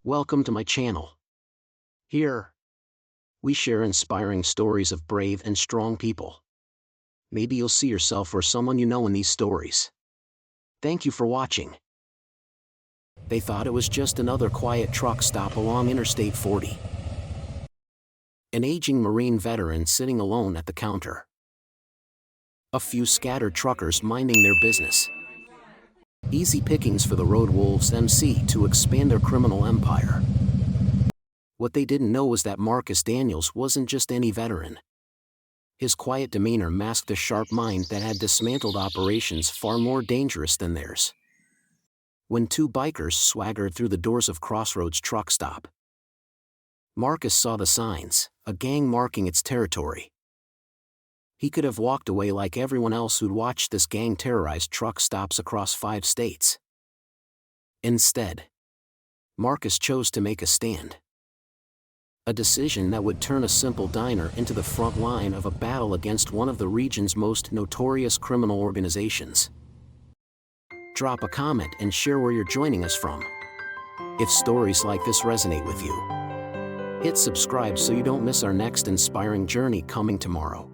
Welcome to my channel. Here, we share inspiring stories of brave and strong people. Maybe you'll see yourself or someone you know in these stories. Thank you for watching. They thought it was just another quiet truck stop along Interstate 40. An aging Marine veteran sitting alone at the counter. A few scattered truckers minding their business. Easy pickings for the road wolves MC to expand their criminal empire. What they didn't know was that Marcus Daniels wasn't just any veteran. His quiet demeanor masked a sharp mind that had dismantled operations far more dangerous than theirs. When two bikers swaggered through the doors of Crossroads Truck Stop, Marcus saw the signs, a gang marking its territory. He could have walked away like everyone else who'd watched this gang terrorize truck stops across 5 states. Instead, Marcus chose to make a stand. A decision that would turn a simple diner into the front line of a battle against one of the region's most notorious criminal organizations. Drop a comment and share where you're joining us from. If stories like this resonate with you, hit subscribe so you don't miss our next inspiring journey coming tomorrow.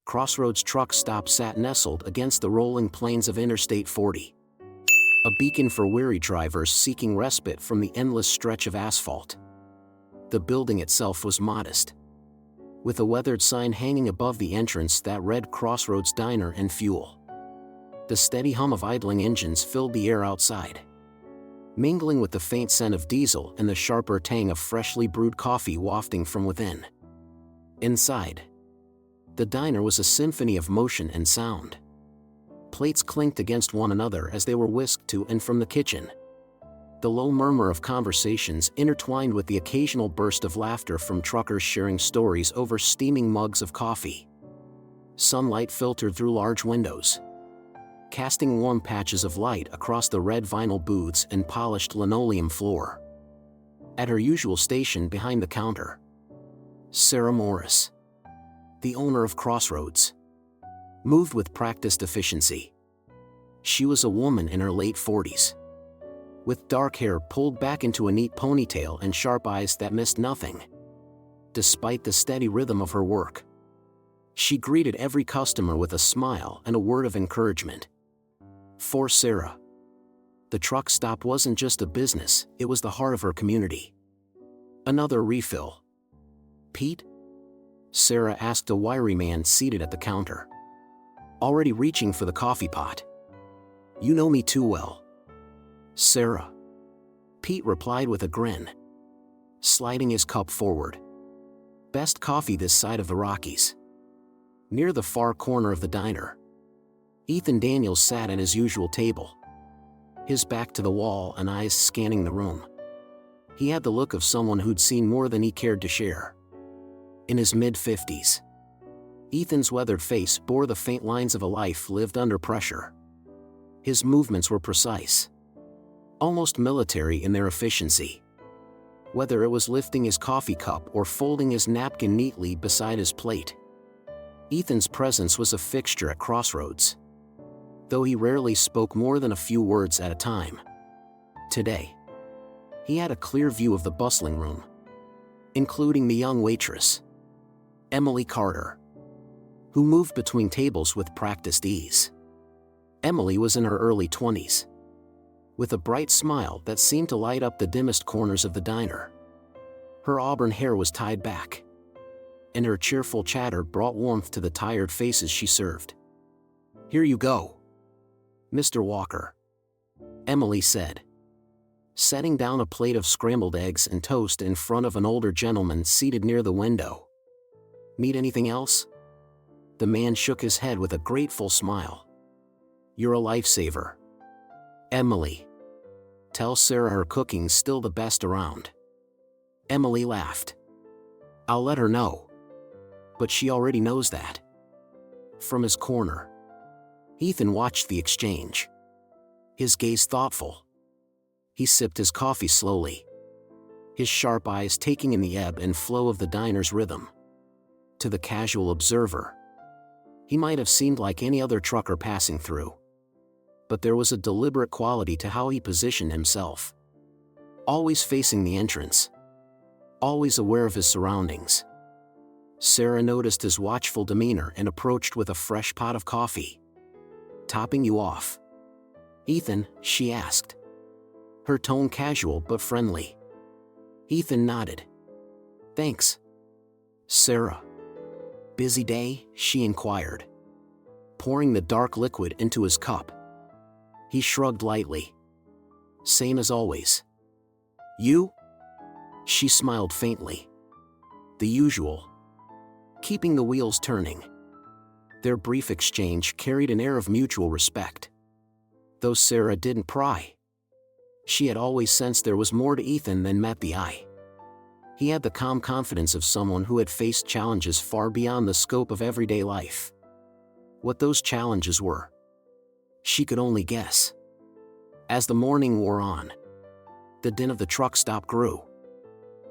Crossroads Truck Stop sat nestled against the rolling plains of Interstate 40. A beacon for weary drivers seeking respite from the endless stretch of asphalt. The building itself was modest, with a weathered sign hanging above the entrance that read Crossroads Diner and Fuel. The steady hum of idling engines filled the air outside, mingling with the faint scent of diesel and the sharper tang of freshly brewed coffee wafting from within. Inside, the diner was a symphony of motion and sound. Plates clinked against one another as they were whisked to and from the kitchen. The low murmur of conversations intertwined with the occasional burst of laughter from truckers sharing stories over steaming mugs of coffee. Sunlight filtered through large windows, casting warm patches of light across the red vinyl booths and polished linoleum floor. At her usual station behind the counter, Sarah Morris, the owner of Crossroads, moved with practiced efficiency. She was a woman in her late 40s, with dark hair pulled back into a neat ponytail and sharp eyes that missed nothing. Despite the steady rhythm of her work, she greeted every customer with a smile and a word of encouragement. For Sarah, the truck stop wasn't just a business, it was the heart of her community. Another refill, Pete? Sarah asked a wiry man seated at the counter, already reaching for the coffee pot. You know me too well, Sarah, Pete replied with a grin, sliding his cup forward. Best coffee this side of the Rockies. Near the far corner of the diner, Ethan Daniels sat at his usual table, his back to the wall and eyes scanning the room. He had the look of someone who'd seen more than he cared to share. In his mid-50s, Ethan's weathered face bore the faint lines of a life lived under pressure. His movements were precise, almost military in their efficiency. Whether it was lifting his coffee cup or folding his napkin neatly beside his plate, Ethan's presence was a fixture at Crossroads, though he rarely spoke more than a few words at a time. Today, he had a clear view of the bustling room, including the young waitress, Emily Carter, who moved between tables with practiced ease. Emily was in her early 20s, with a bright smile that seemed to light up the dimmest corners of the diner. Her auburn hair was tied back, and her cheerful chatter brought warmth to the tired faces she served. Here you go, Mr. Walker, Emily said, setting down a plate of scrambled eggs and toast in front of an older gentleman seated near the window. Need anything else? The man shook his head with a grateful smile. You're a lifesaver, Emily. Tell Sarah her cooking's still the best around. Emily laughed. I'll let her know. But she already knows that. From his corner, Ethan watched the exchange, his gaze thoughtful. He sipped his coffee slowly, his sharp eyes taking in the ebb and flow of the diner's rhythm. To the casual observer, he might have seemed like any other trucker passing through, but there was a deliberate quality to how he positioned himself. always facing the entrance, always aware of his surroundings. Sarah noticed his watchful demeanor and approached with a fresh pot of coffee. "Topping you off, Ethan?" she asked, her tone casual but friendly. Ethan nodded. "Thanks." "Sarah, busy day?" she inquired, pouring the dark liquid into his cup. He shrugged lightly. "Same as always." "You?" She smiled faintly. "The usual. Keeping the wheels turning." Their brief exchange carried an air of mutual respect. Though Sarah didn't pry, she had always sensed there was more to Ethan than met the eye. He had the calm confidence of someone who had faced challenges far beyond the scope of everyday life. What those challenges were, she could only guess. As the morning wore on, the din of the truck stop grew.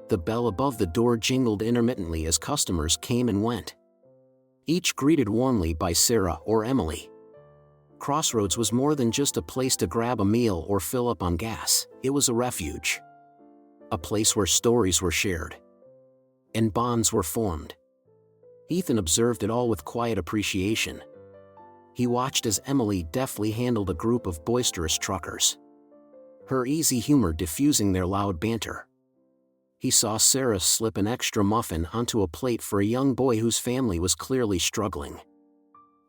The bell above the door jingled intermittently as customers came and went, each greeted warmly by Sarah or Emily. Crossroads was more than just a place to grab a meal or fill up on gas. It was a refuge. A place where stories were shared and bonds were formed. Ethan observed it all with quiet appreciation. He watched as Emily deftly handled a group of boisterous truckers, her easy humor diffusing their loud banter. He saw Sarah slip an extra muffin onto a plate for a young boy whose family was clearly struggling.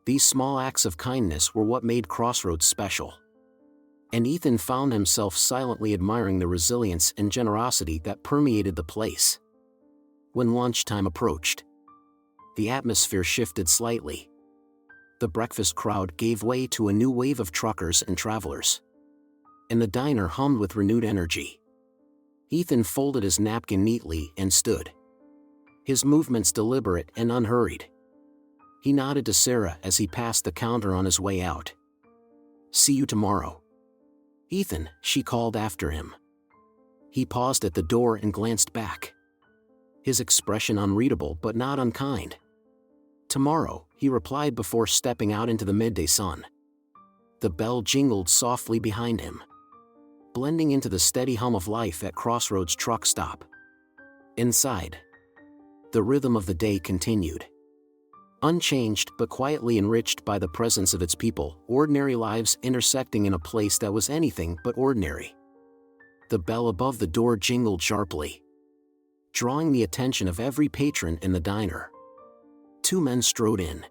These small acts of kindness were what made Crossroads special. And Ethan found himself silently admiring the resilience and generosity that permeated the place. When lunchtime approached, the atmosphere shifted slightly. The breakfast crowd gave way to a new wave of truckers and travelers, and the diner hummed with renewed energy. Ethan folded his napkin neatly and stood, his movements deliberate and unhurried. He nodded to Sarah as he passed the counter on his way out. "See you tomorrow, Ethan," she called after him. He paused at the door and glanced back, his expression unreadable but not unkind. "Tomorrow," he replied before stepping out into the midday sun. The bell jingled softly behind him, blending into the steady hum of life at Crossroads Truck Stop. Inside, the rhythm of the day continued. Unchanged but quietly enriched by the presence of its people, ordinary lives intersecting in a place that was anything but ordinary. The bell above the door jingled sharply, drawing the attention of every patron in the diner. Two men strode in,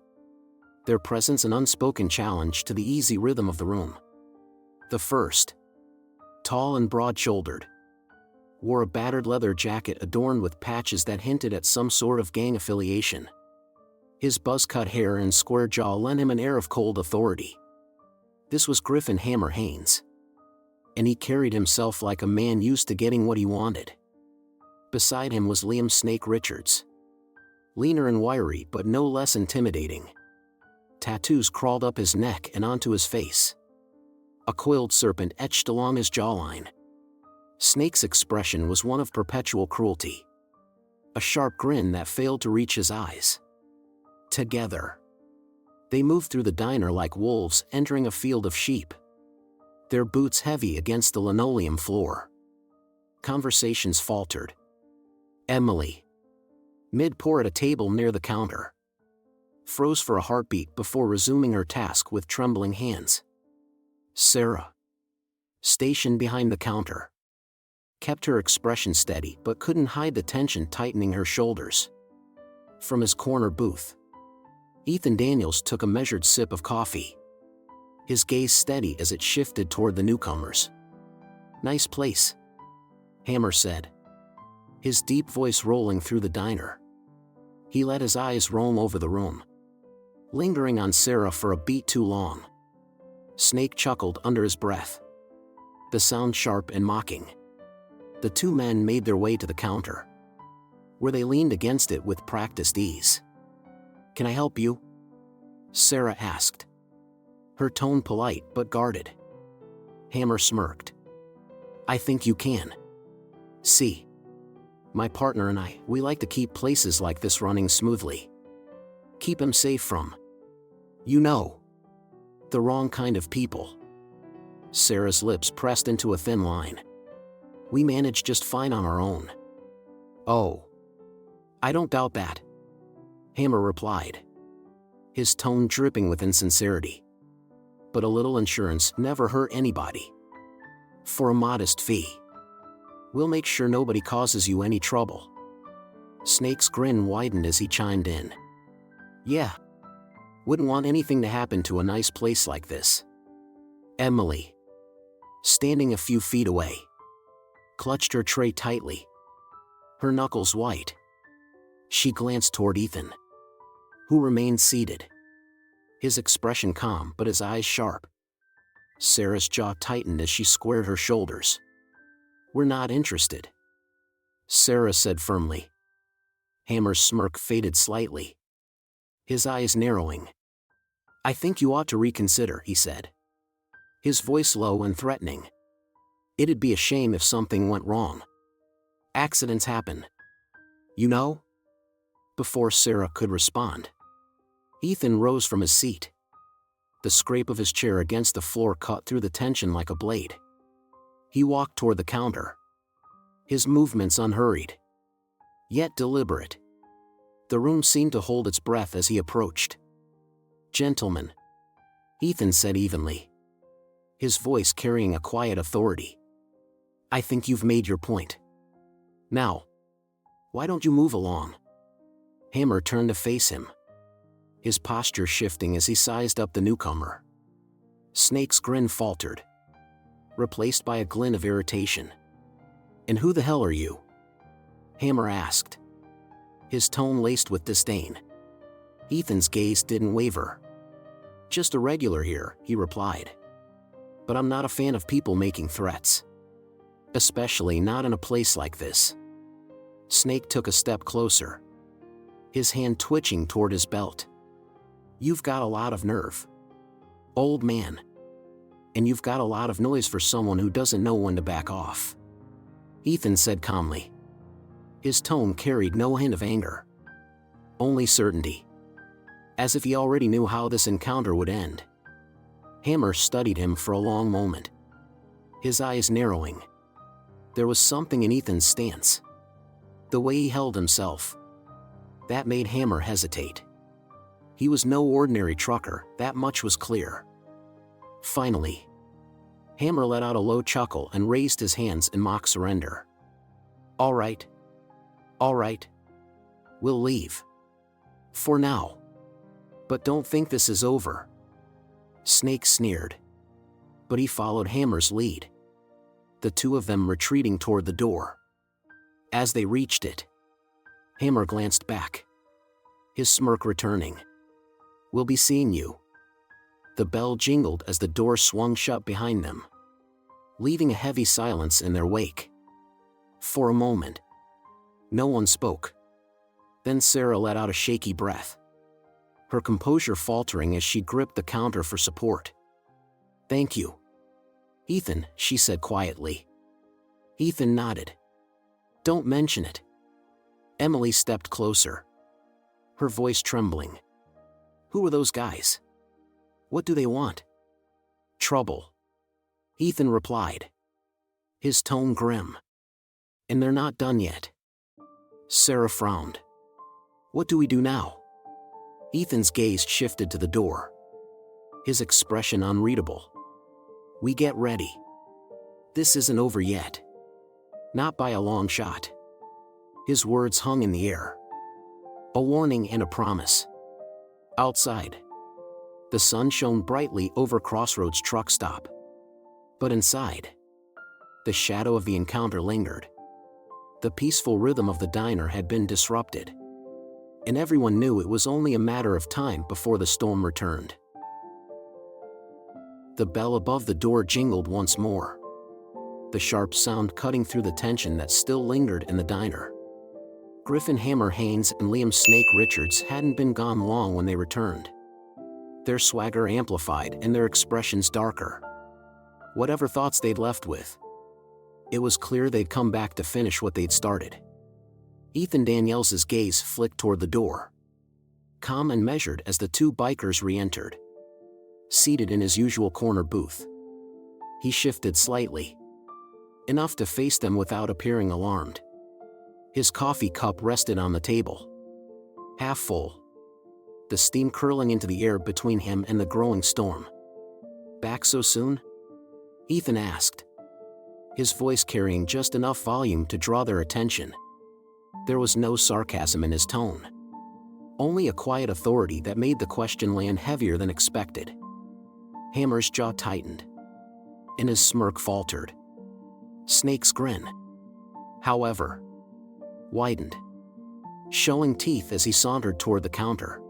their presence an unspoken challenge to the easy rhythm of the room. The first, tall and broad-shouldered, wore a battered leather jacket adorned with patches that hinted at some sort of gang affiliation. His buzz-cut hair and square jaw lent him an air of cold authority. This was Griffin "Hammer" Haynes, and he carried himself like a man used to getting what he wanted. Beside him was Liam "Snake" Richards, leaner and wiry but no less intimidating. Tattoos crawled up his neck and onto his face, a coiled serpent etched along his jawline. Snake's expression was one of perpetual cruelty, a sharp grin that failed to reach his eyes. Together, they moved through the diner like wolves entering a field of sheep, their boots heavy against the linoleum floor. Conversations faltered. Emily, mid-pour at a table near the counter, froze for a heartbeat before resuming her task with trembling hands. Sarah, stationed behind the counter, kept her expression steady but couldn't hide the tension tightening her shoulders. From his corner booth, Ethan Daniels took a measured sip of coffee, his gaze steady as it shifted toward the newcomers. "Nice place," Hammer said, his deep voice rolling through the diner. He let his eyes roam over the room, lingering on Sarah for a beat too long. Snake chuckled under his breath, the sound sharp and mocking. The two men made their way to the counter, where they leaned against it with practiced ease. "Can I help you?" Sarah asked, her tone polite but guarded. Hammer smirked. "I think you can. See, my partner and we like to keep places like this running smoothly. Keep 'em safe from, the wrong kind of people." Sarah's lips pressed into a thin line. We managed just fine on our own. Oh. I don't doubt that, Hammer replied, his tone dripping with insincerity. But a little insurance never hurt anybody. For a modest fee. We'll make sure nobody causes you any trouble. Snake's grin widened as he chimed in. Yeah. Wouldn't want anything to happen to a nice place like this. Emily, standing a few feet away, clutched her tray tightly, her knuckles white. She glanced toward Ethan, who remained seated, his expression calm but his eyes sharp. Sarah's jaw tightened as she squared her shoulders. We're not interested, Sarah said firmly. Hammer's smirk faded slightly, his eyes narrowing. I think you ought to reconsider, he said, his voice low and threatening. It'd be a shame if something went wrong. Accidents happen. You know? Before Sarah could respond, Ethan rose from his seat. The scrape of his chair against the floor cut through the tension like a blade. He walked toward the counter, his movements unhurried, yet deliberate. The room seemed to hold its breath as he approached. Gentlemen, Ethan said evenly, his voice carrying a quiet authority. I think you've made your point. Now, why don't you move along? Hammer turned to face him, his posture shifting as he sized up the newcomer. Snake's grin faltered, replaced by a glint of irritation. And who the hell are you? Hammer asked, his tone laced with disdain. Ethan's gaze didn't waver. Just a regular here, he replied. But I'm not a fan of people making threats. Especially not in a place like this. Snake took a step closer, his hand twitching toward his belt. You've got a lot of nerve, old man. And you've got a lot of noise for someone who doesn't know when to back off, Ethan said calmly. His tone carried no hint of anger, only certainty, as if he already knew how this encounter would end. Hammer studied him for a long moment, his eyes narrowing. There was something in Ethan's stance, the way he held himself, that made Hammer hesitate. He was no ordinary trucker, that much was clear. Finally, Hammer let out a low chuckle and raised his hands in mock surrender. All right. We'll leave. For now. But don't think this is over. Snake sneered. But he followed Hammer's lead, the two of them retreating toward the door. As they reached it, Hammer glanced back, his smirk returning. We'll be seeing you. The bell jingled as the door swung shut behind them, leaving a heavy silence in their wake. For a moment, no one spoke. Then Sarah let out a shaky breath, her composure faltering as she gripped the counter for support. Thank you, Ethan, she said quietly. Ethan nodded. Don't mention it. Emily stepped closer, her voice trembling. Who are those guys? What do they want? Trouble, Ethan replied, his tone grim. And they're not done yet. Sarah frowned. What do we do now? Ethan's gaze shifted to the door, his expression unreadable. We get ready. This isn't over yet. Not by a long shot. His words hung in the air, a warning and a promise. Outside, the sun shone brightly over Crossroads Truck Stop. But inside, the shadow of the encounter lingered. The peaceful rhythm of the diner had been disrupted, and everyone knew it was only a matter of time before the storm returned. The bell above the door jingled once more, the sharp sound cutting through the tension that still lingered in the diner. Griffin Hammer Haynes and Liam Snake Richards hadn't been gone long when they returned, their swagger amplified and their expressions darker. Whatever thoughts they'd left with, it was clear they'd come back to finish what they'd started. Ethan Daniels' gaze flicked toward the door, calm and measured as the two bikers re-entered. Seated in his usual corner booth, he shifted slightly, enough to face them without appearing alarmed. His coffee cup rested on the table, half full, the steam curling into the air between him and the growing storm. "Back so soon?" Ethan asked, his voice carrying just enough volume to draw their attention. There was no sarcasm in his tone, only a quiet authority that made the question land heavier than expected. Hammer's jaw tightened, and his smirk faltered. Snake's grin, however, widened, showing teeth as he sauntered toward the counter.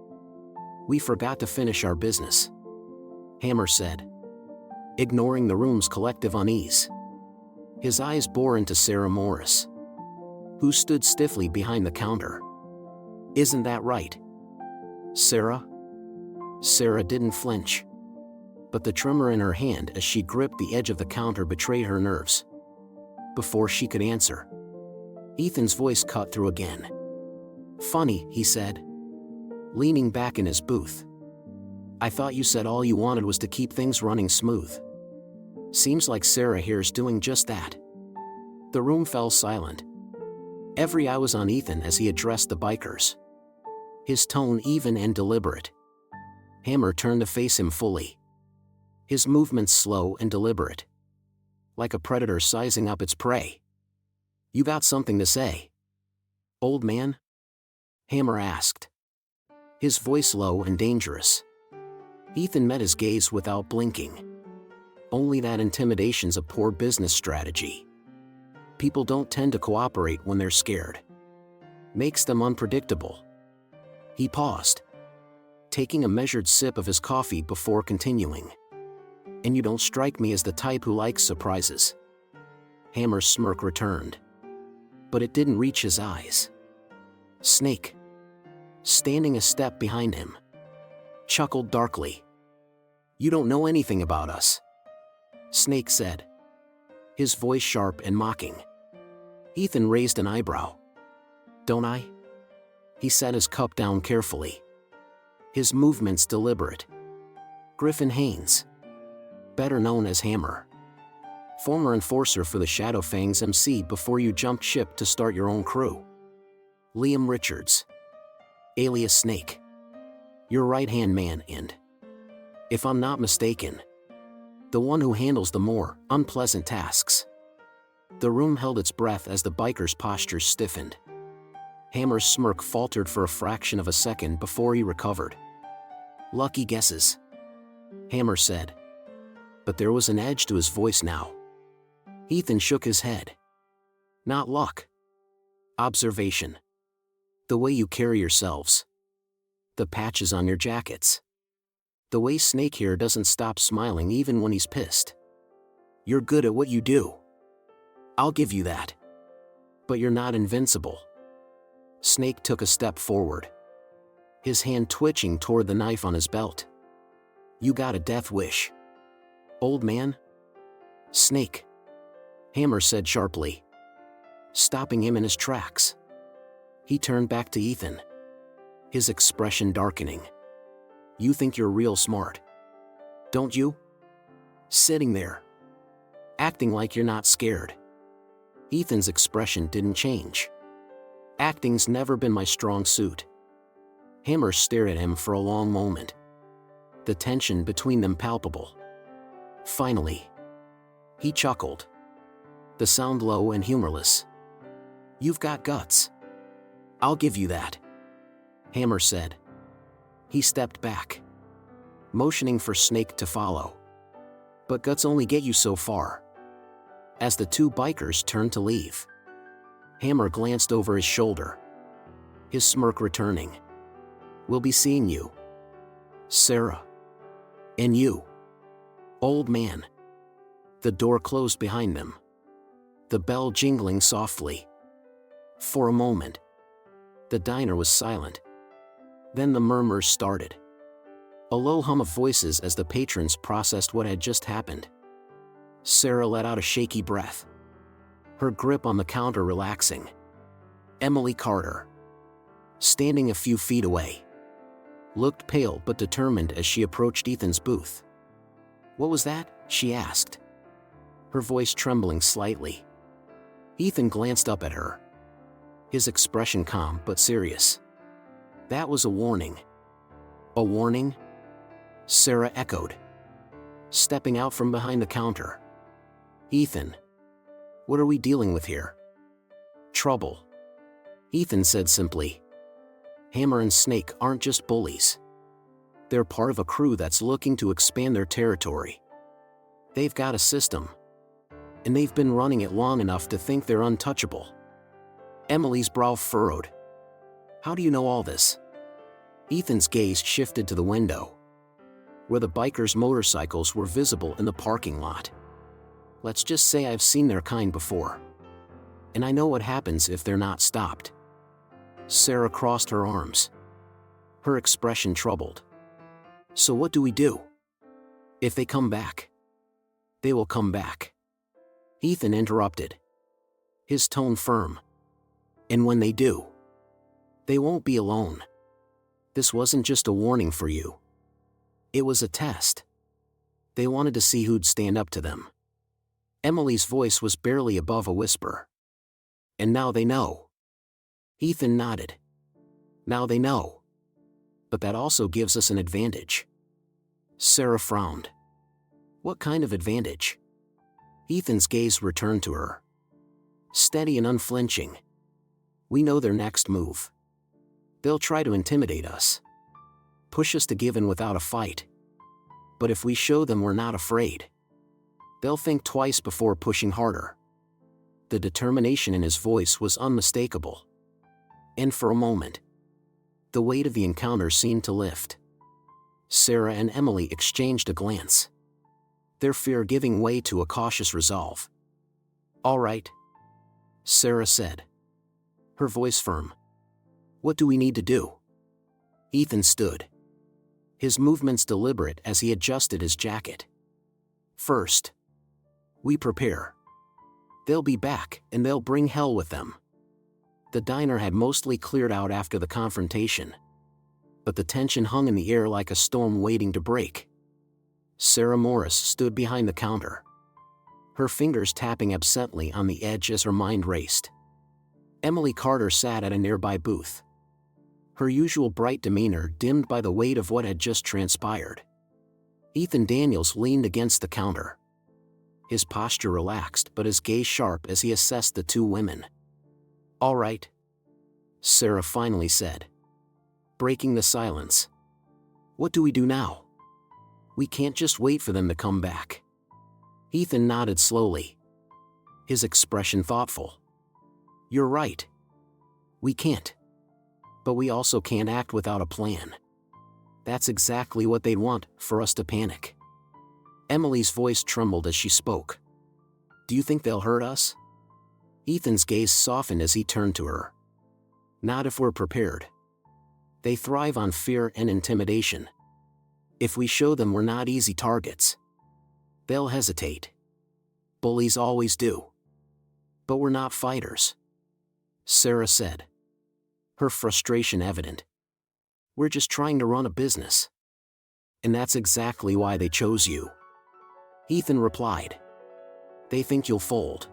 "We forgot to finish our business," Hammer said, ignoring the room's collective unease. His eyes bore into Sarah Morris, who stood stiffly behind the counter. "Isn't that right, Sarah?" Sarah didn't flinch, but the tremor in her hand as she gripped the edge of the counter betrayed her nerves. Before she could answer, Ethan's voice cut through again. "Funny," he said, leaning back in his booth. "I thought you said all you wanted was to keep things running smooth. Seems like Sarah here's doing just that." The room fell silent. Every eye was on Ethan as he addressed the bikers, his tone even and deliberate. Hammer turned to face him fully, his movements slow and deliberate, like a predator sizing up its prey. "You got something to say, old man?" Hammer asked, his voice low and dangerous. Ethan met his gaze without blinking. "Only that intimidation's a poor business strategy. People don't tend to cooperate when they're scared. Makes them unpredictable." He paused, taking a measured sip of his coffee before continuing. "And you don't strike me as the type who likes surprises." Hammer's smirk returned, but it didn't reach his eyes. Snake, standing a step behind him, chuckled darkly. "You don't know anything about us," Snake said, his voice sharp and mocking. Ethan raised an eyebrow. "Don't I?" He set his cup down carefully, his movements deliberate. "Griffin Haynes, better known as Hammer, former enforcer for the Shadowfangs MC before you jumped ship to start your own crew. Liam Richards, alias Snake, your right-hand man and, if I'm not mistaken, the one who handles the more unpleasant tasks." The room held its breath as the bikers' postures stiffened. Hammer's smirk faltered for a fraction of a second before he recovered. "Lucky guesses," Hammer said, but there was an edge to his voice now. Ethan shook his head. "Not luck. Observation. The way you carry yourselves. The patches on your jackets. The way Snake here doesn't stop smiling even when he's pissed. You're good at what you do. I'll give you that. But you're not invincible." Snake took a step forward, his hand twitching toward the knife on his belt. "You got a death wish, old man?" "Snake," Hammer said sharply, stopping him in his tracks. He turned back to Ethan, his expression darkening. "You think you're real smart, don't you? Sitting there, acting like you're not scared." Ethan's expression didn't change. "Acting's never been my strong suit." Hammer stared at him for a long moment, the tension between them palpable. Finally, he chuckled, the sound low and humorless. "You've got guts. I'll give you that," Hammer said. He stepped back, motioning for Snake to follow. "But guts only get you so far." As the two bikers turned to leave, Hammer glanced over his shoulder, his smirk returning. "We'll be seeing you, Sarah. And you, old man." The door closed behind them, the bell jingling softly. For a moment, the diner was silent. Then the murmurs started, a low hum of voices as the patrons processed what had just happened. Sarah let out a shaky breath, her grip on the counter relaxing. Emily Carter, standing a few feet away, looked pale but determined as she approached Ethan's booth. "What was that?" she asked, her voice trembling slightly. Ethan glanced up at her, his expression calm but serious. That was a warning. A warning? Sarah echoed, stepping out from behind the counter. Ethan, what are we dealing with here? Trouble. Ethan said simply. Hammer and Snake aren't just bullies. They're part of a crew that's looking to expand their territory. They've got a system, and they've been running it long enough to think they're untouchable. Emily's brow furrowed. How do you know all this? Ethan's gaze shifted to the window, where the bikers' motorcycles were visible in the parking lot. Let's just say I've seen their kind before, and I know what happens if they're not stopped. Sarah crossed her arms, her expression troubled. So what do we do? If they come back? They will come back. Ethan interrupted, his tone firm. And when they do, they won't be alone. This wasn't just a warning for you. It was a test. They wanted to see who'd stand up to them. Emily's voice was barely above a whisper. And now they know. Ethan nodded. Now they know. But that also gives us an advantage. Sarah frowned. What kind of advantage? Ethan's gaze returned to her, steady and unflinching. We know their next move. They'll try to intimidate us, push us to give in without a fight. But if we show them we're not afraid, they'll think twice before pushing harder. The determination in his voice was unmistakable. And for a moment, the weight of the encounter seemed to lift. Sarah and Emily exchanged a glance, their fear giving way to a cautious resolve. All right, Sarah said, her voice firm. What do we need to do? Ethan stood, his movements deliberate as he adjusted his jacket. First, we prepare. They'll be back, and they'll bring hell with them. The diner had mostly cleared out after the confrontation, but the tension hung in the air like a storm waiting to break. Sarah Morris stood behind the counter, her fingers tapping absently on the edge as her mind raced. Emily Carter sat at a nearby booth, her usual bright demeanor dimmed by the weight of what had just transpired. Ethan Daniels leaned against the counter, his posture relaxed but his gaze sharp as he assessed the two women. All right, Sarah finally said, breaking the silence. What do we do now? We can't just wait for them to come back. Ethan nodded slowly, his expression thoughtful. You're right. We can't. But we also can't act without a plan. That's exactly what they'd want, for us to panic. Emily's voice trembled as she spoke. Do you think they'll hurt us? Ethan's gaze softened as he turned to her. Not if we're prepared. They thrive on fear and intimidation. If we show them we're not easy targets, they'll hesitate. Bullies always do. But we're not fighters, Sarah said, her frustration evident. We're just trying to run a business. And that's exactly why they chose you. Ethan replied. They think you'll fold.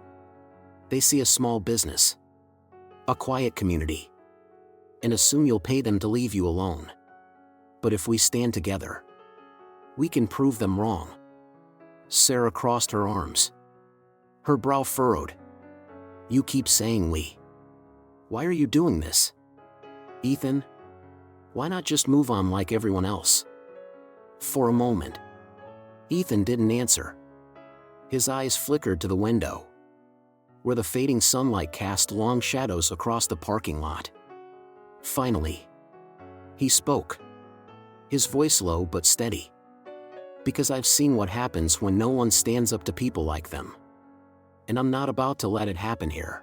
They see a small business, a quiet community, and assume you'll pay them to leave you alone. But if we stand together, we can prove them wrong. Sarah crossed her arms, her brow furrowed. You keep saying we. Why are you doing this? Ethan, why not just move on like everyone else? For a moment, Ethan didn't answer. His eyes flickered to the window, where the fading sunlight cast long shadows across the parking lot. Finally, he spoke, his voice low but steady. Because I've seen what happens when no one stands up to people like them. And I'm not about to let it happen here.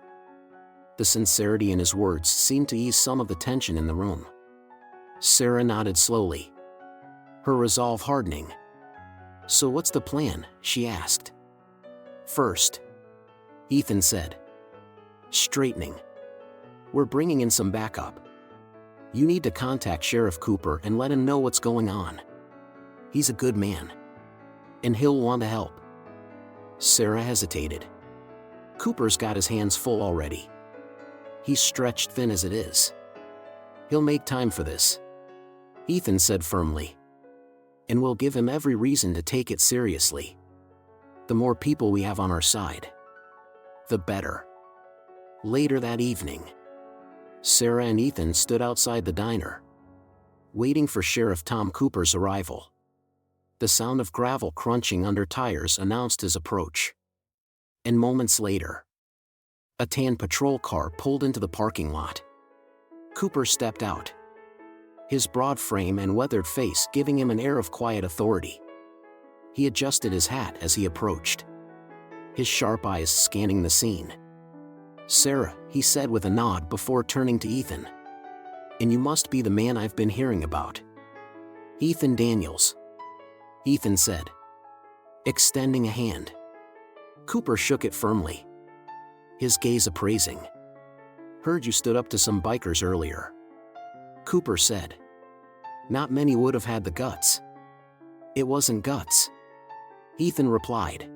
The sincerity in his words seemed to ease some of the tension in the room. Sarah nodded slowly, her resolve hardening. So what's the plan? She asked. First, Ethan said, straightening. We're bringing in some backup. You need to contact Sheriff Cooper and let him know what's going on. He's a good man, and he'll want to help. Sarah hesitated. Cooper's got his hands full already. He's stretched thin as it is. He'll make time for this, Ethan said firmly. And we'll give him every reason to take it seriously. The more people we have on our side, the better. Later that evening, Sarah and Ethan stood outside the diner, waiting for Sheriff Tom Cooper's arrival. The sound of gravel crunching under tires announced his approach. And moments later, a tan patrol car pulled into the parking lot. Cooper stepped out, his broad frame and weathered face giving him an air of quiet authority. He adjusted his hat as he approached, his sharp eyes scanning the scene. "Sarah," he said with a nod before turning to Ethan. "And you must be the man I've been hearing about." "Ethan Daniels," Ethan said, extending a hand. Cooper shook it firmly, his gaze appraising. "Heard you stood up to some bikers earlier," Cooper said. "Not many would have had the guts." "It wasn't guts," Ethan replied.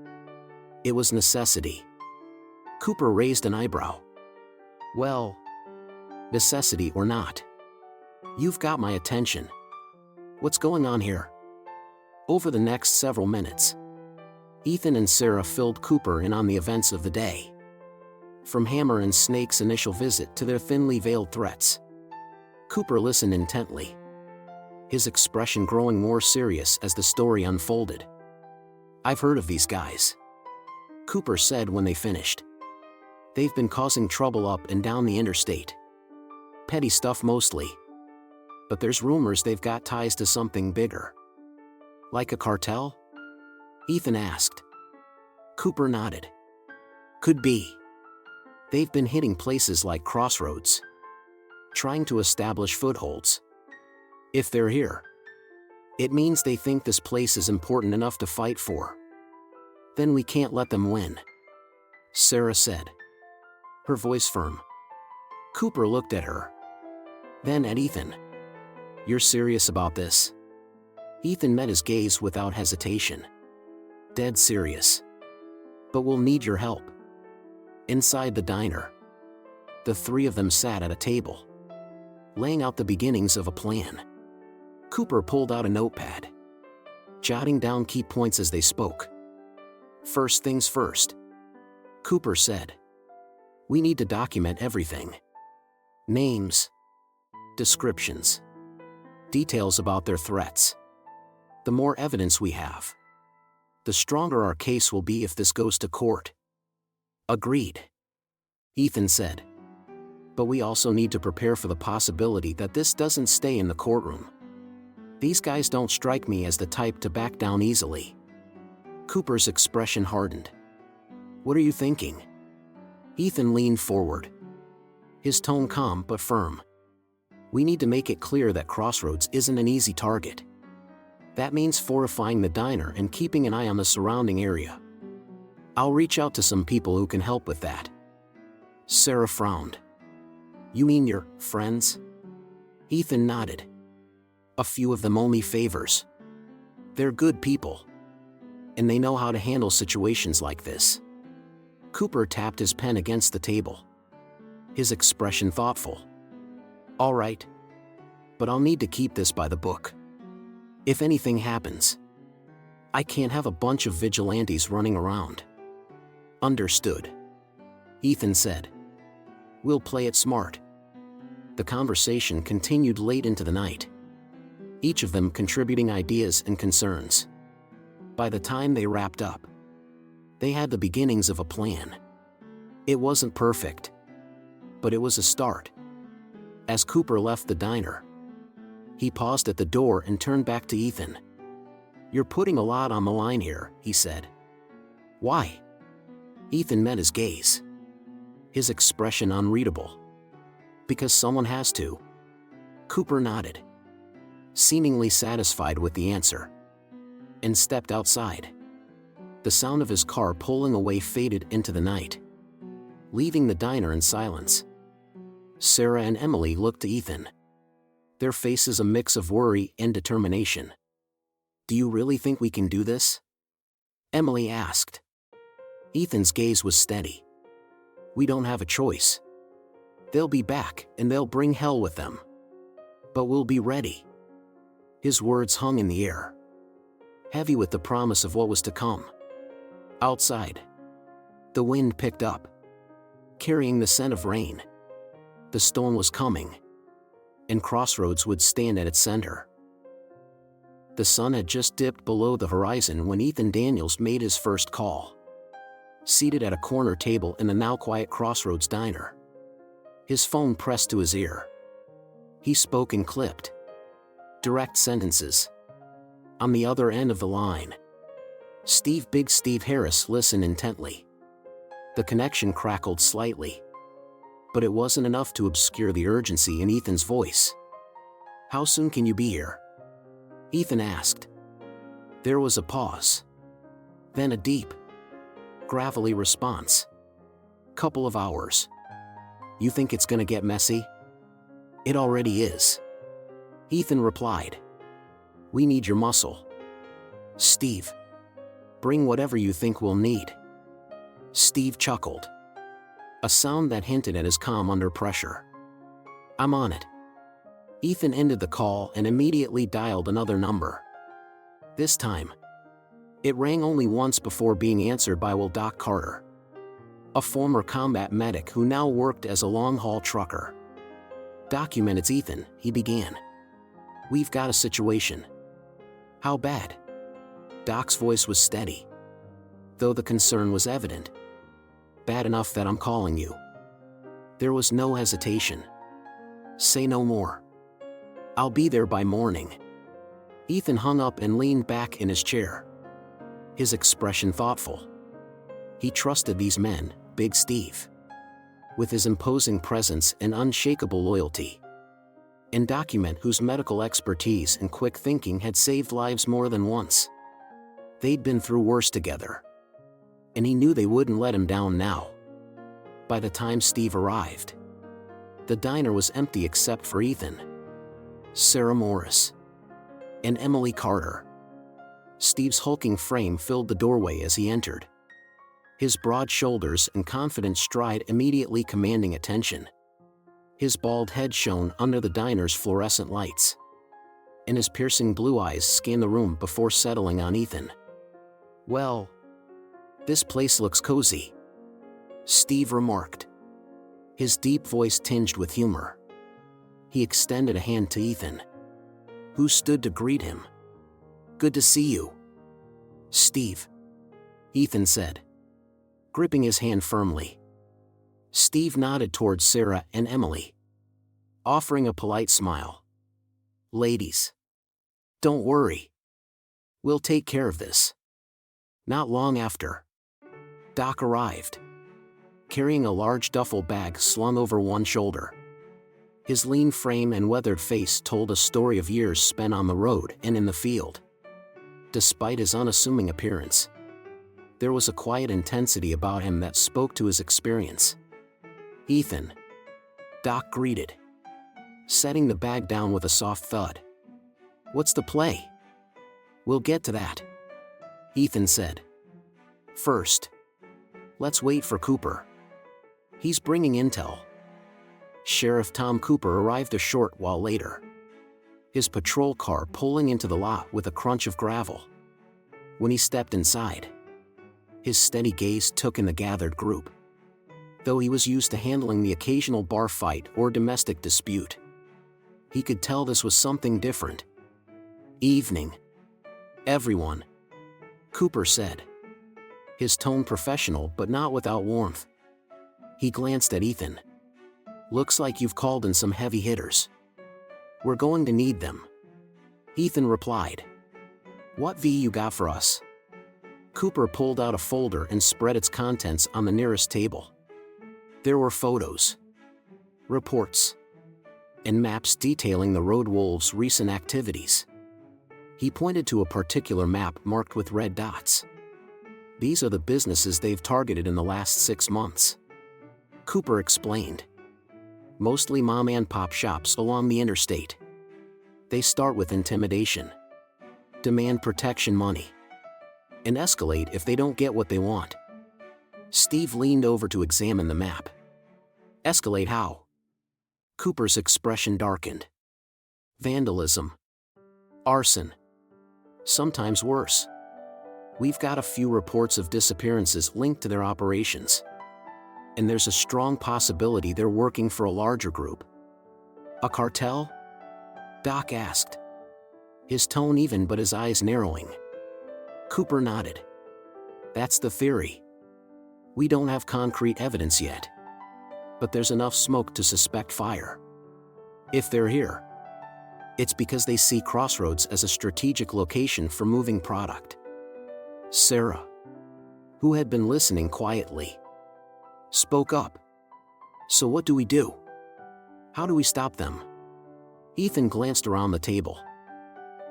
"It was necessity." Cooper raised an eyebrow. "Well, necessity or not, you've got my attention. What's going on here?" Over the next several minutes, Ethan and Sarah filled Cooper in on the events of the day. From Hammer and Snake's initial visit to their thinly veiled threats. Cooper listened intently, his expression growing more serious as the story unfolded. "I've heard of these guys," Cooper said when they finished. "They've been causing trouble up and down the interstate. Petty stuff mostly. But there's rumors they've got ties to something bigger." "Like a cartel?" Ethan asked. Cooper nodded. "Could be. They've been hitting places like Crossroads, trying to establish footholds. If they're here, it means they think this place is important enough to fight for. Then we can't let them win," Sarah said, her voice firm. Cooper looked at her, then at Ethan. "You're serious about this?" Ethan met his gaze without hesitation. "Dead serious. But we'll need your help." Inside the diner, the three of them sat at a table, laying out the beginnings of a plan. Cooper pulled out a notepad, jotting down key points as they spoke. "First things first," Cooper said. "We need to document everything. Names, descriptions, details about their threats. The more evidence we have, the stronger our case will be if this goes to court." "Agreed," Ethan said. "But we also need to prepare for the possibility that this doesn't stay in the courtroom. These guys don't strike me as the type to back down easily." Cooper's expression hardened. "What are you thinking?" Ethan leaned forward, his tone calm but firm. "We need to make it clear that Crossroads isn't an easy target. That means fortifying the diner and keeping an eye on the surrounding area. I'll reach out to some people who can help with that." Sarah frowned. "You mean your friends?" Ethan nodded. "A few of them owe me favors. They're good people, and they know how to handle situations like this." Cooper tapped his pen against the table, his expression thoughtful. "All right. But I'll need to keep this by the book. If anything happens, I can't have a bunch of vigilantes running around." "Understood," Ethan said. "We'll play it smart." The conversation continued late into the night, each of them contributing ideas and concerns. By the time they wrapped up, they had the beginnings of a plan. It wasn't perfect, but it was a start. As Cooper left the diner, he paused at the door and turned back to Ethan. "You're putting a lot on the line here," he said. "Why?" Ethan met his gaze, his expression unreadable. "Because someone has to." Cooper nodded, seemingly satisfied with the answer, and stepped outside. The sound of his car pulling away faded into the night, leaving the diner in silence. Sarah and Emily looked to Ethan, their faces a mix of worry and determination. "Do you really think we can do this?" Emily asked. Ethan's gaze was steady. We don't have a choice. They'll be back, and they'll bring hell with them. But we'll be ready. His words hung in the air, heavy with the promise of what was to come. Outside, the wind picked up, carrying the scent of rain. The storm was coming, and Crossroads would stand at its center. The sun had just dipped below the horizon when Ethan Daniels made his first call. Seated at a corner table in the now quiet Crossroads diner, his phone pressed to his ear. He spoke in clipped, direct sentences. On the other end of the line, Big Steve Harris listened intently. The connection crackled slightly, but it wasn't enough to obscure the urgency in Ethan's voice. How soon can you be here? Ethan asked. There was a pause. Then a deep, gravelly response. Couple of hours. You think it's gonna get messy? It already is. Ethan replied. We need your muscle. Steve. Bring whatever you think we'll need. Steve chuckled, a sound that hinted at his calm under pressure. I'm on it. Ethan ended the call and immediately dialed another number. This time, it rang only once before being answered by Doc Carter, a former combat medic who now worked as a long-haul trucker. Document, it's Ethan, he began. We've got a situation. How bad? Doc's voice was steady, though the concern was evident. Bad enough that I'm calling you. There was no hesitation. Say no more. I'll be there by morning. Ethan hung up and leaned back in his chair, his expression thoughtful. He trusted these men, Big Steve, with his imposing presence and unshakable loyalty, and Document, whose medical expertise and quick thinking had saved lives more than once. They'd been through worse together, and he knew they wouldn't let him down now. By the time Steve arrived, the diner was empty except for Ethan, Sarah Morris, and Emily Carter. Steve's hulking frame filled the doorway as he entered, his broad shoulders and confident stride immediately commanding attention. His bald head shone under the diner's fluorescent lights, and his piercing blue eyes scanned the room before settling on Ethan. Well, this place looks cozy, Steve remarked, his deep voice tinged with humor. He extended a hand to Ethan, who stood to greet him. Good to see you, Steve, Ethan said, gripping his hand firmly. Steve nodded towards Sarah and Emily, offering a polite smile. Ladies, don't worry. We'll take care of this. Not long after, Doc arrived, carrying a large duffel bag slung over one shoulder. His lean frame and weathered face told a story of years spent on the road and in the field. Despite his unassuming appearance, there was a quiet intensity about him that spoke to his experience. Ethan, Doc greeted, setting the bag down with a soft thud. What's the play? We'll get to that, Ethan said. First, let's wait for Cooper. He's bringing intel. Sheriff Tom Cooper arrived a short while later, his patrol car pulling into the lot with a crunch of gravel. When he stepped inside, his steady gaze took in the gathered group. Though he was used to handling the occasional bar fight or domestic dispute, he could tell this was something different. Evening, everyone, Cooper said, his tone professional but not without warmth. He glanced at Ethan. Looks like you've called in some heavy hitters. We're going to need them, Ethan replied. What V you got for us? Cooper pulled out a folder and spread its contents on the nearest table. There were photos, reports, and maps detailing the road wolves' recent activities. He pointed to a particular map marked with red dots. These are the businesses they've targeted in the last 6 months, Cooper explained. Mostly mom-and-pop shops along the interstate. They start with intimidation, demand protection money, and escalate if they don't get what they want. Steve leaned over to examine the map. Escalate how? Cooper's expression darkened. Vandalism. Arson. Sometimes worse. We've got a few reports of disappearances linked to their operations. And there's a strong possibility they're working for a larger group. A cartel? Doc asked. His tone even but his eyes narrowing. Cooper nodded. That's the theory. We don't have concrete evidence yet. But there's enough smoke to suspect fire. If they're here, it's because they see Crossroads as a strategic location for moving product. Sarah, who had been listening quietly, spoke up. So what do we do? How do we stop them? Ethan glanced around the table,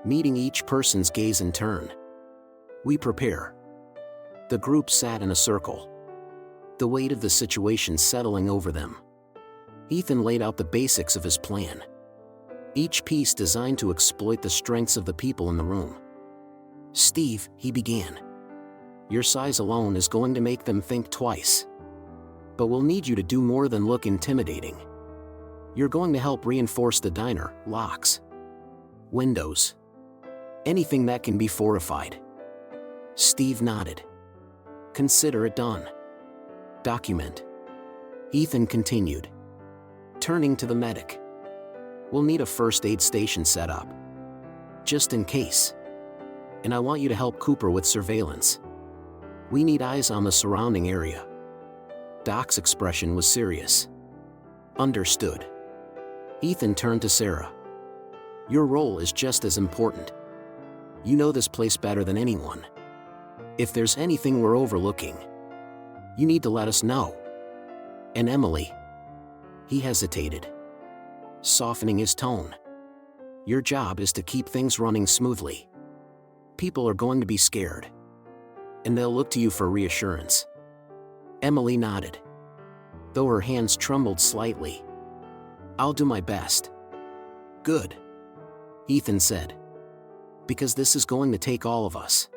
meeting each person's gaze in turn. We prepare. The group sat in a circle, the weight of the situation settling over them. Ethan laid out the basics of his plan, each piece designed to exploit the strengths of the people in the room. Steve, he began. Your size alone is going to make them think twice. But we'll need you to do more than look intimidating. You're going to help reinforce the diner, locks, windows, anything that can be fortified. Steve nodded. Consider it done. Document. Ethan continued, turning to the medic. We'll need a first aid station set up, just in case. And I want you to help Cooper with surveillance. We need eyes on the surrounding area. Doc's expression was serious. Understood. Ethan turned to Sarah. Your role is just as important. You know this place better than anyone. If there's anything we're overlooking, you need to let us know. And Emily. He hesitated, softening his tone. Your job is to keep things running smoothly. People are going to be scared, and they'll look to you for reassurance. Emily nodded, though her hands trembled slightly. I'll do my best. Good, Ethan said. Because this is going to take all of us.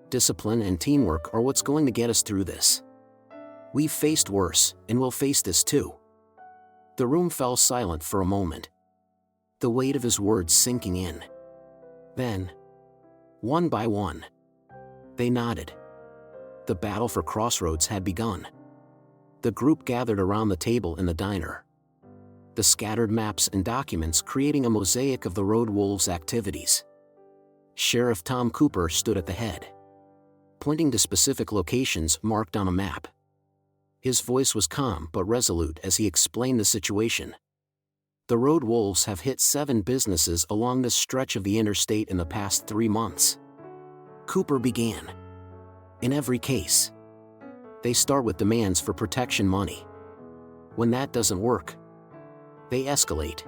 Discipline and teamwork are what's going to get us through this. We've faced worse, and we'll face this too. The room fell silent for a moment, the weight of his words sinking in. Then, one by one, they nodded. The battle for Crossroads had begun. The group gathered around the table in the diner, the scattered maps and documents creating a mosaic of the road wolves' activities. Sheriff Tom Cooper stood at the head, pointing to specific locations marked on a map. His voice was calm but resolute as he explained the situation. The road wolves have hit 7 businesses along this stretch of the interstate in the past 3 months. Cooper began. In every case, they start with demands for protection money. When that doesn't work, they escalate.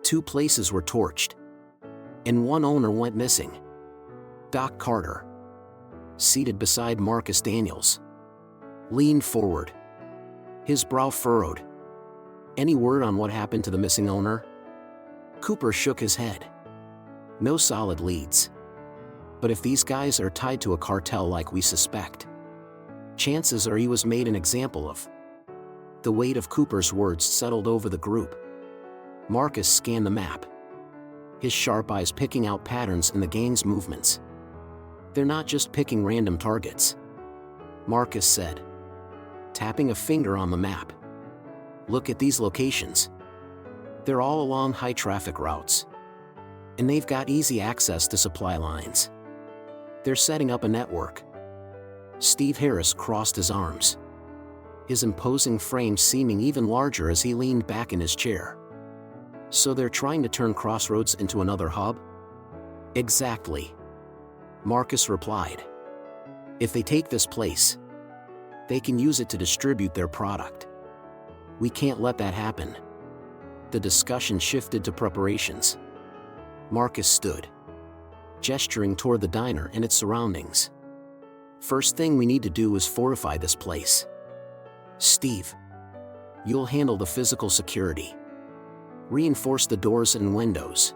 2 places were torched, and 1 owner went missing. Doc Carter, seated beside Marcus Daniels, leaned forward, his brow furrowed. Any word on what happened to the missing owner? Cooper shook his head. No solid leads. But if these guys are tied to a cartel like we suspect, chances are he was made an example of. The weight of Cooper's words settled over the group. Marcus scanned the map, his sharp eyes picking out patterns in the gang's movements. They're not just picking random targets, Marcus said, tapping a finger on the map. Look at these locations. They're all along high-traffic routes, and they've got easy access to supply lines. They're setting up a network. Steve Harris crossed his arms, his imposing frame seeming even larger as he leaned back in his chair. So they're trying to turn Crossroads into another hub? Exactly, Marcus replied. If they take this place, they can use it to distribute their product. We can't let that happen. The discussion shifted to preparations. Marcus stood, gesturing toward the diner and its surroundings. First thing we need to do is fortify this place. Steve, you'll handle the physical security. Reinforce the doors and windows,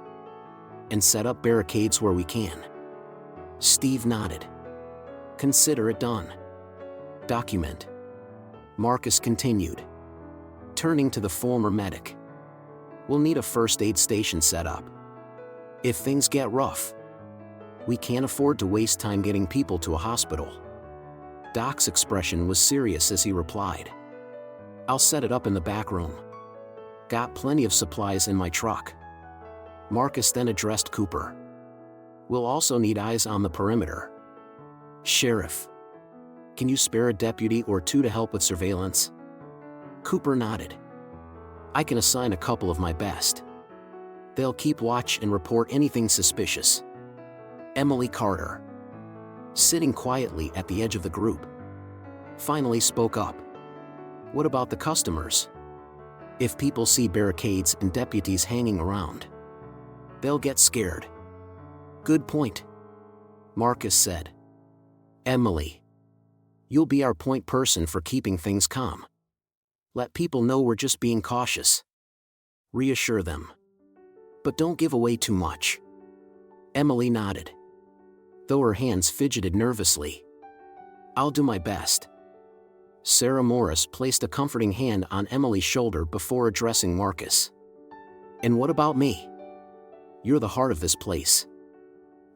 and set up barricades where we can. Steve nodded. Consider it done. Document. Marcus continued, turning to the former medic. We'll need a first aid station set up. If things get rough, we can't afford to waste time getting people to a hospital. Doc's expression was serious as he replied, I'll set it up in the back room. Got plenty of supplies in my truck. Marcus then addressed Cooper. We'll also need eyes on the perimeter. Sheriff, can you spare a deputy or two to help with surveillance? Cooper nodded. I can assign a couple of my best. They'll keep watch and report anything suspicious. Emily Carter, sitting quietly at the edge of the group, finally spoke up. What about the customers? If people see barricades and deputies hanging around, they'll get scared. Good point, Marcus said. Emily, you'll be our point person for keeping things calm. Let people know we're just being cautious. Reassure them. But don't give away too much. Emily nodded, though her hands fidgeted nervously. I'll do my best. Sarah Morris placed a comforting hand on Emily's shoulder before addressing Marcus. And what about me? You're the heart of this place.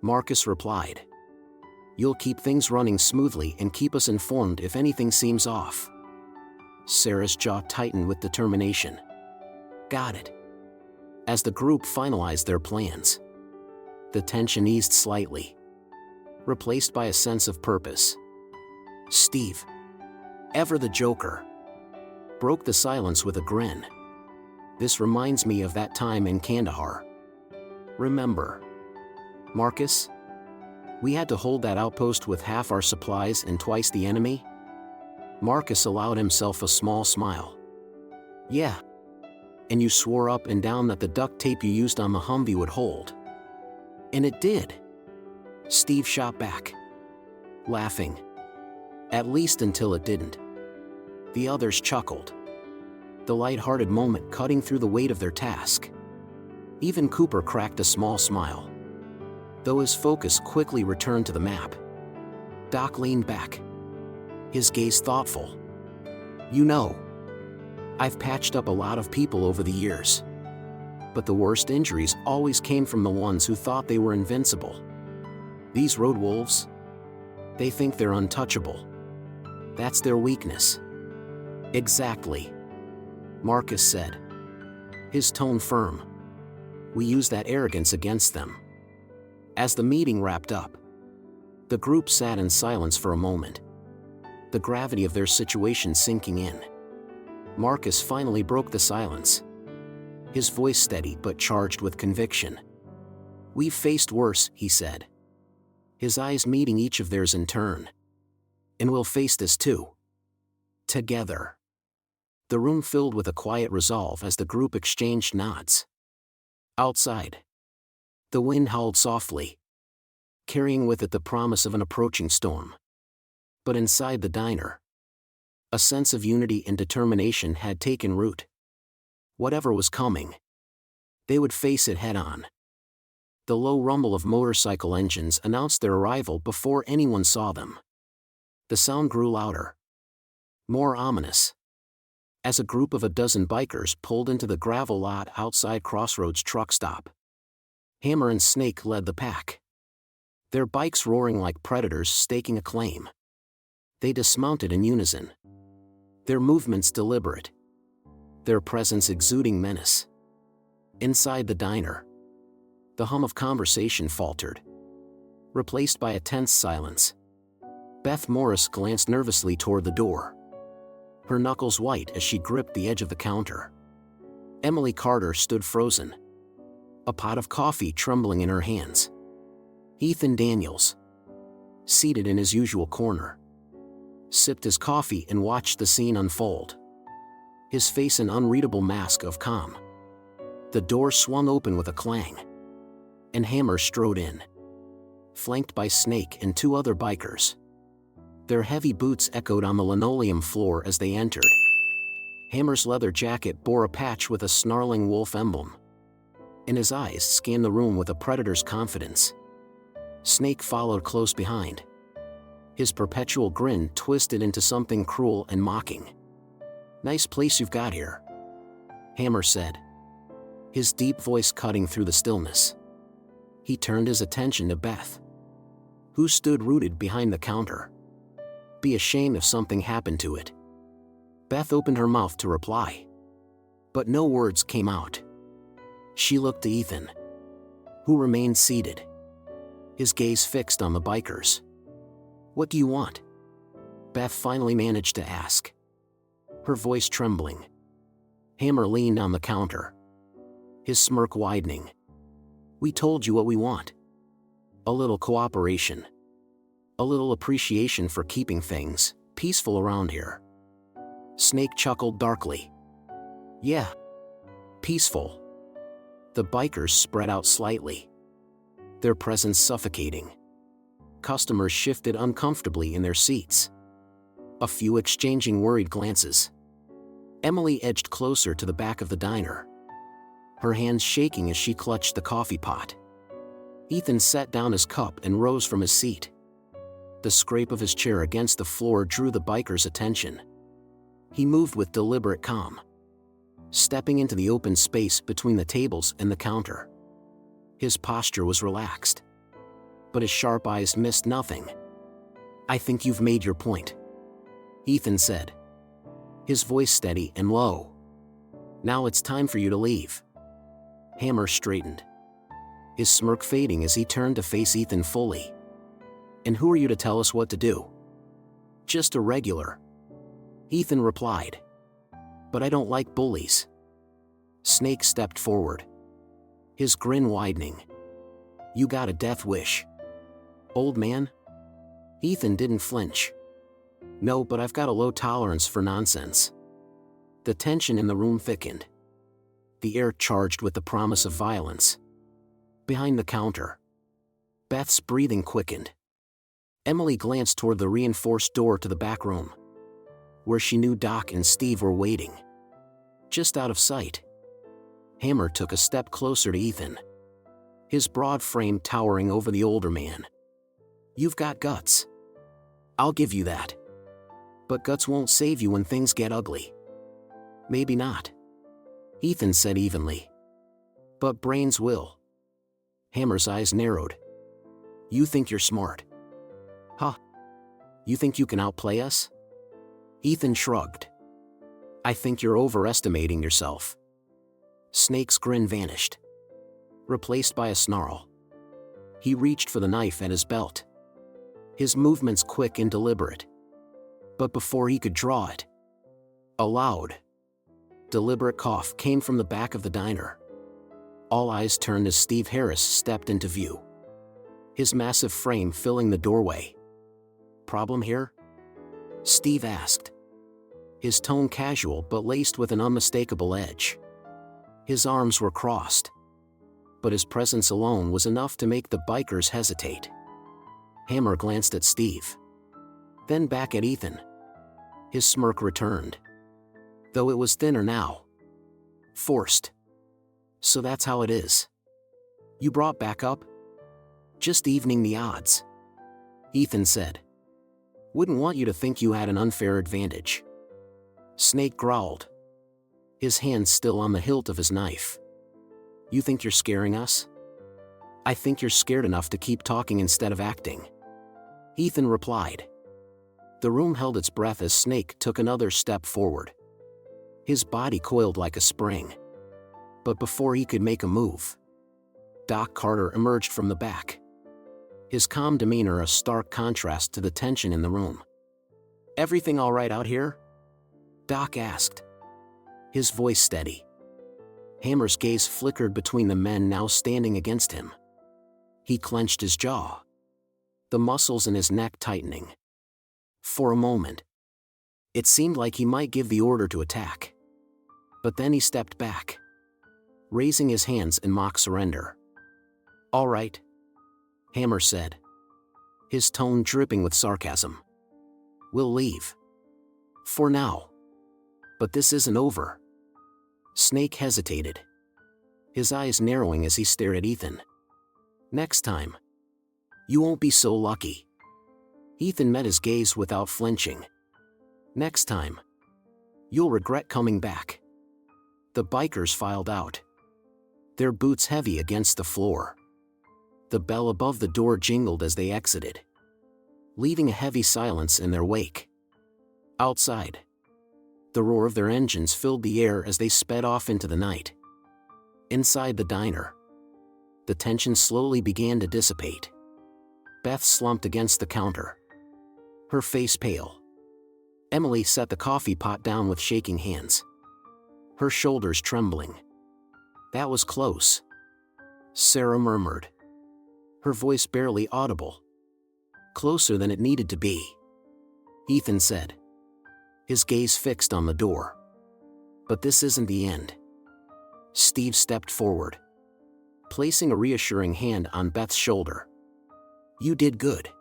Marcus replied. You'll keep things running smoothly and keep us informed if anything seems off. Sarah's jaw tightened with determination. Got it. As the group finalized their plans, the tension eased slightly, replaced by a sense of purpose. Steve, ever the Joker, broke the silence with a grin. This reminds me of that time in Kandahar. Remember, Marcus? We had to hold that outpost with half our supplies and twice the enemy? Marcus allowed himself a small smile. Yeah. And you swore up and down that the duct tape you used on the Humvee would hold. And it did. Steve shot back, laughing. At least until it didn't. The others chuckled, the light-hearted moment cutting through the weight of their task. Even Cooper cracked a small smile, though his focus quickly returned to the map. Doc leaned back, his gaze thoughtful. You know, I've patched up a lot of people over the years, but the worst injuries always came from the ones who thought they were invincible. These road wolves, they think they're untouchable. That's their weakness. Exactly, Marcus said, his tone firm. We use that arrogance against them. As the meeting wrapped up, the group sat in silence for a moment, the gravity of their situation sinking in. Marcus finally broke the silence, his voice steady but charged with conviction. We've faced worse, he said, his eyes meeting each of theirs in turn. And we'll face this too. Together. The room filled with a quiet resolve as the group exchanged nods. Outside, the wind howled softly, carrying with it the promise of an approaching storm. But inside the diner, a sense of unity and determination had taken root. Whatever was coming, they would face it head-on. The low rumble of motorcycle engines announced their arrival before anyone saw them. The sound grew louder, more ominous, as a group of a dozen bikers pulled into the gravel lot outside Crossroads Truck Stop. Hammer and Snake led the pack, their bikes roaring like predators staking a claim. They dismounted in unison, their movements deliberate, their presence exuding menace. Inside the diner, the hum of conversation faltered, replaced by a tense silence. Beth Morris glanced nervously toward the door, her knuckles white as she gripped the edge of the counter. Emily Carter stood frozen, a pot of coffee trembling in her hands. Ethan Daniels, seated in his usual corner, sipped his coffee and watched the scene unfold, his face an unreadable mask of calm. The door swung open with a clang, and Hammer strode in, flanked by Snake and two other bikers. Their heavy boots echoed on the linoleum floor as they entered. Hammer's leather jacket bore a patch with a snarling wolf emblem, and his eyes scanned the room with a predator's confidence. Snake followed close behind, His perpetual grin twisted into something cruel and mocking. "Nice place you've got here," Hammer said, his deep voice cutting through the stillness. He turned his attention to Beth, who stood rooted behind the counter. Be ashamed if something happened to it. Beth opened her mouth to reply, but no words came out. She looked to Ethan, who remained seated, his gaze fixed on the bikers. "What do you want?" Beth finally managed to ask, her voice trembling. Hammer leaned on the counter, his smirk widening. "We told you what we want. A little cooperation. A little appreciation for keeping things peaceful around here." Snake chuckled darkly. "Yeah. Peaceful." The bikers spread out slightly, their presence suffocating. Customers shifted uncomfortably in their seats, a few exchanging worried glances. Emily edged closer to the back of the diner, her hands shaking as she clutched the coffee pot. Ethan set down his cup and rose from his seat. The scrape of his chair against the floor drew the biker's attention. He moved with deliberate calm, stepping into the open space between the tables and the counter. His posture was relaxed, but his sharp eyes missed nothing. "I think you've made your point," Ethan said, his voice steady and low. "Now it's time for you to leave." Hammer straightened, his smirk fading as he turned to face Ethan fully. "And who are you to tell us what to do?" "Just a regular," Ethan replied. "But I don't like bullies." Snake stepped forward, his grin widening. "You got a death wish, old man?" Ethan didn't flinch. "No, but I've got a low tolerance for nonsense." The tension in the room thickened, the air charged with the promise of violence. Behind the counter, Beth's breathing quickened. Emily glanced toward the reinforced door to the back room, where she knew Doc and Steve were waiting, just out of sight. Hammer took a step closer to Ethan, his broad frame towering over the older man. "You've got guts. I'll give you that. But guts won't save you when things get ugly." "Maybe not," Ethan said evenly. "But brains will." Hammer's eyes narrowed. "You think you're smart? Huh? You think you can outplay us?" Ethan shrugged. "I think you're overestimating yourself." Snake's grin vanished, replaced by a snarl. He reached for the knife at his belt, his movements quick and deliberate. But before he could draw it, a loud, deliberate cough came from the back of the diner. All eyes turned as Steve Harris stepped into view, his massive frame filling the doorway. "Problem here?" Steve asked, his tone casual but laced with an unmistakable edge. His arms were crossed, but his presence alone was enough to make the bikers hesitate. Hammer glanced at Steve, then back at Ethan. His smirk returned, though it was thinner now. Forced. "So that's how it is. You brought backup?" "Just evening the odds," Ethan said. "Wouldn't want you to think you had an unfair advantage." Snake growled, his hand still on the hilt of his knife. "You think you're scaring us?" "I think you're scared enough to keep talking instead of acting," Ethan replied. The room held its breath as Snake took another step forward. His body coiled like a spring. But before he could make a move, Doc Carter emerged from the back, his calm demeanor a stark contrast to the tension in the room. "Everything all right out here?" Doc asked, his voice steady. Hammer's gaze flickered between the men now standing against him. He clenched his jaw, the muscles in his neck tightening. For a moment, it seemed like he might give the order to attack. But then he stepped back, raising his hands in mock surrender. "All right," Hammer said, his tone dripping with sarcasm. "We'll leave. For now. But this isn't over." Snake hesitated, his eyes narrowing as he stared at Ethan. "Next time, you won't be so lucky." Ethan met his gaze without flinching. "Next time. You'll regret coming back." The bikers filed out, their boots heavy against the floor. The bell above the door jingled as they exited, leaving a heavy silence in their wake. Outside, the roar of their engines filled the air as they sped off into the night. Inside the diner, the tension slowly began to dissipate. Beth slumped against the counter, her face pale. Emily set the coffee pot down with shaking hands, her shoulders trembling. "That was close," Sarah murmured, her voice barely audible. "Closer than it needed to be," Ethan said, his gaze fixed on the door. "But this isn't the end." Steve stepped forward, placing a reassuring hand on Beth's shoulder. "You did good,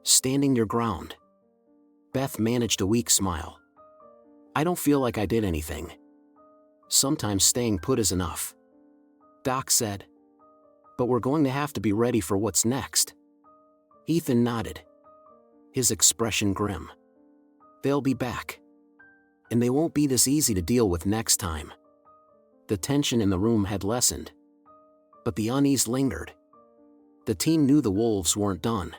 standing your ground." Beth managed a weak smile. "I don't feel like I did anything. Sometimes staying put is enough," Doc said. "But we're going to have to be ready for what's next." Ethan nodded, his expression grim. "They'll be back. And they won't be this easy to deal with next time." The tension in the room had lessened, but the unease lingered. The team knew the wolves weren't done,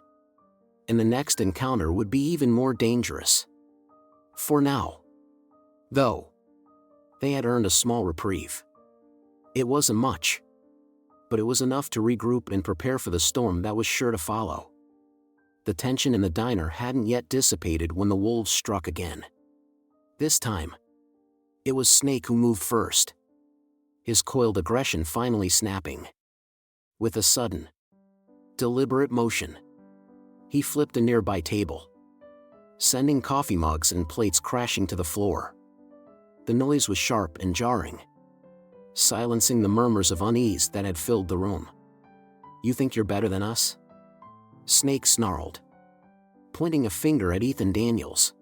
and the next encounter would be even more dangerous. For now, though, they had earned a small reprieve. It wasn't much, but it was enough to regroup and prepare for the storm that was sure to follow. The tension in the diner hadn't yet dissipated when the wolves struck again. This time, it was Snake who moved first, his coiled aggression finally snapping. With a sudden, deliberate motion, he flipped a nearby table, sending coffee mugs and plates crashing to the floor. The noise was sharp and jarring, silencing the murmurs of unease that had filled the room. "You think you're better than us?" Snake snarled, pointing a finger at Ethan Daniels.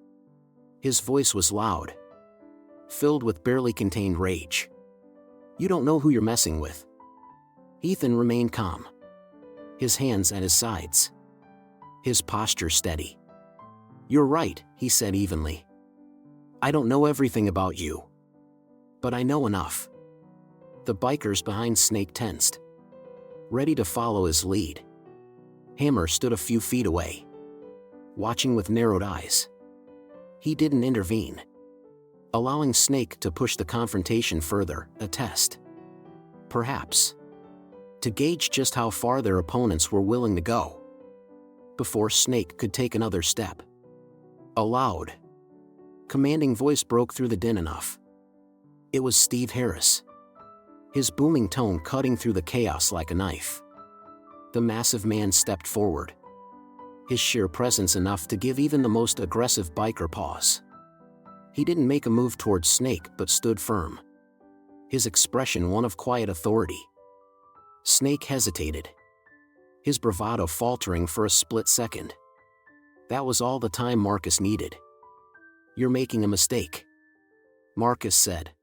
His voice was loud, filled with barely contained rage. "You don't know who you're messing with." Ethan remained calm, his hands at his sides, his posture steady. "You're right," he said evenly. "I don't know everything about you, but I know enough." The bikers behind Snake tensed, ready to follow his lead. Hammer stood a few feet away, watching with narrowed eyes. He didn't intervene, allowing Snake to push the confrontation further, a test, perhaps, to gauge just how far their opponents were willing to go. Before Snake could take another step, a loud, commanding voice broke through the din enough. It was Steve Harris, his booming tone cutting through the chaos like a knife. The massive man stepped forward, his sheer presence enough to give even the most aggressive biker pause. He didn't make a move towards Snake but stood firm, his expression one of quiet authority. Snake hesitated, his bravado faltering for a split second. That was all the time Marcus needed. "You're making a mistake," Marcus said,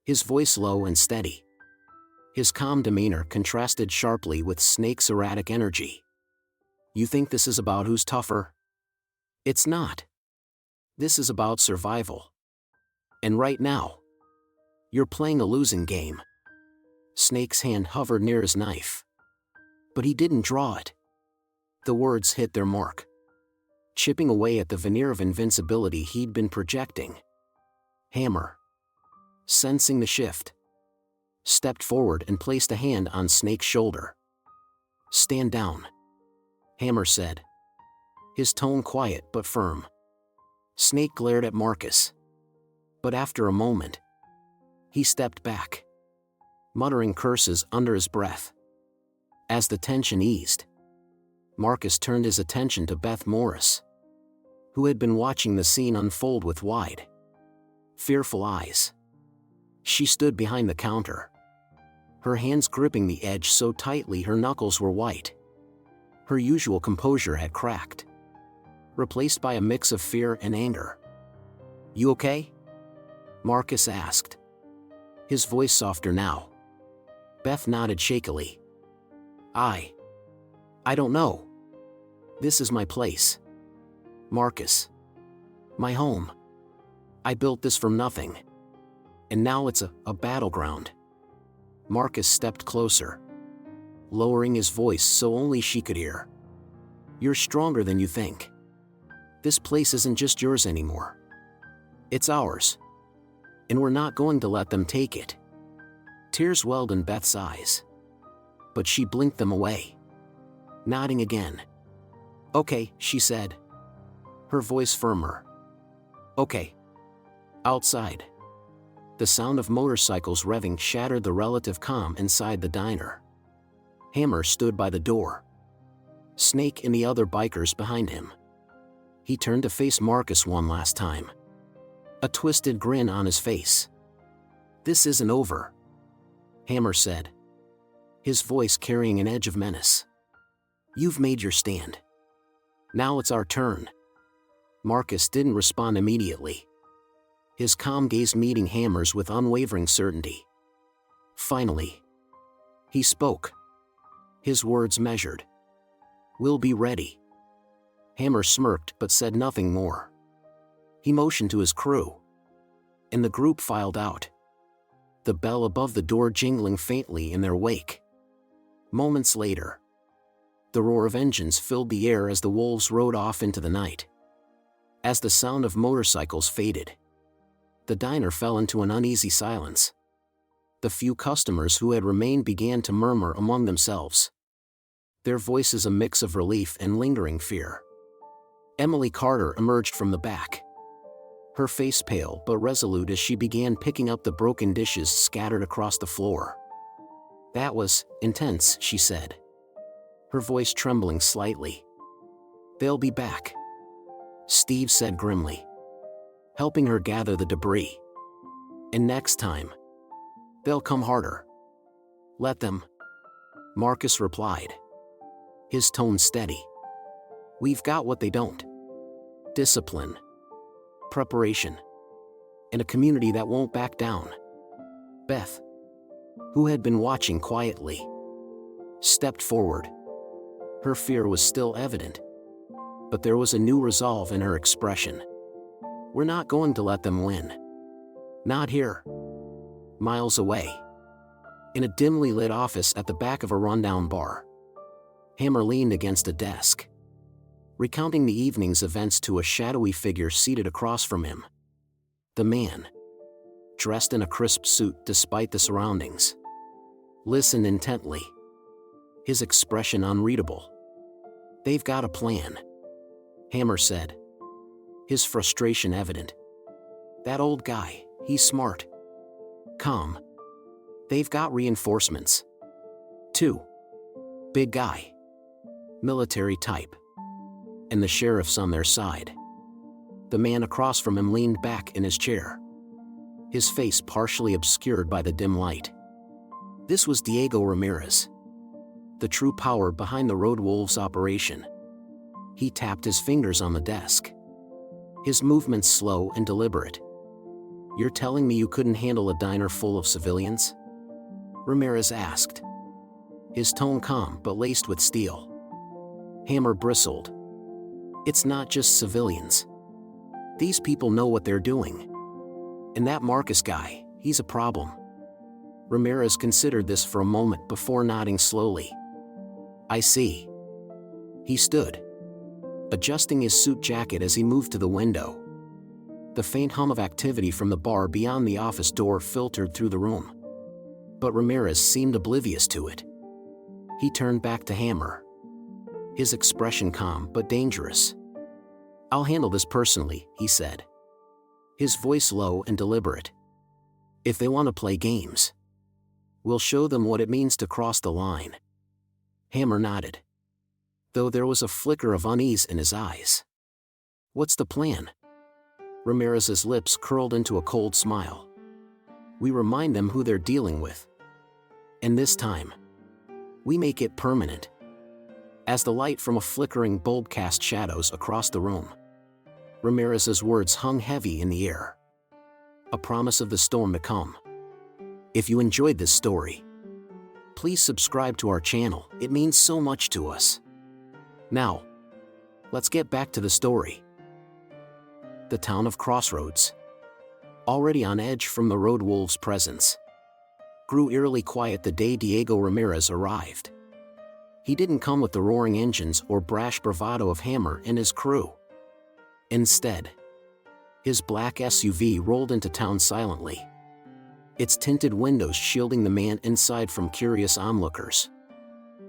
his voice low and steady. His calm demeanor contrasted sharply with Snake's erratic energy. "You think this is about who's tougher? It's not. This is about survival. And right now, you're playing a losing game." Snake's hand hovered near his knife, but he didn't draw it. The words hit their mark, chipping away at the veneer of invincibility he'd been projecting. Hammer, sensing the shift, stepped forward and placed a hand on Snake's shoulder. "Stand down," Hammer said, his tone quiet but firm. Snake glared at Marcus, but after a moment, he stepped back, muttering curses under his breath. As the tension eased, Marcus turned his attention to Beth Morris, who had been watching the scene unfold with wide, fearful eyes. She stood behind the counter, her hands gripping the edge so tightly her knuckles were white. Her usual composure had cracked, replaced by a mix of fear and anger. "You okay?" Marcus asked, his voice softer now. Beth nodded shakily. I don't know. This is my place." Marcus. My home. I built this from nothing. And now it's a battleground. Marcus stepped closer, lowering his voice so only she could hear. You're stronger than you think. This place isn't just yours anymore. It's ours. And we're not going to let them take it. Tears welled in Beth's eyes. But she blinked them away, nodding again. Okay, she said, her voice firmer. Okay. Outside, the sound of motorcycles revving shattered the relative calm inside the diner. Hammer stood by the door, Snake and the other bikers behind him. He turned to face Marcus one last time, a twisted grin on his face. This isn't over, Hammer said, his voice carrying an edge of menace. You've made your stand. Now it's our turn. Marcus didn't respond immediately, his calm gaze meeting Hammer's with unwavering certainty. Finally, he spoke, his words measured. We'll be ready. Hammer smirked but said nothing more. He motioned to his crew, and the group filed out, the bell above the door jingling faintly in their wake. Moments later, the roar of engines filled the air as the wolves rode off into the night. As the sound of motorcycles faded, the diner fell into an uneasy silence. The few customers who had remained began to murmur among themselves, their voices a mix of relief and lingering fear. Emily Carter emerged from the back, her face pale but resolute as she began picking up the broken dishes scattered across the floor. That was intense, she said, her voice trembling slightly. They'll be back, Steve said grimly, helping her gather the debris. And next time, they'll come harder. Let them, Marcus replied, his tone steady. We've got what they don't. Discipline, preparation, and a community that won't back down. Beth, who had been watching quietly, stepped forward. Her fear was still evident, but there was a new resolve in her expression. We're not going to let them win. Not here. Miles away, in a dimly lit office at the back of a rundown bar, Hammer leaned against a desk, recounting the evening's events to a shadowy figure seated across from him. The man, dressed in a crisp suit despite the surroundings, listened intently, his expression unreadable. They've got a plan, Hammer said, his frustration evident. That old guy, he's smart. Calm. They've got reinforcements, too. Big guy. Military type. And the sheriff's on their side. The man across from him leaned back in his chair, his face partially obscured by the dim light. This was Diego Ramirez, the true power behind the Road Wolves operation. He tapped his fingers on the desk, his movements slow and deliberate. You're telling me you couldn't handle a diner full of civilians? Ramirez asked, his tone calm but laced with steel. Hammer bristled. It's not just civilians. These people know what they're doing. And that Marcus guy, he's a problem. Ramirez considered this for a moment before nodding slowly. I see. He stood, adjusting his suit jacket as he moved to the window. The faint hum of activity from the bar beyond the office door filtered through the room. But Ramirez seemed oblivious to it. He turned back to Hammer, his expression calm but dangerous. I'll handle this personally, he said, his voice low and deliberate. If they want to play games, we'll show them what it means to cross the line. Hammer nodded, though there was a flicker of unease in his eyes. What's the plan? Ramirez's lips curled into a cold smile. We remind them who they're dealing with. And this time, we make it permanent. As the light from a flickering bulb cast shadows across the room, Ramirez's words hung heavy in the air, a promise of the storm to come. If you enjoyed this story, please subscribe to our channel, it means so much to us. Now, let's get back to the story. The town of Crossroads, already on edge from the road wolves' presence, grew eerily quiet the day Diego Ramirez arrived. He didn't come with the roaring engines or brash bravado of Hammer and his crew. Instead, his black SUV rolled into town silently, its tinted windows shielding the man inside from curious onlookers.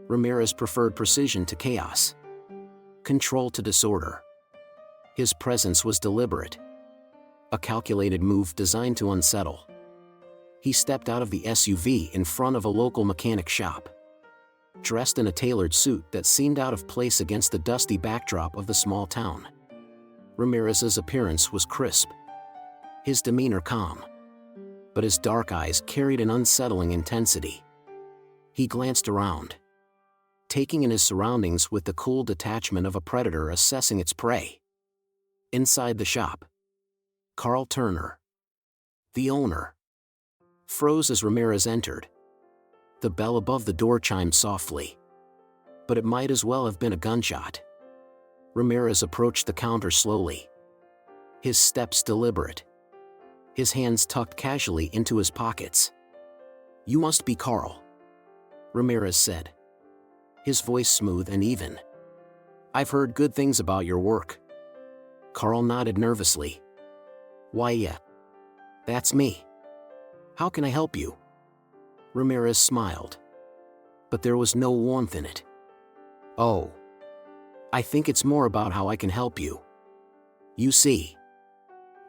Ramirez preferred precision to chaos, control to disorder. His presence was deliberate, a calculated move designed to unsettle. He stepped out of the SUV in front of a local mechanic shop, dressed in a tailored suit that seemed out of place against the dusty backdrop of the small town. Ramirez's appearance was crisp, his demeanor calm, but his dark eyes carried an unsettling intensity. He glanced around, taking in his surroundings with the cool detachment of a predator assessing its prey. Inside the shop, Carl Turner, the owner, froze as Ramirez entered. The bell above the door chimed softly, but it might as well have been a gunshot. Ramirez approached the counter slowly, his steps deliberate, his hands tucked casually into his pockets. "You must be Carl," Ramirez said, his voice smooth and even. "I've heard good things about your work." Carl nodded nervously. "Why, yeah, that's me. How can I help you?" Ramirez smiled, but there was no warmth in it. "Oh, I think it's more about how I can help you. You see,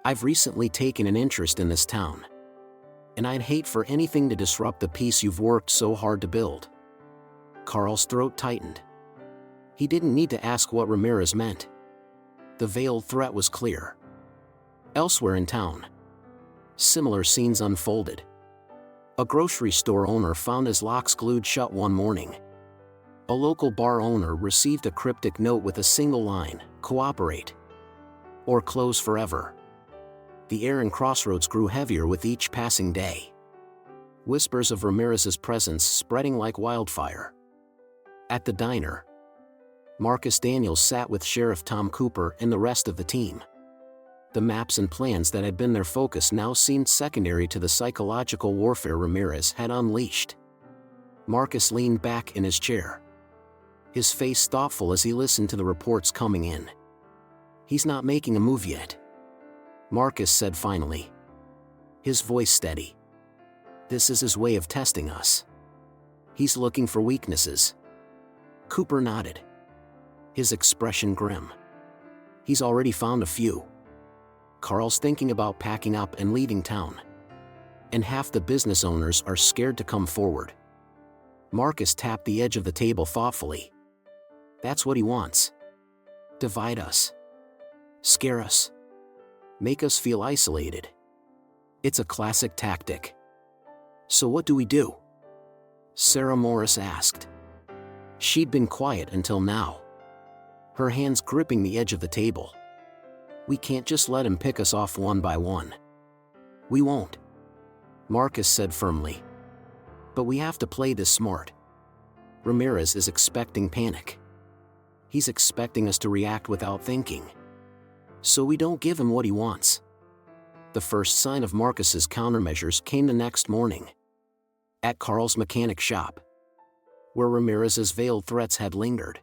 I've recently taken an interest in this town, and I'd hate for anything to disrupt the peace you've worked so hard to build." Carl's throat tightened. He didn't need to ask what Ramirez meant. The veiled threat was clear. Elsewhere in town, similar scenes unfolded. A grocery store owner found his locks glued shut one morning. A local bar owner received a cryptic note with a single line, "Cooperate or close forever." The air in Crossroads grew heavier with each passing day, whispers of Ramirez's presence spreading like wildfire. At the diner, Marcus Daniels sat with Sheriff Tom Cooper and the rest of the team. The maps and plans that had been their focus now seemed secondary to the psychological warfare Ramirez had unleashed. Marcus leaned back in his chair, his face thoughtful as he listened to the reports coming in. "He's not making a move yet," Marcus said finally, his voice steady. "This is his way of testing us. He's looking for weaknesses." Cooper nodded, his expression grim. "He's already found a few. Carl's thinking about packing up and leaving town, and half the business owners are scared to come forward." Marcus tapped the edge of the table thoughtfully. "That's what he wants. Divide us. Scare us. Make us feel isolated. It's a classic tactic." "So what do we do?" Sarah Morris asked. She'd been quiet until now, her hands gripping the edge of the table. "We can't just let him pick us off one by one." "We won't," Marcus said firmly. "But we have to play this smart. Ramirez is expecting panic. He's expecting us to react without thinking, so we don't give him what he wants." The first sign of Marcus's countermeasures came the next morning, at Carl's mechanic shop, where Ramirez's veiled threats had lingered.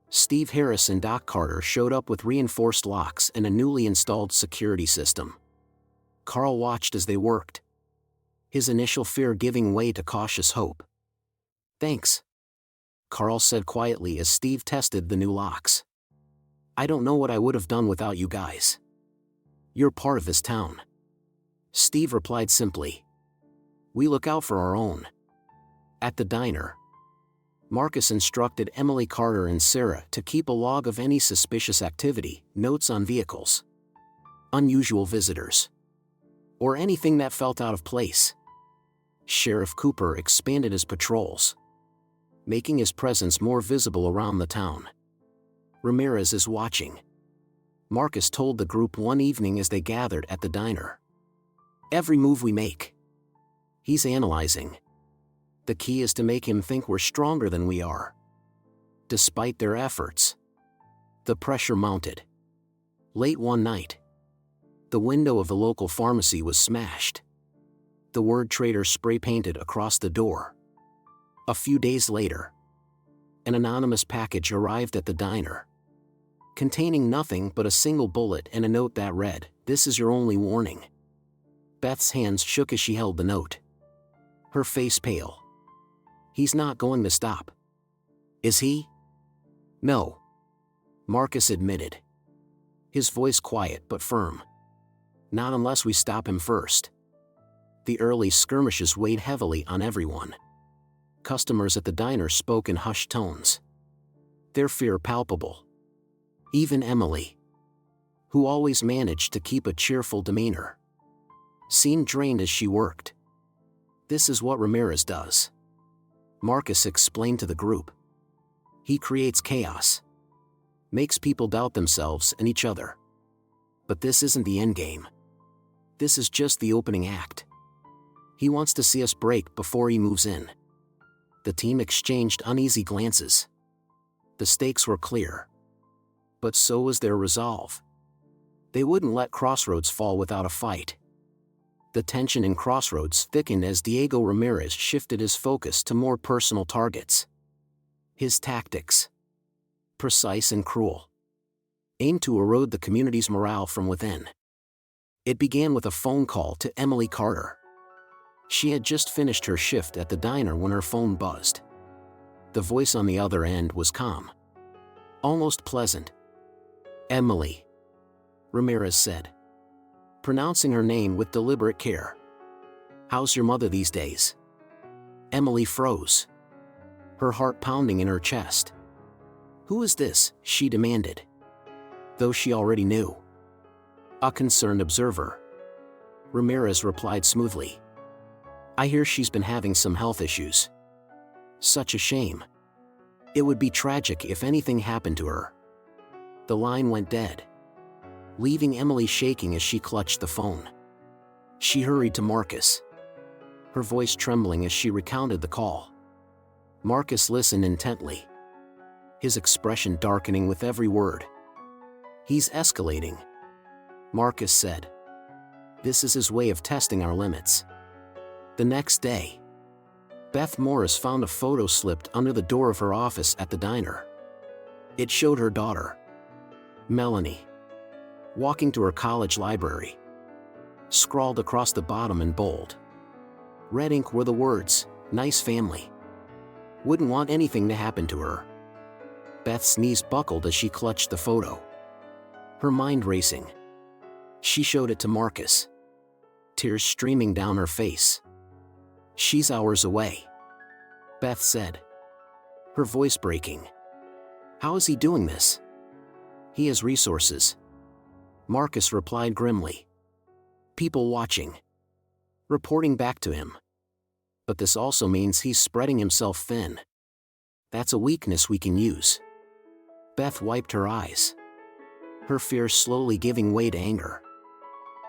Steve Harris and Doc Carter showed up with reinforced locks and a newly installed security system. Carl watched as they worked, his initial fear giving way to cautious hope. "Thanks," Carl said quietly as Steve tested the new locks. "I don't know what I would have done without you guys. You're part of this town." Steve replied simply, "We look out for our own." At the diner, Marcus instructed Emily Carter and Sarah to keep a log of any suspicious activity, notes on vehicles, unusual visitors, or anything that felt out of place. Sheriff Cooper expanded his patrols, making his presence more visible around the town. "Ramirez is watching," Marcus told the group one evening as they gathered at the diner. "Every move we make, he's analyzing. The key is to make him think we're stronger than we are." Despite their efforts, the pressure mounted. Late one night, The window of the local pharmacy was smashed. The word traitor spray-painted across the door. A few days later, an anonymous package arrived at the diner, containing nothing but a single bullet and a note that read, "This is your only warning." Beth's hands shook as she held the note, her face pale. "He's not going to stop. Is he?" "No," Marcus admitted, his voice quiet but firm. "Not unless we stop him first." The early skirmishes weighed heavily on everyone. Customers at the diner spoke in hushed tones, their fear palpable. Even Emily, who always managed to keep a cheerful demeanor, seemed drained as she worked. "This is what Ramirez does," Marcus explained to the group. "He creates chaos, makes people doubt themselves and each other. But this isn't the endgame. This is just the opening act. He wants to see us break before he moves in." The team exchanged uneasy glances. The stakes were clear, but so was their resolve. They wouldn't let Crossroads fall without a fight. The tension in Crossroads thickened as Diego Ramirez shifted his focus to more personal targets. His tactics, precise and cruel, aimed to erode the community's morale from within. It began with a phone call to Emily Carter. She had just finished her shift at the diner when her phone buzzed. The voice on the other end was calm, almost pleasant. "Emily," Ramirez said, pronouncing her name with deliberate care. "How's your mother these days?" Emily froze, her heart pounding in her chest. "Who is this?" she demanded, though she already knew. "A concerned observer," Ramirez replied smoothly. "I hear she's been having some health issues. Such a shame. It would be tragic if anything happened to her." The line went dead, leaving Emily shaking as she clutched the phone. She hurried to Marcus, her voice trembling as she recounted the call. Marcus listened intently, his expression darkening with every word. "He's escalating," Marcus said. "This is his way of testing our limits." The next day, Beth Morris found a photo slipped under the door of her office at the diner. It showed her daughter, Melanie, walking to her college library. Scrawled across the bottom in bold red ink were the words, "Nice family. Wouldn't want anything to happen to her." Beth's knees buckled as she clutched the photo, her mind racing. She showed it to Marcus, tears streaming down her face. "She's hours away," Beth said, her voice breaking. "How is he doing this?" "He has resources," Marcus replied grimly. "People watching, reporting back to him. But this also means he's spreading himself thin. That's a weakness we can use." Beth wiped her eyes, her fear slowly giving way to anger.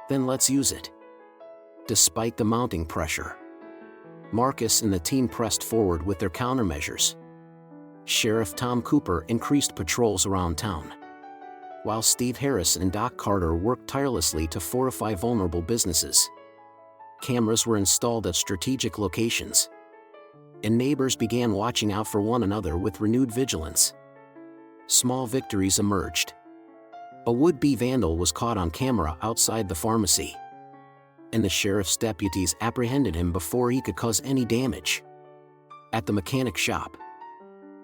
"Then let's use it." Despite the mounting pressure, Marcus and the team pressed forward with their countermeasures. Sheriff Tom Cooper increased patrols around town, while Steve Harris and Doc Carter worked tirelessly to fortify vulnerable businesses. Cameras were installed at strategic locations, and neighbors began watching out for one another with renewed vigilance. Small victories emerged. A would-be vandal was caught on camera outside the pharmacy, and the sheriff's deputies apprehended him before he could cause any damage. At the mechanic shop,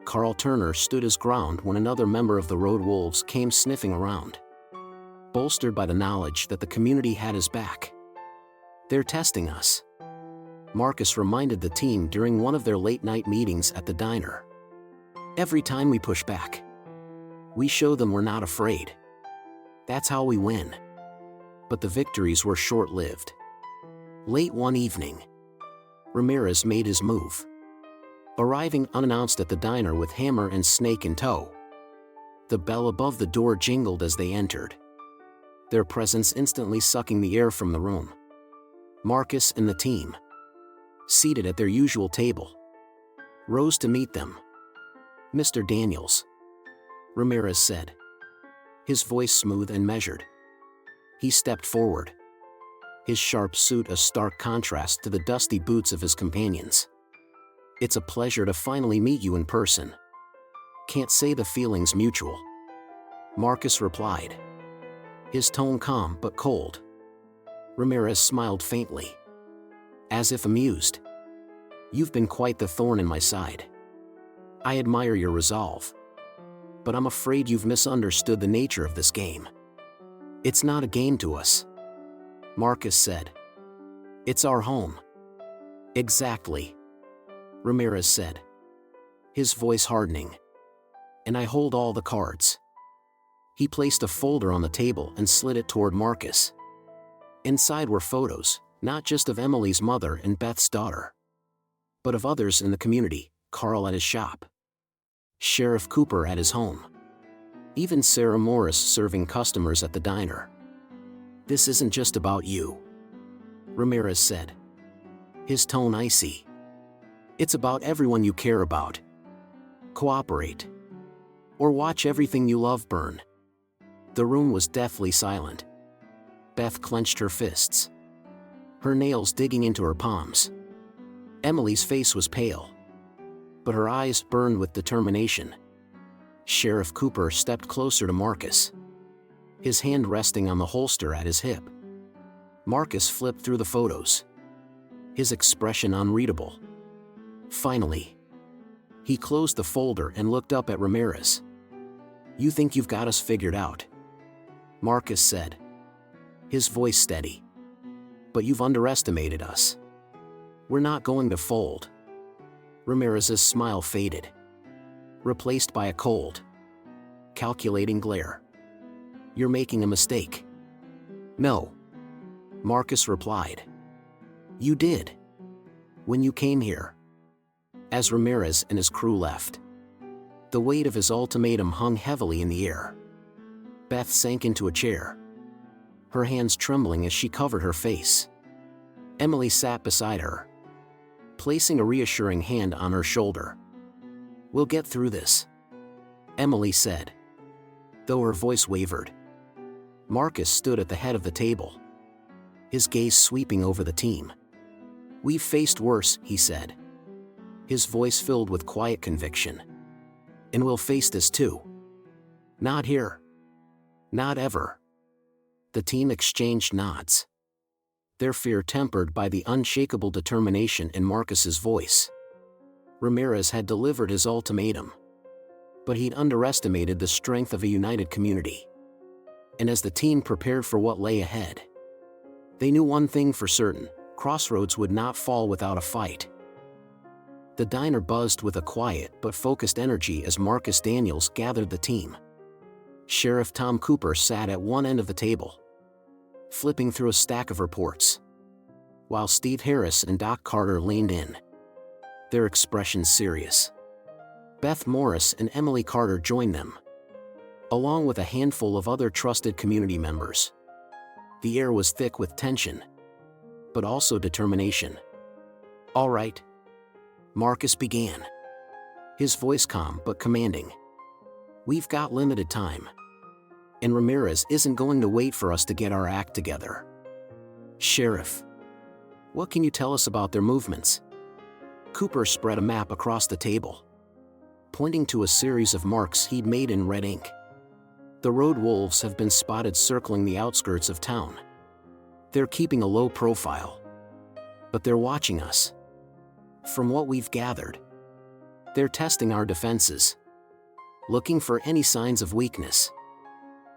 Carl Turner stood his ground when another member of the Road Wolves came sniffing around, bolstered by the knowledge that the community had his back. "They're testing us," Marcus reminded the team during one of their late-night meetings at the diner. "Every time we push back, we show them we're not afraid. That's how we win." But the victories were short-lived. Late one evening, Ramirez made his move, arriving unannounced at the diner with hammer and snake in tow. The bell above the door jingled as they entered, their presence instantly sucking the air from the room. Marcus and the team, seated at their usual table, rose to meet them. "Mr. Daniels," Ramirez said, his voice smooth and measured. He stepped forward, his sharp suit a stark contrast to the dusty boots of his companions. "It's a pleasure to finally meet you in person. Can't say the feeling's mutual," Marcus replied, his tone calm but cold. Ramirez smiled faintly, as if amused. "You've been quite the thorn in my side. I admire your resolve. But I'm afraid you've misunderstood the nature of this game. It's not a game to us," Marcus said. "It's our home." "Exactly," Ramirez said, his voice hardening. "And I hold all the cards." He placed a folder on the table and slid it toward Marcus. Inside were photos, not just of Emily's mother and Beth's daughter, but of others in the community: Carl at his shop, Sheriff Cooper at his home, even Sarah Morris serving customers at the diner. "This isn't just about you," Ramirez said, his tone icy. "It's about everyone you care about. Cooperate, or watch everything you love burn." The room was deathly silent. Beth clenched her fists, her nails digging into her palms. Emily's face was pale, but her eyes burned with determination. Sheriff Cooper stepped closer to Marcus, his hand resting on the holster at his hip. Marcus flipped through the photos, his expression unreadable. Finally, he closed the folder and looked up at Ramirez. "You think you've got us figured out," Marcus said, his voice steady. "But you've underestimated us. We're not going to fold." Ramirez's smile faded, replaced by a cold, calculating glare. "You're making a mistake." "No," Marcus replied. "You did. When you came here." As Ramirez and his crew left, the weight of his ultimatum hung heavily in the air. Beth sank into a chair, her hands trembling as she covered her face. Emily sat beside her, placing a reassuring hand on her shoulder. "We'll get through this," Emily said, though her voice wavered. Marcus stood at the head of the table, his gaze sweeping over the team. "We've faced worse," he said, his voice filled with quiet conviction. "And we'll face this too. Not here. Not ever." The team exchanged nods, their fear tempered by the unshakable determination in Marcus's voice. Ramirez had delivered his ultimatum, but he'd underestimated the strength of a united community. And as the team prepared for what lay ahead, they knew one thing for certain: Crossroads would not fall without a fight. The diner buzzed with a quiet but focused energy as Marcus Daniels gathered the team. Sheriff Tom Cooper sat at one end of the table, flipping through a stack of reports, while Steve Harris and Doc Carter leaned in, their expressions serious. Beth Morris and Emily Carter joined them, along with a handful of other trusted community members. The air was thick with tension, but also determination. "All right," Marcus began, his voice calm but commanding. "We've got limited time, and Ramirez isn't going to wait for us to get our act together. Sheriff, what can you tell us about their movements?" Cooper spread a map across the table, pointing to a series of marks he'd made in red ink. "The road wolves have been spotted circling the outskirts of town. They're keeping a low profile, but they're watching us. From what we've gathered, they're testing our defenses, looking for any signs of weakness."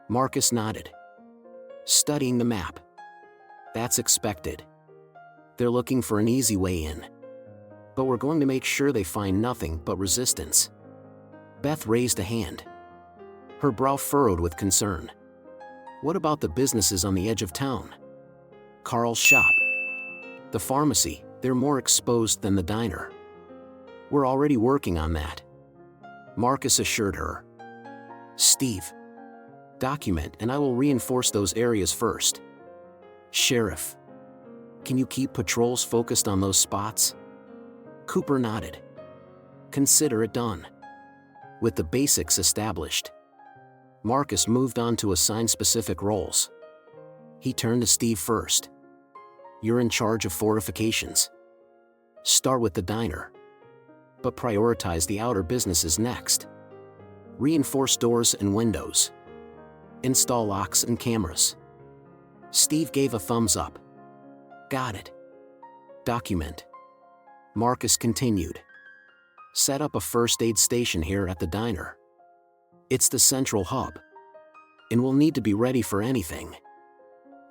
Marcus nodded, studying the map. "That's expected. They're looking for an easy way in, but we're going to make sure they find nothing but resistance." Beth raised a hand, her brow furrowed with concern. "What about the businesses on the edge of town? Carl's shop, the pharmacy, they're more exposed than the diner." "We're already working on that," Marcus assured her. "Steve, document and I will reinforce those areas first. Sheriff, can you keep patrols focused on those spots?" Cooper nodded. "Consider it done." With the basics established, Marcus moved on to assign specific roles. He turned to Steve first. You're in charge of fortifications. Start with the diner. But prioritize the outer businesses next. Reinforce doors and windows. Install locks and cameras. Steve gave a thumbs up. Got it. Document. Marcus continued. Set up a first aid station here at the diner. It's the central hub. And we'll need to be ready for anything.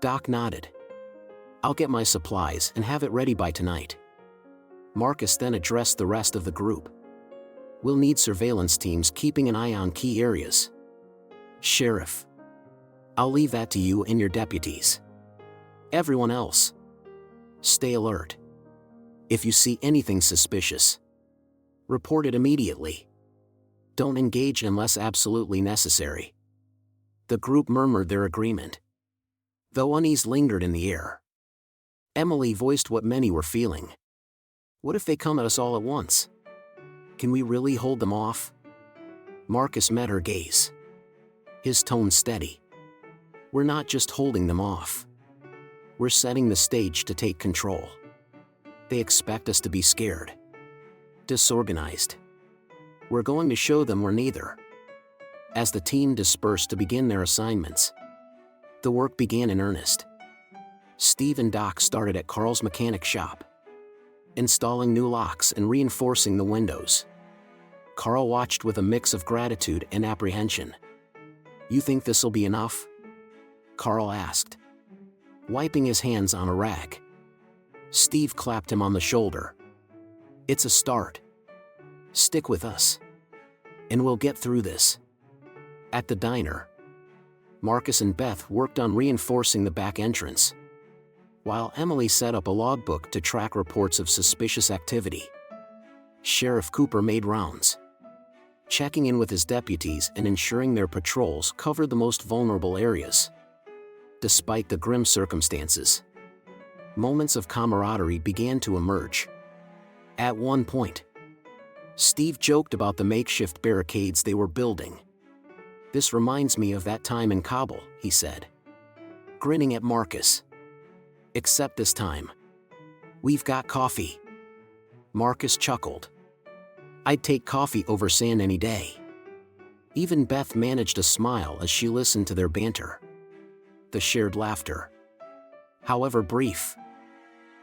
Doc nodded. I'll get my supplies and have it ready by tonight. Marcus then addressed the rest of the group. We'll need surveillance teams keeping an eye on key areas. Sheriff. I'll leave that to you and your deputies. Everyone else. Stay alert. If you see anything suspicious, report it immediately. Don't engage unless absolutely necessary. The group murmured their agreement. Though unease lingered in the air, Emily voiced what many were feeling. What if they come at us all at once? Can we really hold them off? Marcus met her gaze. His tone steady. We're not just holding them off. We're setting the stage to take control. They expect us to be scared, disorganized. We're going to show them we're neither. As the team dispersed to begin their assignments, the work began in earnest. Steve and Doc started at Carl's mechanic shop, installing new locks and reinforcing the windows. Carl watched with a mix of gratitude and apprehension. You think this'll be enough? Carl asked, wiping his hands on a rag. Steve clapped him on the shoulder. It's a start. Stick with us. And we'll get through this. At the diner, Marcus and Beth worked on reinforcing the back entrance, while Emily set up a logbook to track reports of suspicious activity. Sheriff Cooper made rounds, checking in with his deputies and ensuring their patrols covered the most vulnerable areas. Despite the grim circumstances, moments of camaraderie began to emerge. At one point, Steve joked about the makeshift barricades they were building. This reminds me of that time in Kabul, he said, grinning at Marcus. Except this time, we've got coffee. Marcus chuckled. I'd take coffee over sand any day. Even Beth managed a smile as she listened to their banter. The shared laughter, however brief,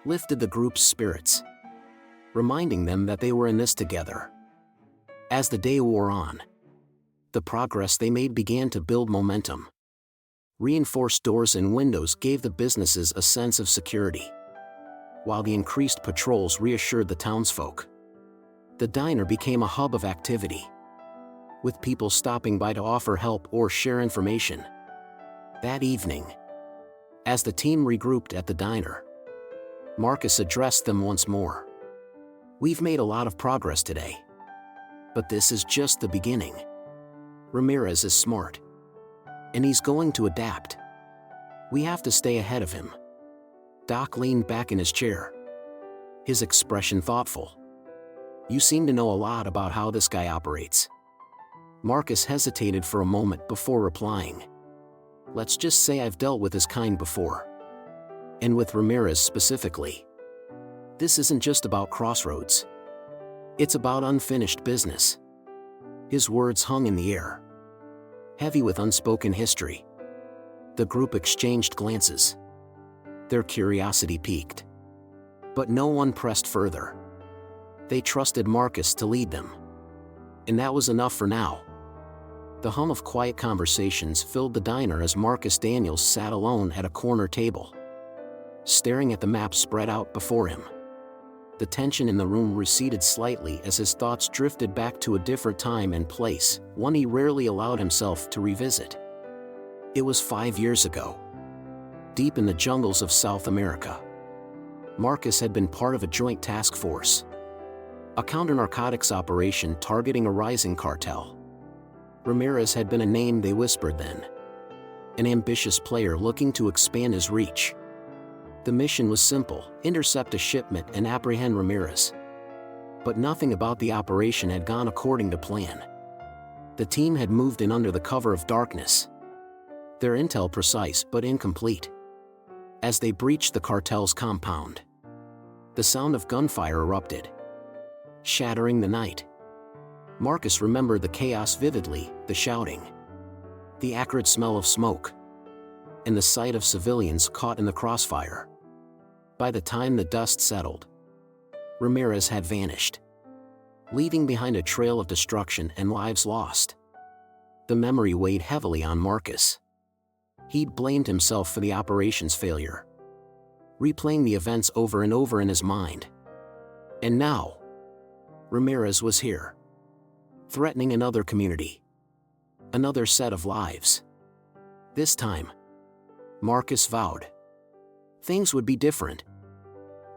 lifted the group's spirits, reminding them that they were in this together. As the day wore on, the progress they made began to build momentum. Reinforced doors and windows gave the businesses a sense of security, while the increased patrols reassured the townsfolk. The diner became a hub of activity, with people stopping by to offer help or share information. That evening, as the team regrouped at the diner, Marcus addressed them once more. We've made a lot of progress today, but this is just the beginning. Ramirez is smart, and he's going to adapt. We have to stay ahead of him. Doc leaned back in his chair, his expression thoughtful. You seem to know a lot about how this guy operates. Marcus hesitated for a moment before replying. Let's just say I've dealt with his kind before. And with Ramirez specifically. This isn't just about Crossroads. It's about unfinished business. His words hung in the air, heavy with unspoken history. The group exchanged glances. Their curiosity piqued. But no one pressed further. They trusted Marcus to lead them. And that was enough for now. The hum of quiet conversations filled the diner as Marcus Daniels sat alone at a corner table, staring at the map spread out before him. The tension in the room receded slightly as his thoughts drifted back to a different time and place, one he rarely allowed himself to revisit. It was 5 years ago, deep in the jungles of South America. Marcus had been part of a joint task force, a counter-narcotics operation targeting a rising cartel. Ramirez had been a name they whispered then, an ambitious player looking to expand his reach. The mission was simple: intercept a shipment and apprehend Ramirez. But nothing about the operation had gone according to plan. The team had moved in under the cover of darkness, their intel precise but incomplete. As they breached the cartel's compound, the sound of gunfire erupted, shattering the night. Marcus remembered the chaos vividly, the shouting, the acrid smell of smoke, and the sight of civilians caught in the crossfire. By the time the dust settled, Ramirez had vanished, leaving behind a trail of destruction and lives lost. The memory weighed heavily on Marcus. He'd blamed himself for the operation's failure, replaying the events over and over in his mind. And now, Ramirez was here, threatening another community, another set of lives. This time, Marcus vowed, things would be different.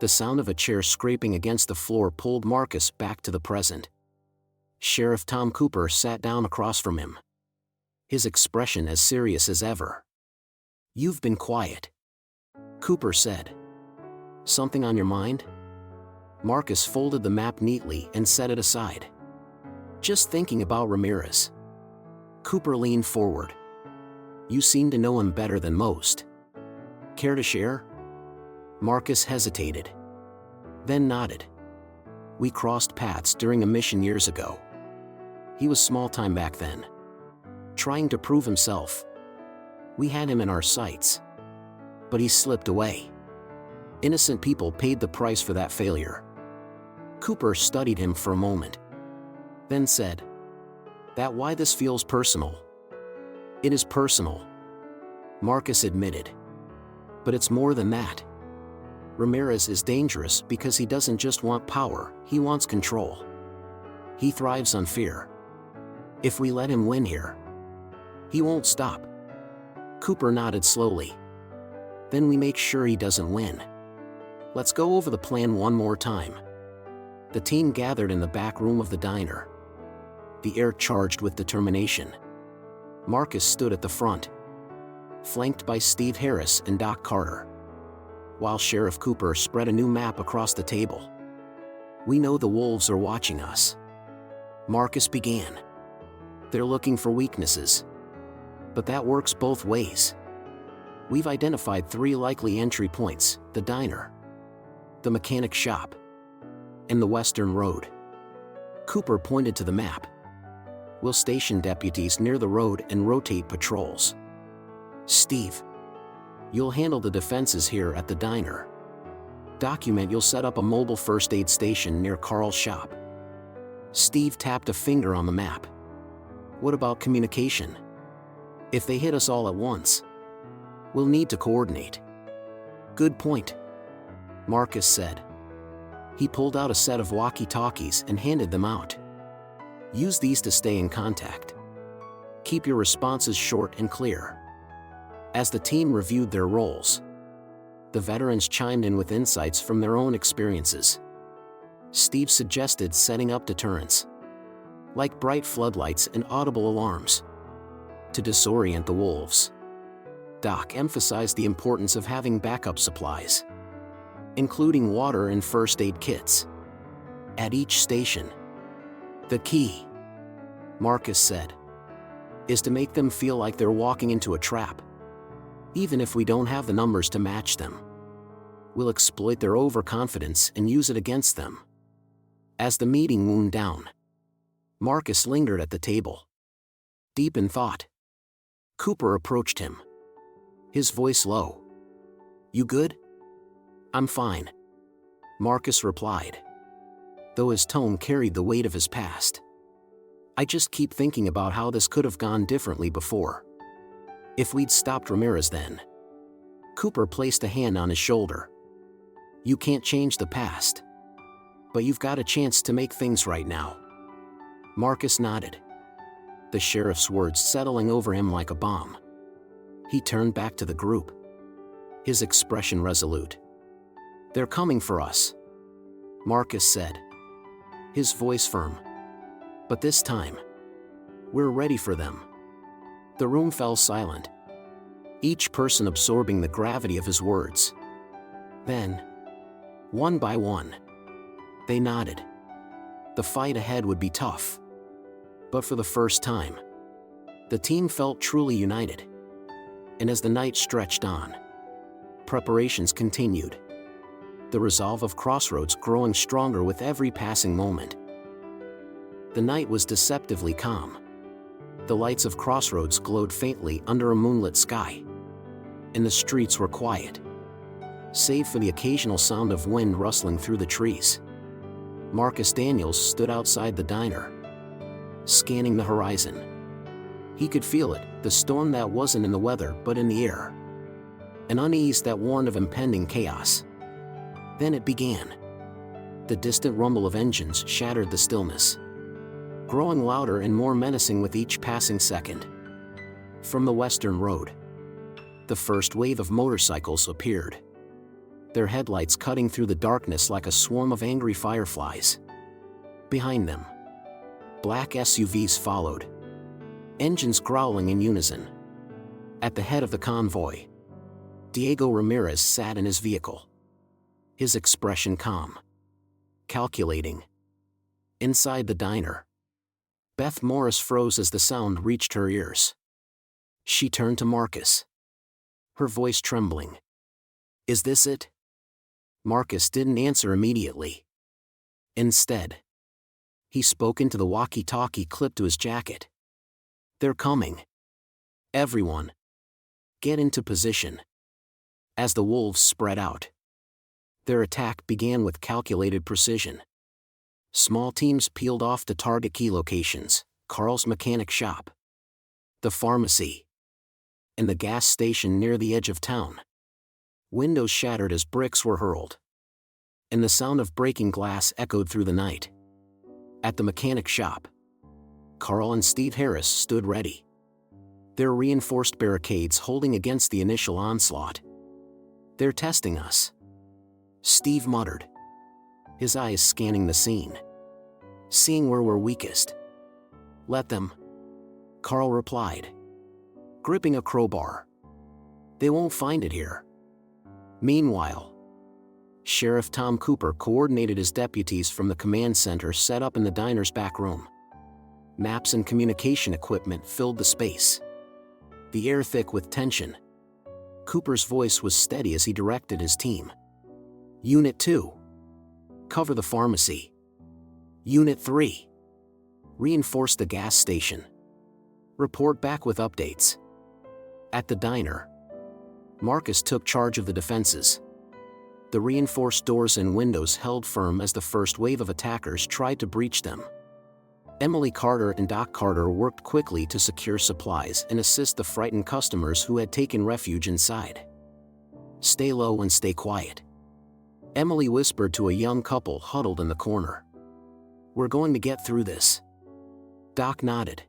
The sound of a chair scraping against the floor pulled Marcus back to the present. Sheriff Tom Cooper sat down across from him, his expression as serious as ever. "You've been quiet," Cooper said. "Something on your mind?" Marcus folded the map neatly and set it aside. "Just thinking about Ramirez." Cooper leaned forward. "You seem to know him better than most. Care to share?" Marcus hesitated, then nodded. "We crossed paths during a mission years ago. He was small time back then, trying to prove himself. We had him in our sights, but he slipped away. Innocent people paid the price for that failure." Cooper studied him for a moment, then said, "That why this feels personal?" "It is personal," Marcus admitted. "But it's more than that. Ramirez is dangerous because he doesn't just want power, he wants control. He thrives on fear. If we let him win here, he won't stop." Cooper nodded slowly. "Then we make sure he doesn't win. Let's go over the plan one more time." The team gathered in the back room of the diner, the air charged with determination. Marcus stood at the front, flanked by Steve Harris and Doc Carter, while Sheriff Cooper spread a new map across the table. "We know the wolves are watching us," Marcus began. "They're looking for weaknesses. But that works both ways. We've identified 3 likely entry points: the diner, the mechanic shop, and the Western Road." Cooper pointed to the map. "We'll station deputies near the road and rotate patrols. Steve, you'll handle the defenses here at the diner. Document you'll set up a mobile first aid station near Carl's shop." Steve tapped a finger on the map. "What about communication? If they hit us all at once, we'll need to coordinate." "Good point," Marcus said. He pulled out a set of walkie-talkies and handed them out. "Use these to stay in contact. Keep your responses short and clear." As the team reviewed their roles, the veterans chimed in with insights from their own experiences. Steve suggested setting up deterrents, like bright floodlights and audible alarms, to disorient the wolves. Doc emphasized the importance of having backup supplies, including water and first aid kits, at each station. "The key," Marcus said, "is to make them feel like they're walking into a trap. Even if we don't have the numbers to match them, we'll exploit their overconfidence and use it against them." As the meeting wound down, Marcus lingered at the table, deep in thought. Cooper approached him, his voice low. "You good?" "I'm fine," Marcus replied, though his tone carried the weight of his past. "I just keep thinking about how this could have gone differently before. If we'd stopped Ramirez then." Cooper placed a hand on his shoulder. "You can't change the past, but you've got a chance to make things right now." Marcus nodded, the sheriff's words settling over him like a bomb. He turned back to the group, his expression resolute. "They're coming for us," Marcus said, his voice firm. "But this time, we're ready for them." The room fell silent, each person absorbing the gravity of his words. Then, one by one, they nodded. The fight ahead would be tough, but for the first time, the team felt truly united. And as the night stretched on, Preparations continued, the resolve of Crossroads growing stronger with every passing moment. The night was deceptively calm. The lights of Crossroads glowed faintly under a moonlit sky, and the streets were quiet, save for the occasional sound of wind rustling through the trees. Marcus Daniels stood outside the diner, scanning the horizon. He could feel it, the storm that wasn't in the weather but in the air, an unease that warned of impending chaos. Then it began. The distant rumble of engines shattered the stillness, growing louder and more menacing with each passing second. From the western road, the first wave of motorcycles appeared, their headlights cutting through the darkness like a swarm of angry fireflies. Behind them, black SUVs followed, engines growling in unison. At the head of the convoy, Diego Ramirez sat in his vehicle, his expression calm, calculating. Inside the diner, Beth Morris froze as the sound reached her ears. She turned to Marcus, her voice trembling. "Is this it?" Marcus didn't answer immediately. Instead, he spoke into the walkie-talkie clipped to his jacket. "They're coming. Everyone, get into position." As the wolves spread out, their attack began with calculated precision. Small teams peeled off to target key locations: Carl's mechanic shop, the pharmacy, and the gas station near the edge of town. Windows shattered as bricks were hurled, and the sound of breaking glass echoed through the night. At the mechanic shop, Carl and Steve Harris stood ready, their reinforced barricades holding against the initial onslaught. "They're testing us," Steve muttered, his eyes scanning the scene, seeing where we're weakest. "Let them," Carl replied, gripping a crowbar. "They won't find it here." Meanwhile, Sheriff Tom Cooper coordinated his deputies from the command center set up in the diner's back room. Maps and communication equipment filled the space, the air thick with tension. Cooper's voice was steady as he directed his team. "Unit 2, cover the pharmacy. Unit 3, reinforce the gas station. Report back with updates." At the diner, Marcus took charge of the defenses. The reinforced doors and windows held firm as the first wave of attackers tried to breach them. Emily Carter and Doc Carter worked quickly to secure supplies and assist the frightened customers who had taken refuge inside. "Stay low and stay quiet," Emily whispered to a young couple huddled in the corner. "We're going to get through this." Doc nodded,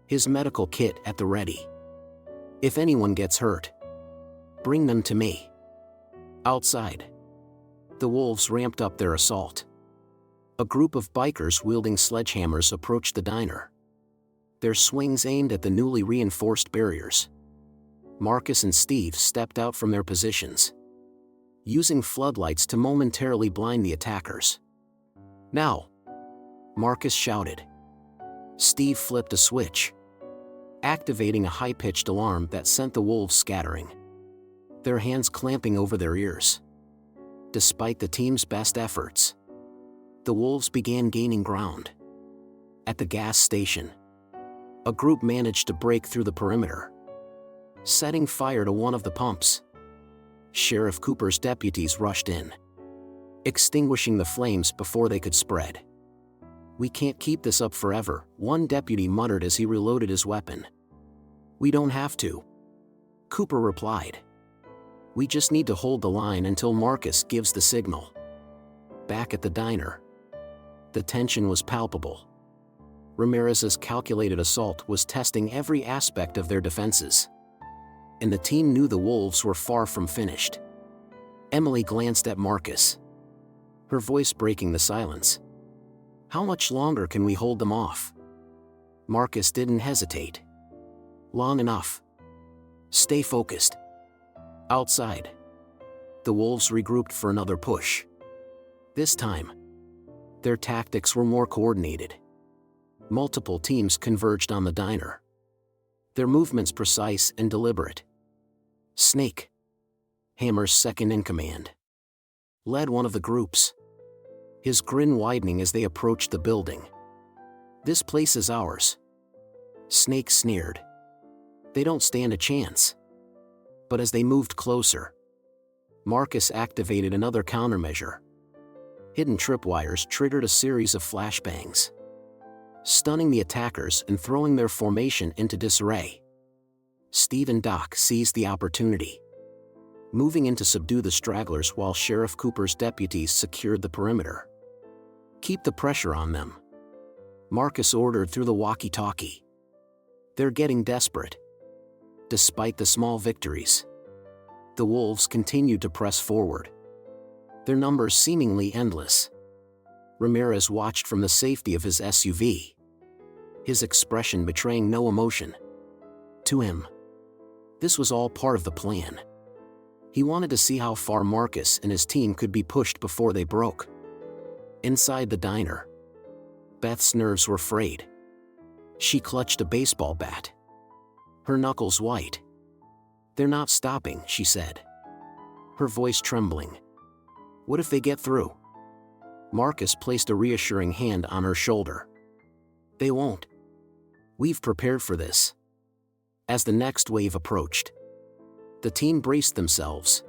his medical kit at the ready. "If anyone gets hurt, bring them to me." Outside, the wolves ramped up their assault. A group of bikers wielding sledgehammers approached the diner, their swings aimed at the newly reinforced barriers. Marcus and Steve stepped out from their positions, using floodlights to momentarily blind the attackers. "Now!" Marcus shouted. Steve flipped a switch, activating a high-pitched alarm that sent the wolves scattering, their hands clamping over their ears. Despite the team's best efforts, the wolves began gaining ground. At the gas station, a group managed to break through the perimeter, setting fire to one of the pumps. Sheriff Cooper's deputies rushed in, extinguishing the flames before they could spread. "We can't keep this up forever," one deputy muttered as he reloaded his weapon. "We don't have to," Cooper replied. "We just need to hold the line until Marcus gives the signal." Back at the diner, the tension was palpable. Ramirez's calculated assault was testing every aspect of their defenses, and the team knew the wolves were far from finished. Emily glanced at Marcus, her voice breaking the silence. "How much longer can we hold them off?" Marcus didn't hesitate. "Long enough. Stay focused." Outside, the wolves regrouped for another push. This time, their tactics were more coordinated. Multiple teams converged on the diner, their movements precise and deliberate. Snake, Hammer's second-in-command, led one of the groups, his grin widening as they approached the building. "This place is ours," Snake sneered. "They don't stand a chance." But as they moved closer, Marcus activated another countermeasure. Hidden tripwires triggered a series of flashbangs, stunning the attackers and throwing their formation into disarray. Steve and Doc seized the opportunity, moving in to subdue the stragglers while Sheriff Cooper's deputies secured the perimeter. "Keep the pressure on them," Marcus ordered through the walkie-talkie. "They're getting desperate." Despite the small victories, the wolves continued to press forward, their numbers seemingly endless. Ramirez watched from the safety of his SUV, his expression betraying no emotion. To him, this was all part of the plan. He wanted to see how far Marcus and his team could be pushed before they broke. Inside the diner, Beth's nerves were frayed. She clutched a baseball bat, her knuckles white. "They're not stopping," she said, her voice trembling. "What if they get through?" Marcus placed a reassuring hand on her shoulder. "They won't. We've prepared for this." As the next wave approached, the team braced themselves,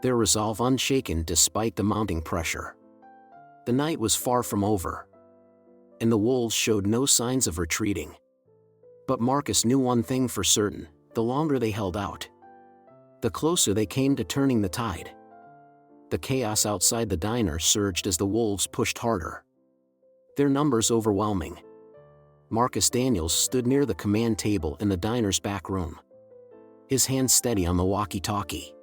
their resolve unshaken despite the mounting pressure. The night was far from over, and the wolves showed no signs of retreating. But Marcus knew one thing for certain: the longer they held out, the closer they came to turning the tide. The chaos outside the diner surged as the wolves pushed harder, their numbers overwhelming. Marcus Daniels stood near the command table in the diner's back room, his hand steady on the walkie-talkie.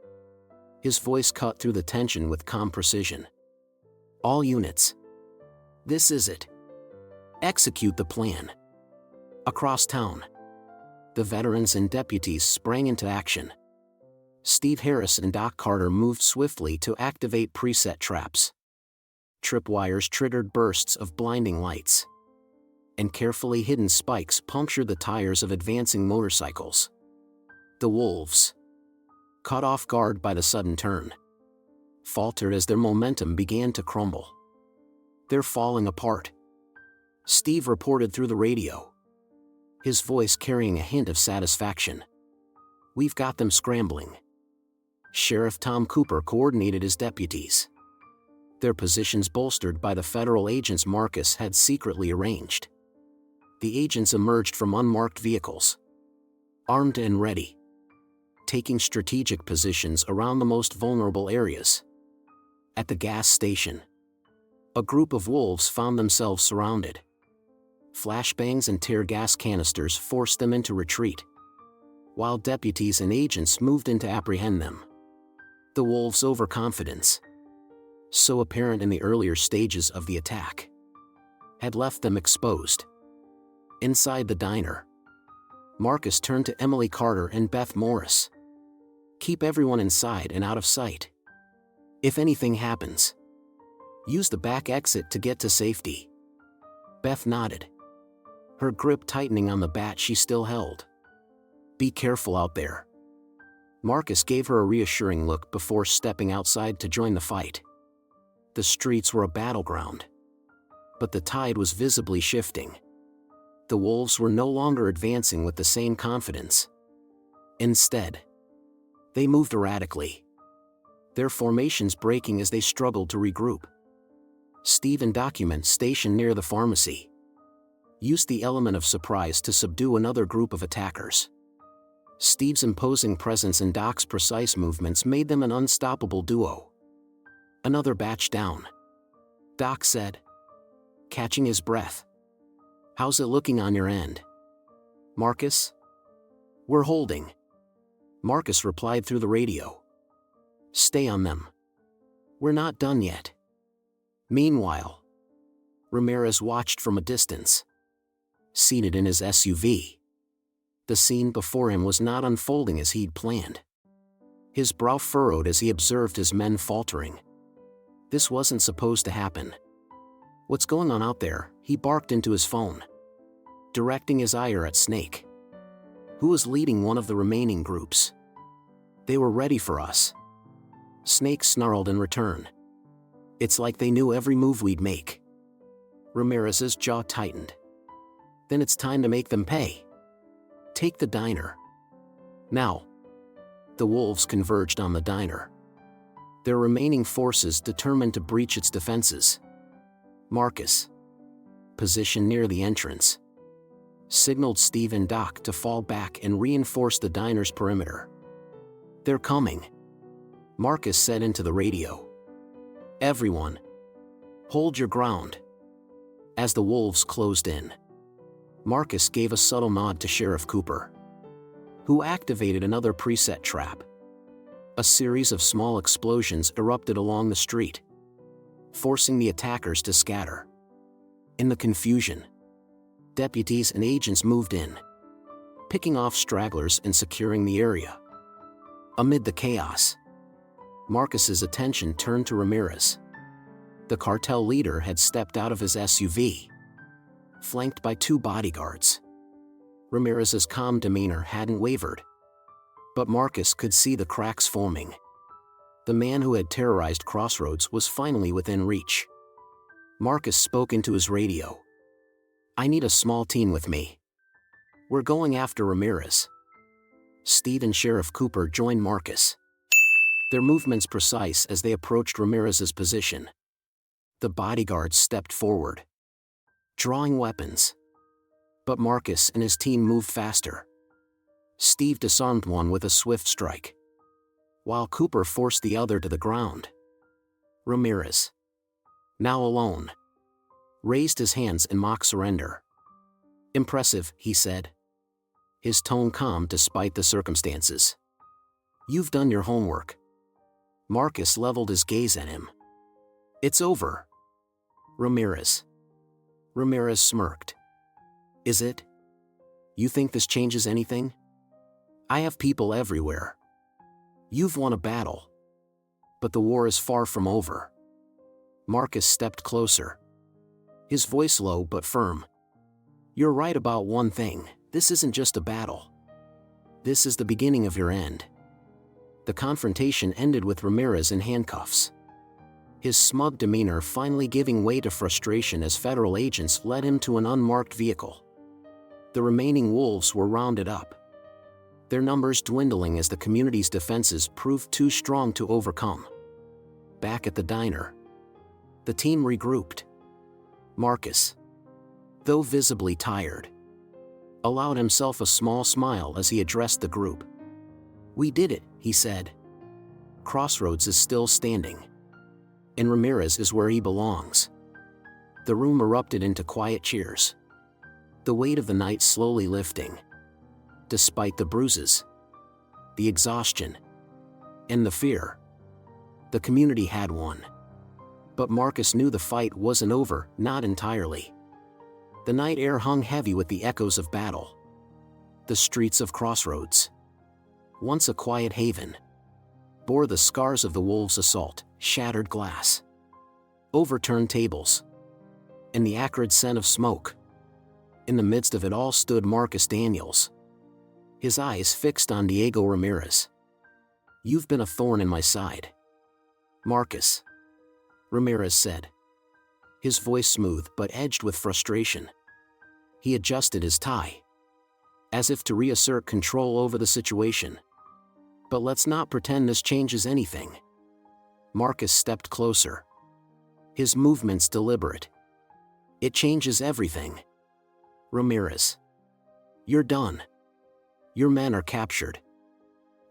His voice cut through the tension with calm precision. "All units, this is it. Execute the plan." Across town, the veterans and deputies sprang into action. Steve Harris and Doc Carter moved swiftly to activate preset traps. Tripwires triggered bursts of blinding lights, and carefully hidden spikes punctured the tires of advancing motorcycles. The wolves, caught off guard by the sudden turn, faltered as their momentum began to crumble. "They're falling apart," Steve reported through the radio, his voice carrying a hint of satisfaction. "We've got them scrambling." Sheriff Tom Cooper coordinated his deputies, their positions bolstered by the federal agents Marcus had secretly arranged. The agents emerged from unmarked vehicles, armed and ready, taking strategic positions around the most vulnerable areas. At the gas station, a group of wolves found themselves surrounded. Flashbangs and tear gas canisters forced them into retreat, while deputies and agents moved in to apprehend them. The wolves' overconfidence, so apparent in the earlier stages of the attack, had left them exposed. Inside the diner, Marcus turned to Emily Carter and Beth Morris. "Keep everyone inside and out of sight. If anything happens, use the back exit to get to safety." Beth nodded, her grip tightening on the bat she still held. "Be careful out there." Marcus gave her a reassuring look before stepping outside to join the fight. The streets were a battleground, but the tide was visibly shifting. The wolves were no longer advancing with the same confidence. Instead, they moved erratically, their formations breaking as they struggled to regroup. Steve and Doc, stationed near the pharmacy, used the element of surprise to subdue another group of attackers. Steve's imposing presence and Doc's precise movements made them an unstoppable duo. "Another batch down," Doc said, catching his breath. "How's it looking on your end, Marcus?" "We're holding," Marcus replied through the radio. "Stay on them. We're not done yet." Meanwhile, Ramirez watched from a distance, seated in his SUV. The scene before him was not unfolding as he'd planned. His brow furrowed as he observed his men faltering. This wasn't supposed to happen. "What's going on out there?" he barked into his phone, directing his ire at Snake, who was leading one of the remaining groups. "They were ready for us," Snake snarled in return. It's like they knew every move we'd make. Ramirez's jaw tightened. Then it's time to make them pay. Take the diner. Now. The wolves converged on the diner. Their remaining forces determined to breach its defenses. Marcus, positioned near the entrance, signaled Steve and Doc to fall back and reinforce the diner's perimeter. They're coming, Marcus said into the radio. Everyone, hold your ground. As the wolves closed in, Marcus gave a subtle nod to Sheriff Cooper, who activated another preset trap. A series of small explosions erupted along the street, forcing the attackers to scatter. In the confusion, deputies and agents moved in, picking off stragglers and securing the area. Amid the chaos, Marcus's attention turned to Ramirez. The cartel leader had stepped out of his SUV, flanked by 2 bodyguards. Ramirez's calm demeanor hadn't wavered, but Marcus could see the cracks forming. The man who had terrorized Crossroads was finally within reach. Marcus spoke into his radio. I need a small team with me. We're going after Ramirez. Steve and Sheriff Cooper joined Marcus, their movements precise as they approached Ramirez's position. The bodyguards stepped forward, drawing weapons. But Marcus and his team moved faster. Steve disarmed one with a swift strike, while Cooper forced the other to the ground. Ramirez, now alone, raised his hands in mock surrender. Impressive, he said, his tone calm despite the circumstances. You've done your homework. Marcus leveled his gaze at him. It's over. Ramirez smirked. Is it? You think this changes anything? I have people everywhere. You've won a battle, but the war is far from over. Marcus stepped closer, his voice low but firm. You're right about one thing, this isn't just a battle. This is the beginning of your end. The confrontation ended with Ramirez in handcuffs, his smug demeanor finally giving way to frustration as federal agents led him to an unmarked vehicle. The remaining wolves were rounded up, their numbers dwindling as the community's defenses proved too strong to overcome. Back at the diner, the team regrouped. Marcus, though visibly tired, allowed himself a small smile as he addressed the group. We did it, he said. Crossroads is still standing, and Ramirez is where he belongs. The room erupted into quiet cheers, the weight of the night slowly lifting. Despite the bruises, the exhaustion, and the fear, the community had won. But Marcus knew the fight wasn't over, not entirely. The night air hung heavy with the echoes of battle. The streets of Crossroads, once a quiet haven, bore the scars of the wolves' assault: shattered glass, overturned tables, and the acrid scent of smoke. In the midst of it all stood Marcus Daniels, his eyes fixed on Diego Ramirez. You've been a thorn in my side, Marcus, Ramirez said, his voice smooth but edged with frustration. He adjusted his tie, as if to reassert control over the situation. But let's not pretend this changes anything. Marcus stepped closer, his movements deliberate. It changes everything. Ramirez, you're done. Your men are captured,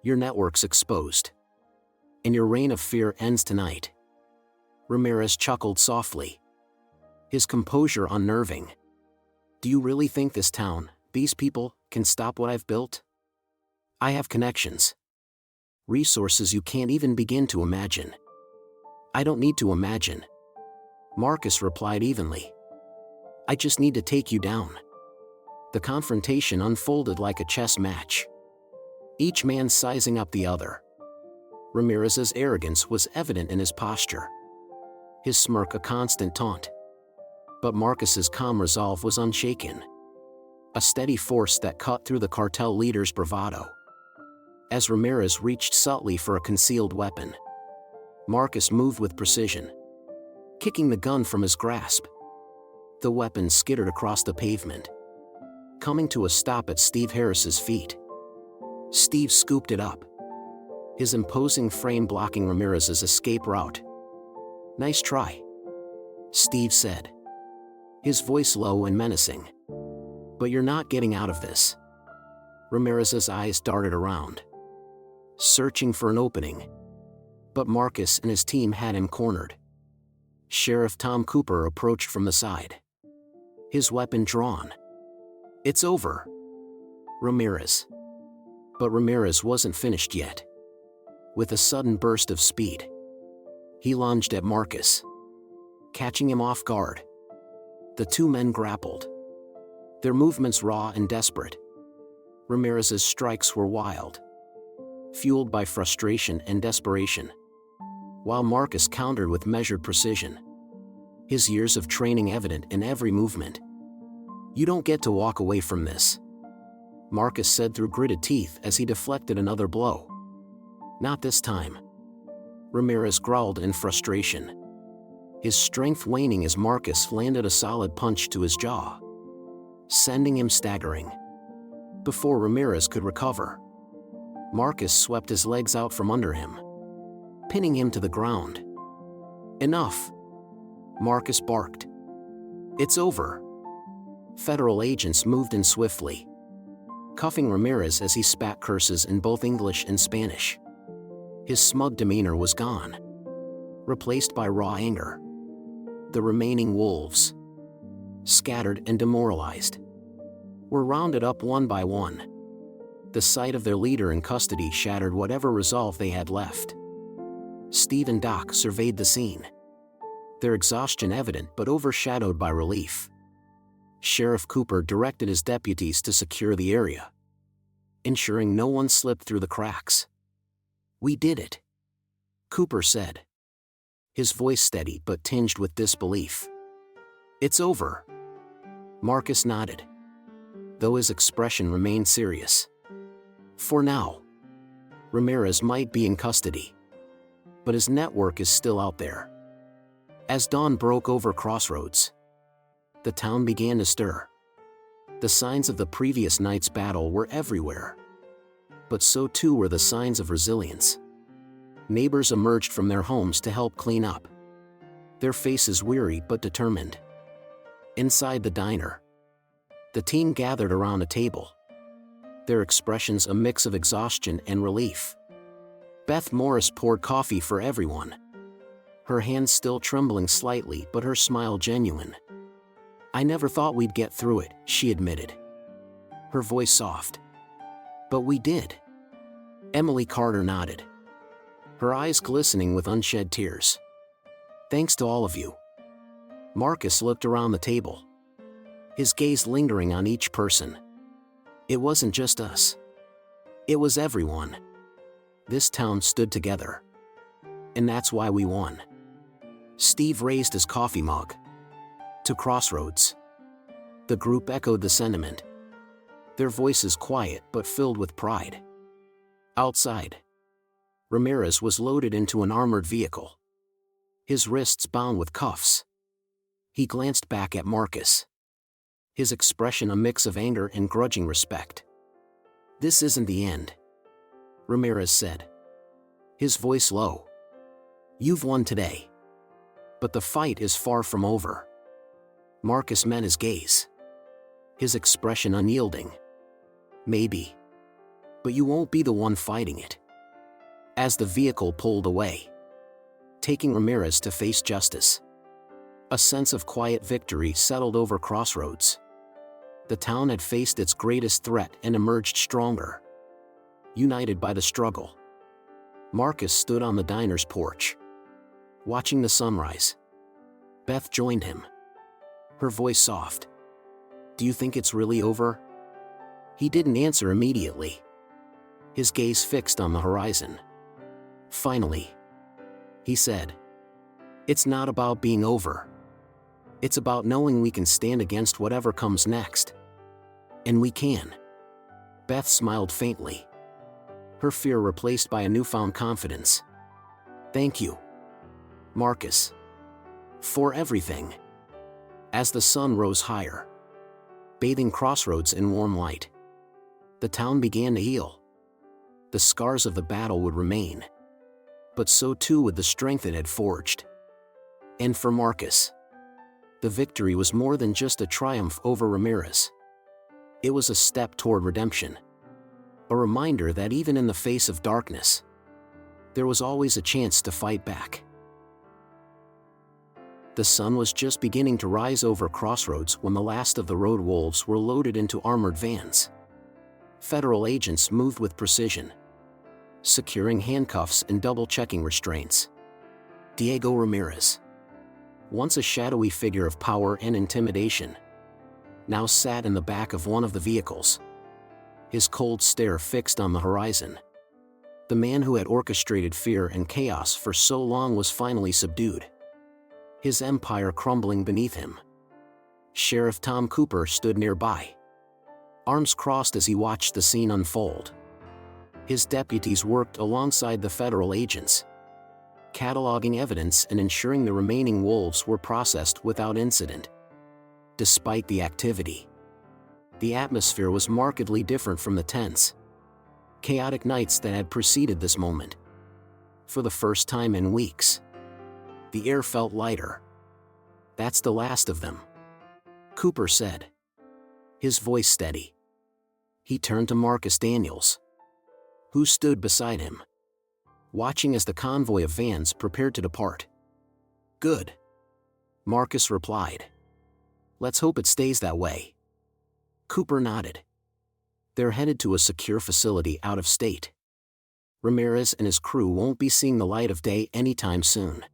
your network's exposed, and your reign of fear ends tonight. Ramirez chuckled softly, his composure unnerving. Do you really think this town, these people, can stop what I've built? I have connections, resources you can't even begin to imagine. I don't need to imagine, Marcus replied evenly. I just need to take you down. The confrontation unfolded like a chess match, each man sizing up the other. Ramirez's arrogance was evident in his posture, his smirk a constant taunt. But Marcus's calm resolve was unshaken, a steady force that cut through the cartel leader's bravado. As Ramirez reached subtly for a concealed weapon, Marcus moved with precision, kicking the gun from his grasp. The weapon skittered across the pavement, coming to a stop at Steve Harris's feet. Steve scooped it up, his imposing frame blocking Ramirez's escape route. "Nice try," Steve said, his voice low and menacing. "But you're not getting out of this." Ramirez's eyes darted around, searching for an opening. But Marcus and his team had him cornered. Sheriff Tom Cooper approached from the side, his weapon drawn. "It's over, Ramirez." But Ramirez wasn't finished yet. With a sudden burst of speed, he lunged at Marcus, catching him off guard. The two men grappled, their movements raw and desperate. Ramirez's strikes were wild, fueled by frustration and desperation, while Marcus countered with measured precision, his years of training evident in every movement. "You don't get to walk away from this," Marcus said through gritted teeth as he deflected another blow. "Not this time," Ramirez growled in frustration, his strength waning as Marcus landed a solid punch to his jaw, sending him staggering. Before Ramirez could recover, Marcus swept his legs out from under him, pinning him to the ground. "Enough," Marcus barked. "It's over." Federal agents moved in swiftly, cuffing Ramirez as he spat curses in both English and Spanish. His smug demeanor was gone, replaced by raw anger. The remaining wolves, scattered and demoralized, were rounded up one by one. The sight of their leader in custody shattered whatever resolve they had left. Steve and Doc surveyed the scene, their exhaustion evident but overshadowed by relief. Sheriff Cooper directed his deputies to secure the area, ensuring no one slipped through the cracks. "We did it," Cooper said, his voice steady but tinged with disbelief. "It's over." Marcus nodded, though his expression remained serious. "For now, Ramirez might be in custody, but his network is still out there." As dawn broke over Crossroads, the town began to stir. The signs of the previous night's battle were everywhere, but so too were the signs of resilience. Neighbors emerged from their homes to help clean up, their faces weary but determined. Inside the diner, the team gathered around a table, their expressions a mix of exhaustion and relief. Beth Morris poured coffee for everyone, her hands still trembling slightly but her smile genuine. "I never thought we'd get through it," she admitted, her voice soft. "But we did." Emily Carter nodded, her eyes glistening with unshed tears. "Thanks to all of you." Marcus looked around the table, his gaze lingering on each person. "It wasn't just us. It was everyone. This town stood together. And that's why we won." Steve raised his coffee mug. "To Crossroads." The group echoed the sentiment, their voices quiet but filled with pride. Outside, Ramirez was loaded into an armored vehicle, his wrists bound with cuffs. He glanced back at Marcus, his expression a mix of anger and grudging respect. "This isn't the end," Ramirez said, his voice low. "You've won today, but the fight is far from over." Marcus met his gaze, his expression unyielding. "Maybe, but you won't be the one fighting it." As the vehicle pulled away, taking Ramirez to face justice, a sense of quiet victory settled over Crossroads. The town had faced its greatest threat and emerged stronger, united by the struggle. Marcus stood on the diner's porch, watching the sunrise. Beth joined him, her voice soft. "Do you think it's really over?" He didn't answer immediately, his gaze fixed on the horizon. Finally, he said, "It's not about being over. It's about knowing we can stand against whatever comes next. And we can." Beth smiled faintly, her fear replaced by a newfound confidence. "Thank you," Marcus. For everything. As the sun rose higher, bathing Crossroads in warm light, the town began to heal. The scars of the battle would remain, but so too would the strength it had forged. And for Marcus, the victory was more than just a triumph over Ramirez. It was a step toward redemption. A reminder that even in the face of darkness, there was always a chance to fight back. The sun was just beginning to rise over Crossroads when the last of the road wolves were loaded into armored vans. Federal agents moved with precision, securing handcuffs and double-checking restraints. Diego Ramirez, once a shadowy figure of power and intimidation, now sat in the back of one of the vehicles, his cold stare fixed on the horizon. The man who had orchestrated fear and chaos for so long was finally subdued, his empire crumbling beneath him. Sheriff Tom Cooper stood nearby, arms crossed as he watched the scene unfold. His deputies worked alongside the federal agents, cataloging evidence and ensuring the remaining wolves were processed without incident. Despite the activity, the atmosphere was markedly different from the tense, chaotic nights that had preceded this moment. For the first time in weeks, the air felt lighter. "That's the last of them," Cooper said, his voice steady. He turned to Marcus Daniels, who stood beside him, watching as the convoy of vans prepared to depart. "Good," Marcus replied. "Let's hope it stays that way." Cooper nodded. They're headed to a secure facility out of state. Ramirez and his crew won't be seeing the light of day anytime soon.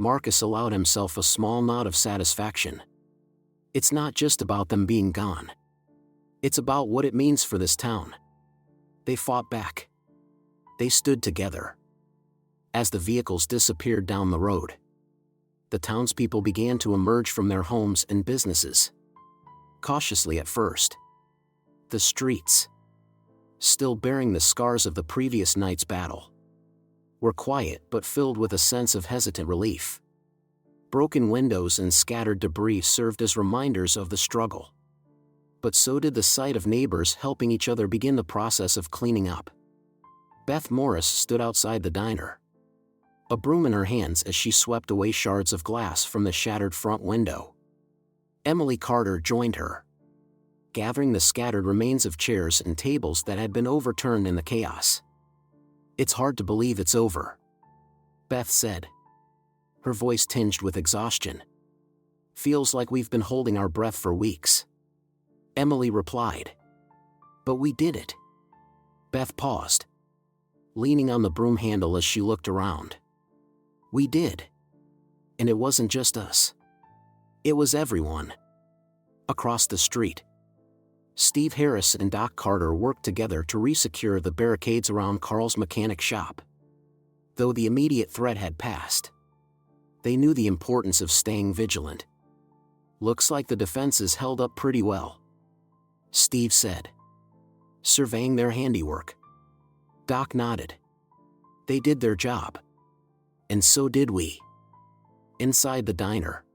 Marcus allowed himself a small nod of satisfaction. It's not just about them being gone. It's about what it means for this town. They fought back. They stood together. As the vehicles disappeared down the road, the townspeople began to emerge from their homes and businesses. Cautiously at first. The streets, still bearing the scars of the previous night's battle, were quiet but filled with a sense of hesitant relief. Broken windows and scattered debris served as reminders of the struggle. But so did the sight of neighbors helping each other begin the process of cleaning up. Beth Morris stood outside the diner, a broom in her hands as she swept away shards of glass from the shattered front window. Emily Carter joined her, gathering the scattered remains of chairs and tables that had been overturned in the chaos. "It's hard to believe it's over," Beth said, her voice tinged with exhaustion. "Feels like we've been holding our breath for weeks," Emily replied. "But we did it." Beth paused, leaning on the broom handle as she looked around. "We did. And it wasn't just us. It was everyone." Across the street, Steve Harris and Doc Carter worked together to resecure the barricades around Carl's mechanic shop. Though the immediate threat had passed, they knew the importance of staying vigilant. "Looks like the defenses held up pretty well," Steve said, surveying their handiwork. Doc nodded. "They did their job. And so did we." Inside the diner,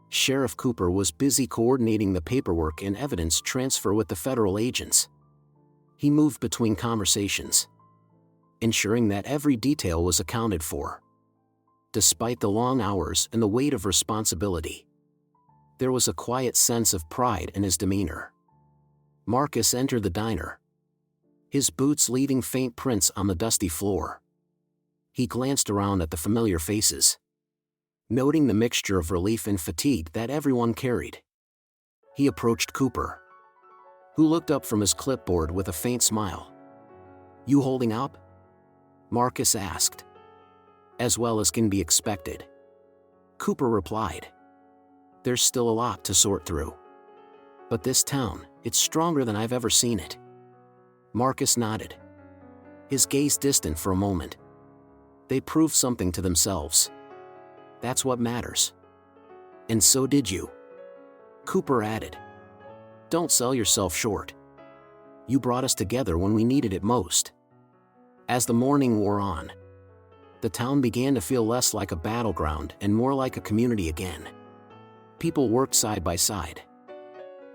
Sheriff Cooper was busy coordinating the paperwork and evidence transfer with the federal agents. He moved between conversations, ensuring that every detail was accounted for. Despite the long hours and the weight of responsibility, there was a quiet sense of pride in his demeanor. Marcus entered the diner, his boots leaving faint prints on the dusty floor. He glanced around at the familiar faces, noting the mixture of relief and fatigue that everyone carried. He approached Cooper, who looked up from his clipboard with a faint smile. "You holding up?" Marcus asked. "As well as can be expected," Cooper replied. "There's still a lot to sort through. But this town, it's stronger than I've ever seen it." Marcus nodded, his gaze distant for a moment. "They proved something to themselves. That's what matters." "And so did you," Cooper added. "Don't sell yourself short. You brought us together when we needed it most." As the morning wore on, The town began to feel less like a battleground and more like a community again. People worked side by side,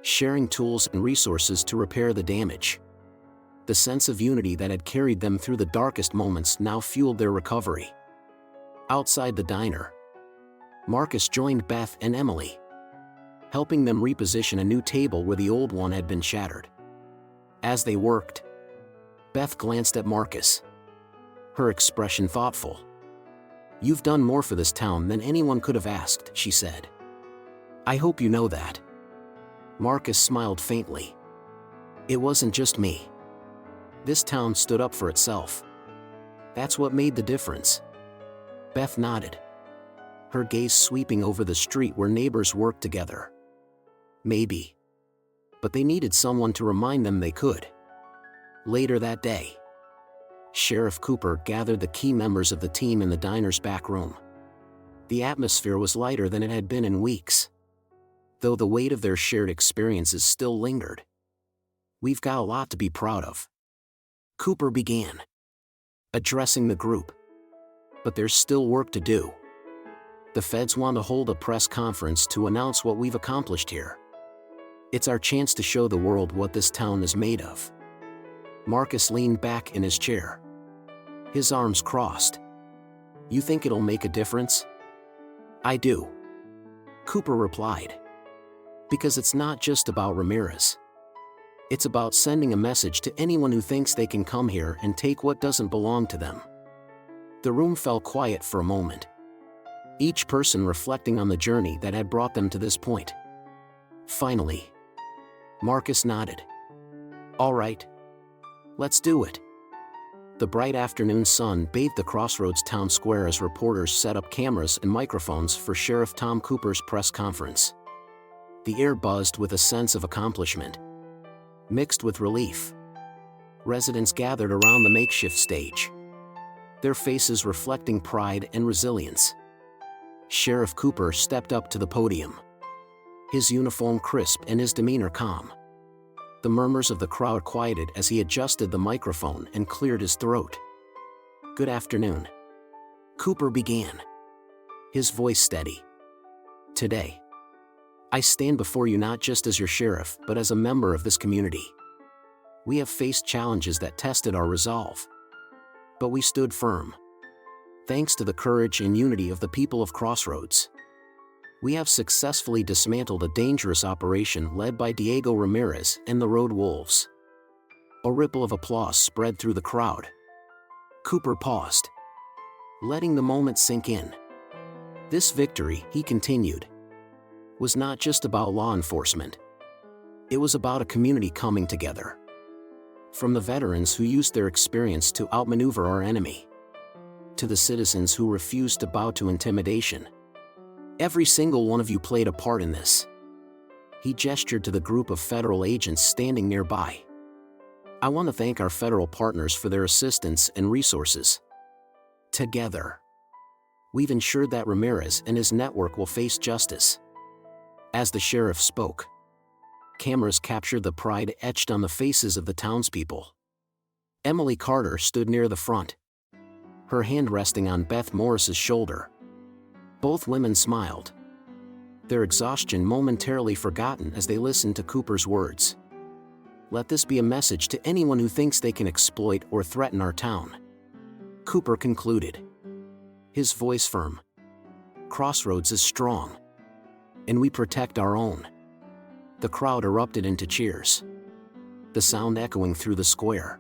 sharing tools and resources to repair the damage. The sense of unity that had carried them through the darkest moments now fueled their recovery. Outside the diner, Marcus joined Beth and Emily, helping them reposition a new table where the old one had been shattered. As they worked, Beth glanced at Marcus, her expression thoughtful. "You've done more for this town than anyone could have asked," she said. "I hope you know that." Marcus smiled faintly. "It wasn't just me. This town stood up for itself. That's what made the difference." Beth nodded, her gaze sweeping over the street where neighbors worked together. Maybe. But they needed someone to remind them they could. Later that day, Sheriff Cooper gathered the key members of the team in the diner's back room. The atmosphere was lighter than it had been in weeks, though the weight of their shared experiences still lingered. "We've got a lot to be proud of," Cooper began, addressing the group. "But there's still work to do. The feds want to hold a press conference to announce what we've accomplished here. It's our chance to show the world what this town is made of." Marcus leaned back in his chair, his arms crossed. "You think it'll make a difference?" "I do," Cooper replied. "Because it's not just about Ramirez. It's about sending a message to anyone who thinks they can come here and take what doesn't belong to them." The room fell quiet for a moment, each person reflecting on the journey that had brought them to this point. Finally, Marcus nodded. "All right. Let's do it." The bright afternoon sun bathed the Crossroads town square as reporters set up cameras and microphones for Sheriff Tom Cooper's press conference. The air buzzed with a sense of accomplishment, mixed with relief. Residents gathered around the makeshift stage, their faces reflecting pride and resilience. Sheriff Cooper stepped up to the podium, his uniform crisp and his demeanor calm. The murmurs of the crowd quieted as he adjusted the microphone and cleared his throat. "Good afternoon," Cooper began, his voice steady. "Today, I stand before you not just as your sheriff, but as a member of this community. We have faced challenges that tested our resolve, but we stood firm, thanks to the courage and unity of the people of Crossroads. We have successfully dismantled a dangerous operation led by Diego Ramirez and the Road Wolves." A ripple of applause spread through the crowd. Cooper paused, letting the moment sink in. This victory, he continued, was not just about law enforcement. It was about a community coming together. From the veterans who used their experience to outmaneuver our enemy, to the citizens who refused to bow to intimidation. Every single one of you played a part in this. He gestured to the group of federal agents standing nearby. "I want to thank our federal partners for their assistance and resources. Together, we've ensured that Ramirez and his network will face justice." As the sheriff spoke, cameras captured the pride etched on the faces of the townspeople. Emily Carter stood near the front, her hand resting on Beth Morris's shoulder. Both women smiled, their exhaustion momentarily forgotten as they listened to Cooper's words. "Let this be a message to anyone who thinks they can exploit or threaten our town," Cooper concluded, his voice firm. "Crossroads is strong, and we protect our own." The crowd erupted into cheers, the sound echoing through the square.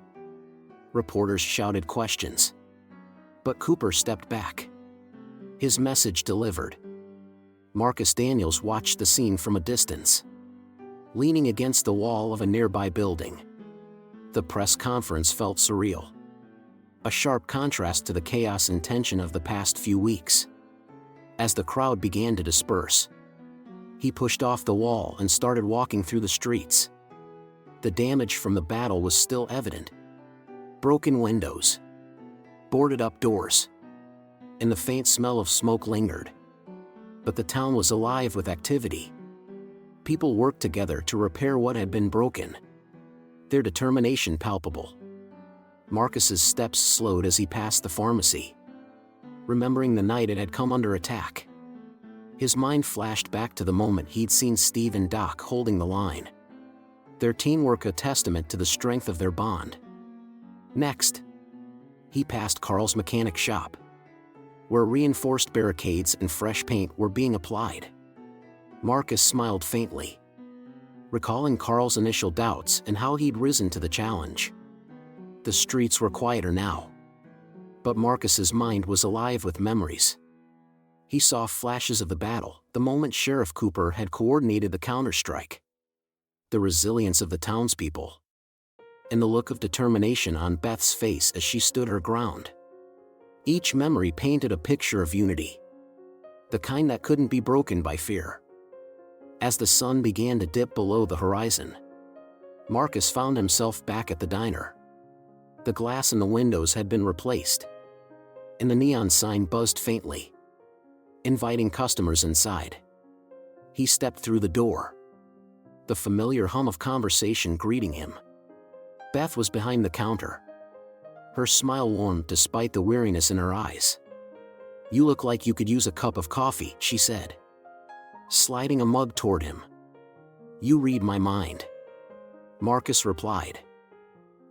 Reporters shouted questions, but Cooper stepped back, his message delivered. Marcus Daniels watched the scene from a distance, leaning against the wall of a nearby building. The press conference felt surreal, a sharp contrast to the chaos and tension of the past few weeks. As the crowd began to disperse, he pushed off the wall and started walking through the streets. The damage from the battle was still evident. Broken windows, boarded up doors, and the faint smell of smoke lingered. But the town was alive with activity. People worked together to repair what had been broken, their determination palpable. Marcus's steps slowed as he passed the pharmacy, remembering the night it had come under attack. His mind flashed back to the moment he'd seen Steve and Doc holding the line. Their teamwork a testament to the strength of their bond. Next, he passed Carl's mechanic shop, where reinforced barricades and fresh paint were being applied. Marcus smiled faintly, recalling Carl's initial doubts and how he'd risen to the challenge. The streets were quieter now, but Marcus's mind was alive with memories. He saw flashes of the battle, the moment Sheriff Cooper had coordinated the counterstrike, the resilience of the townspeople, and the look of determination on Beth's face as she stood her ground. Each memory painted a picture of unity, the kind that couldn't be broken by fear. As the sun began to dip below the horizon, Marcus found himself back at the diner. The glass in the windows had been replaced, and the neon sign buzzed faintly, inviting customers inside. He stepped through the door, the familiar hum of conversation greeting him. Beth was behind the counter. Her smile warmed despite the weariness in her eyes. "You look like you could use a cup of coffee," she said, sliding a mug toward him. "You read my mind," Marcus replied,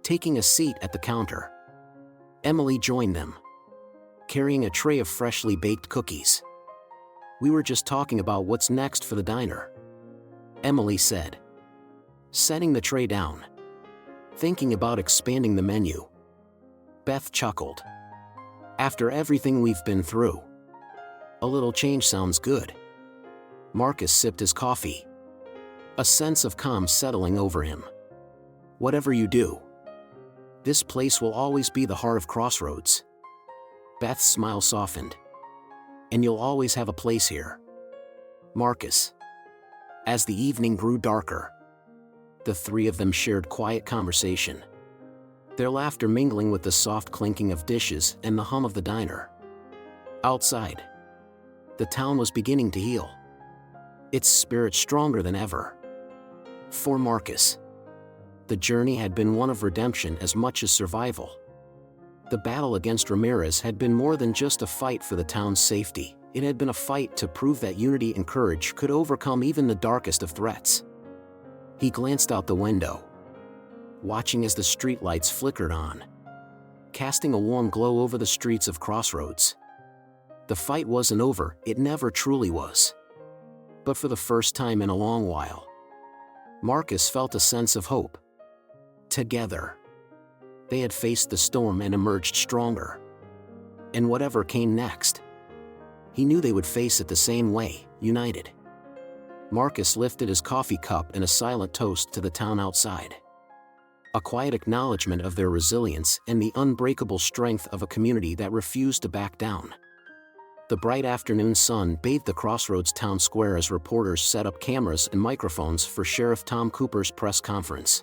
taking a seat at the counter. Emily joined them, carrying a tray of freshly baked cookies. "We were just talking about what's next for the diner," Emily said, setting the tray down. "Thinking about expanding the menu." Beth chuckled. "After everything we've been through, a little change sounds good." Marcus sipped his coffee, a sense of calm settling over him. "Whatever you do, this place will always be the heart of Crossroads." Beth's smile softened. "And you'll always have a place here, Marcus." As the evening grew darker, the three of them shared quiet conversation, their laughter mingling with the soft clinking of dishes and the hum of the diner. Outside, the town was beginning to heal, its spirit stronger than ever. For Marcus, the journey had been one of redemption as much as survival. The battle against Ramirez had been more than just a fight for the town's safety. It had been a fight to prove that unity and courage could overcome even the darkest of threats. He glanced out the window, watching as the streetlights flickered on, casting a warm glow over the streets of Crossroads. The fight wasn't over, it never truly was. But for the first time in a long while, Marcus felt a sense of hope. Together, they had faced the storm and emerged stronger. And whatever came next, he knew they would face it the same way, united. Marcus lifted his coffee cup in a silent toast to the town outside, a quiet acknowledgement of their resilience and the unbreakable strength of a community that refused to back down. The bright afternoon sun bathed the Crossroads town square as reporters set up cameras and microphones for Sheriff Tom Cooper's press conference.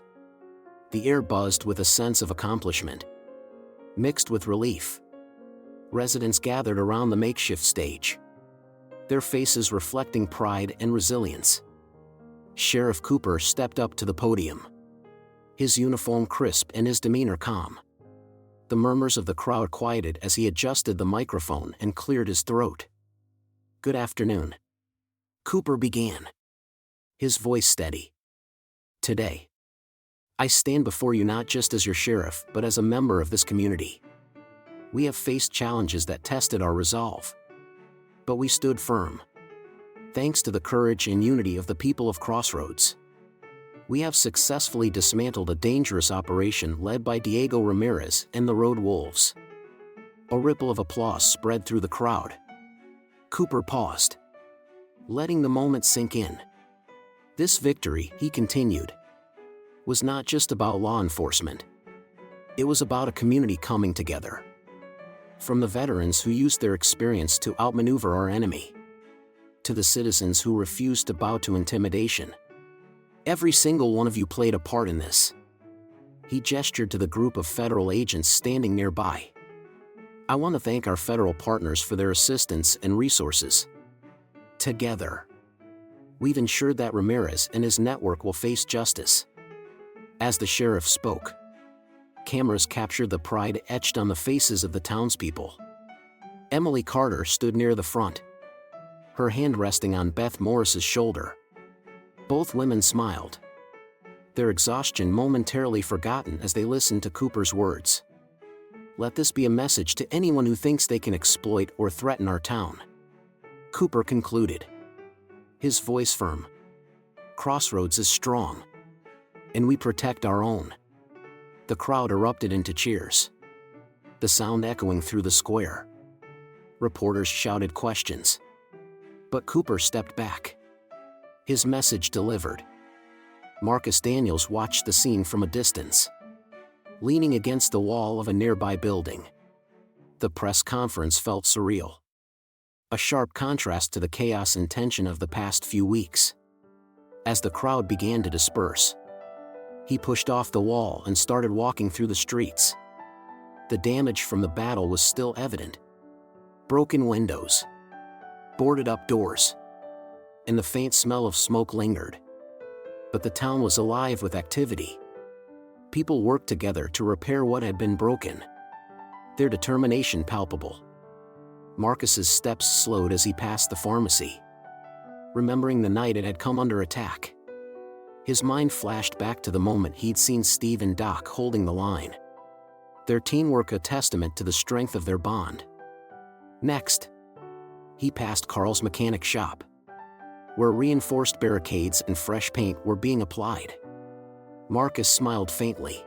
The air buzzed with a sense of accomplishment, mixed with relief. Residents gathered around the makeshift stage, their faces reflecting pride and resilience. Sheriff Cooper stepped up to the podium, his uniform crisp and his demeanor calm. The murmurs of the crowd quieted as he adjusted the microphone and cleared his throat. "Good afternoon," Cooper began, his voice steady. "Today, I stand before you not just as your sheriff, but as a member of this community. We have faced challenges that tested our resolve, but we stood firm, thanks to the courage and unity of the people of Crossroads. We have successfully dismantled a dangerous operation led by Diego Ramirez and the Road Wolves." A ripple of applause spread through the crowd. Cooper paused, letting the moment sink in. This victory, he continued, was not just about law enforcement. It was about a community coming together. From the veterans who used their experience to outmaneuver our enemy, to the citizens who refused to bow to intimidation. Every single one of you played a part in this. He gestured to the group of federal agents standing nearby. "I want to thank our federal partners for their assistance and resources. Together, we've ensured that Ramirez and his network will face justice." As the sheriff spoke, cameras captured the pride etched on the faces of the townspeople. Emily Carter stood near the front, her hand resting on Beth Morris's shoulder. Both women smiled, their exhaustion momentarily forgotten as they listened to Cooper's words. "Let this be a message to anyone who thinks they can exploit or threaten our town," Cooper concluded, his voice firm. "Crossroads is strong, and we protect our own." The crowd erupted into cheers, the sound echoing through the square. Reporters shouted questions, but Cooper stepped back, his message delivered. Marcus Daniels watched the scene from a distance, leaning against the wall of a nearby building. The press conference felt surreal, a sharp contrast to the chaos and tension of the past few weeks. As the crowd began to disperse, he pushed off the wall and started walking through the streets. The damage from the battle was still evident. Broken windows, boarded up doors, and the faint smell of smoke lingered. But the town was alive with activity. People worked together to repair what had been broken, their determination palpable. Marcus's steps slowed as he passed the pharmacy, remembering the night it had come under attack. His mind flashed back to the moment he'd seen Steve and Doc holding the line, their teamwork a testament to the strength of their bond. Next, he passed Carl's mechanic shop, where reinforced barricades and fresh paint were being applied. Marcus smiled faintly,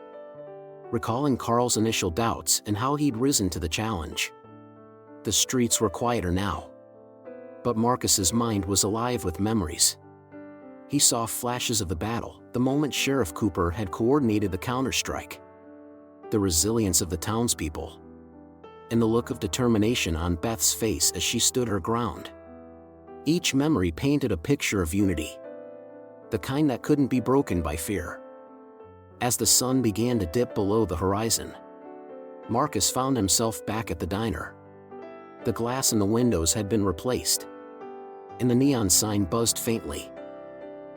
recalling Carl's initial doubts and how he'd risen to the challenge. The streets were quieter now, but Marcus's mind was alive with memories. He saw flashes of the battle, the moment Sheriff Cooper had coordinated the counterstrike, the resilience of the townspeople, and the look of determination on Beth's face as she stood her ground. Each memory painted a picture of unity, the kind that couldn't be broken by fear. As the sun began to dip below the horizon, Marcus found himself back at the diner. The glass in the windows had been replaced, and the neon sign buzzed faintly,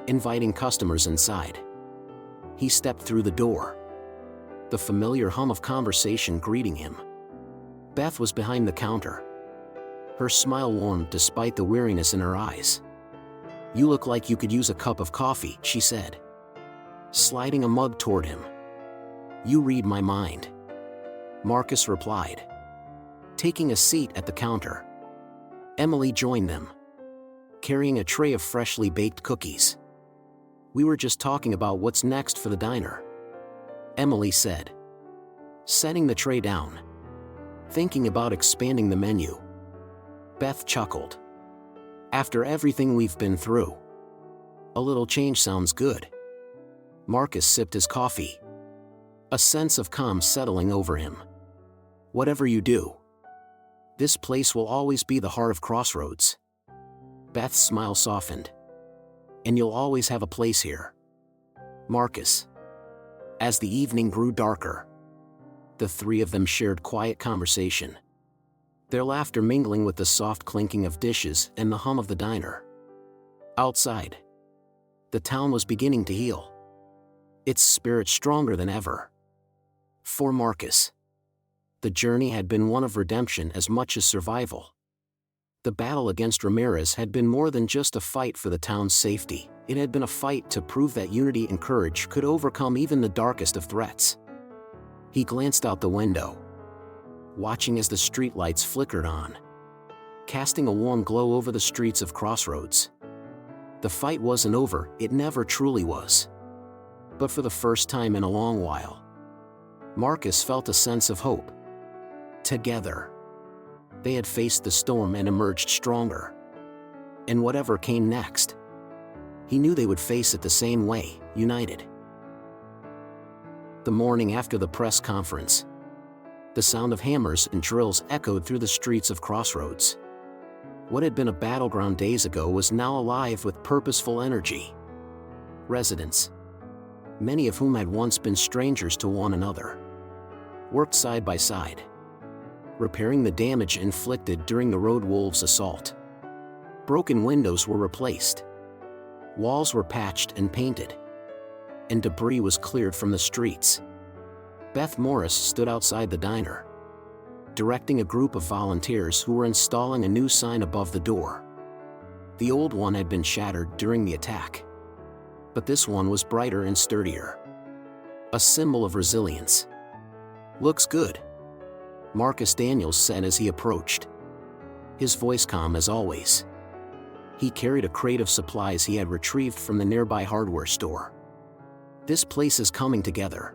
inviting customers inside. He stepped through the door, the familiar hum of conversation greeting him. Beth was behind the counter, her smile warmed despite the weariness in her eyes. "You look like you could use a cup of coffee," she said, sliding a mug toward him. "You read my mind," Marcus replied, taking a seat at the counter. Emily joined them, carrying a tray of freshly baked cookies. "We were just talking about what's next for the diner," Emily said, setting the tray down. "Thinking about expanding the menu." Beth chuckled. "After everything we've been through, a little change sounds good." Marcus sipped his coffee, a sense of calm settling over him. "Whatever you do, this place will always be the heart of Crossroads." Beth's smile softened. "And you'll always have a place here, Marcus." As the evening grew darker, the three of them shared quiet conversation, their laughter mingling with the soft clinking of dishes and the hum of the diner. Outside, the town was beginning to heal, its spirit stronger than ever. For Marcus, the journey had been one of redemption as much as survival. The battle against Ramirez had been more than just a fight for the town's safety. It had been a fight to prove that unity and courage could overcome even the darkest of threats. He glanced out the window, watching as the streetlights flickered on, casting a warm glow over the streets of Crossroads. The fight wasn't over, it never truly was. But for the first time in a long while, Marcus felt a sense of hope. Together, they had faced the storm and emerged stronger. And whatever came next, he knew they would face it the same way, united. The morning after the press conference, the sound of hammers and drills echoed through the streets of Crossroads. What had been a battleground days ago was now alive with purposeful energy. Residents, many of whom had once been strangers to one another, worked side by side, repairing the damage inflicted during the Road Wolves' assault. Broken windows were replaced, walls were patched and painted, and debris was cleared from the streets. Beth Morris stood outside the diner, directing a group of volunteers who were installing a new sign above the door. The old one had been shattered during the attack, but this one was brighter and sturdier. A symbol of resilience. "Looks good," Marcus Daniels said as he approached, his voice calm as always. He carried a crate of supplies he had retrieved from the nearby hardware store. "This place is coming together."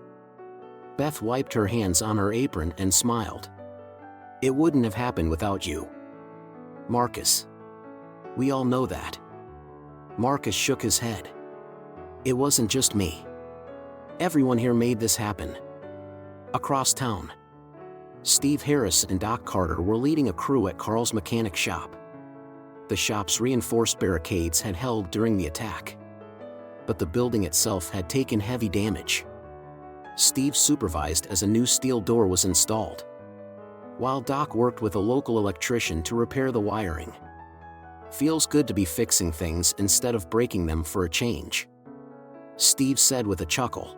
Beth wiped her hands on her apron and smiled. "It wouldn't have happened without you, Marcus. We all know that." Marcus shook his head. "It wasn't just me. Everyone here made this happen." Across town, Steve Harris and Doc Carter were leading a crew at Carl's mechanic shop. The shop's reinforced barricades had held during the attack, but the building itself had taken heavy damage. Steve supervised as a new steel door was installed, while Doc worked with a local electrician to repair the wiring. "Feels good to be fixing things instead of breaking them for a change," Steve said with a chuckle.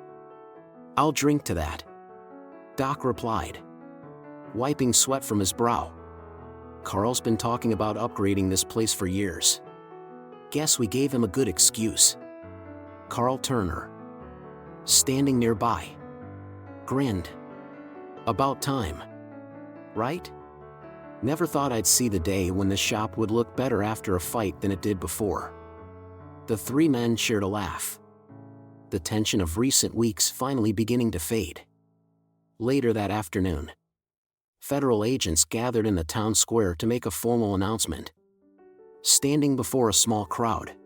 "I'll drink to that," Doc replied, wiping sweat from his brow. "Carl's been talking about upgrading this place for years. Guess we gave him a good excuse." Carl Turner, standing nearby, grinned. "About time, right? Never thought I'd see the day when the shop would look better after a fight than it did before." The three men shared a laugh, the tension of recent weeks finally beginning to fade. Later that afternoon, federal agents gathered in the town square to make a formal announcement. Standing before a small crowd,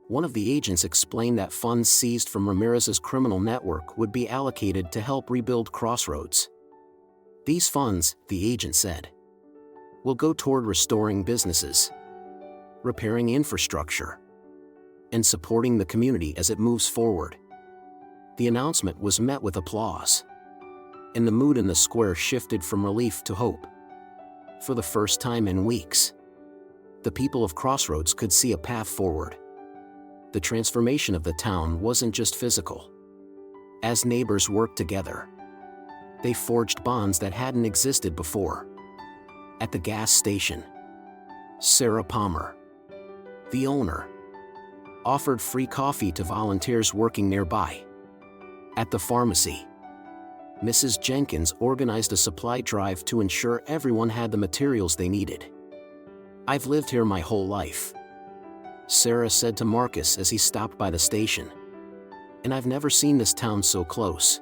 one of the agents explained that funds seized from Ramirez's criminal network would be allocated to help rebuild Crossroads. "These funds," the agent said, "will go toward restoring businesses, repairing infrastructure, and supporting the community as it moves forward." The announcement was met with applause, and the mood in the square shifted from relief to hope. For the first time in weeks, the people of Crossroads could see a path forward. The transformation of the town wasn't just physical. As neighbors worked together, they forged bonds that hadn't existed before. At the gas station, Sarah Palmer, the owner, offered free coffee to volunteers working nearby. At the pharmacy, Mrs. Jenkins organized a supply drive to ensure everyone had the materials they needed. "I've lived here my whole life," Sarah said to Marcus as he stopped by the station, "and I've never seen this town so close.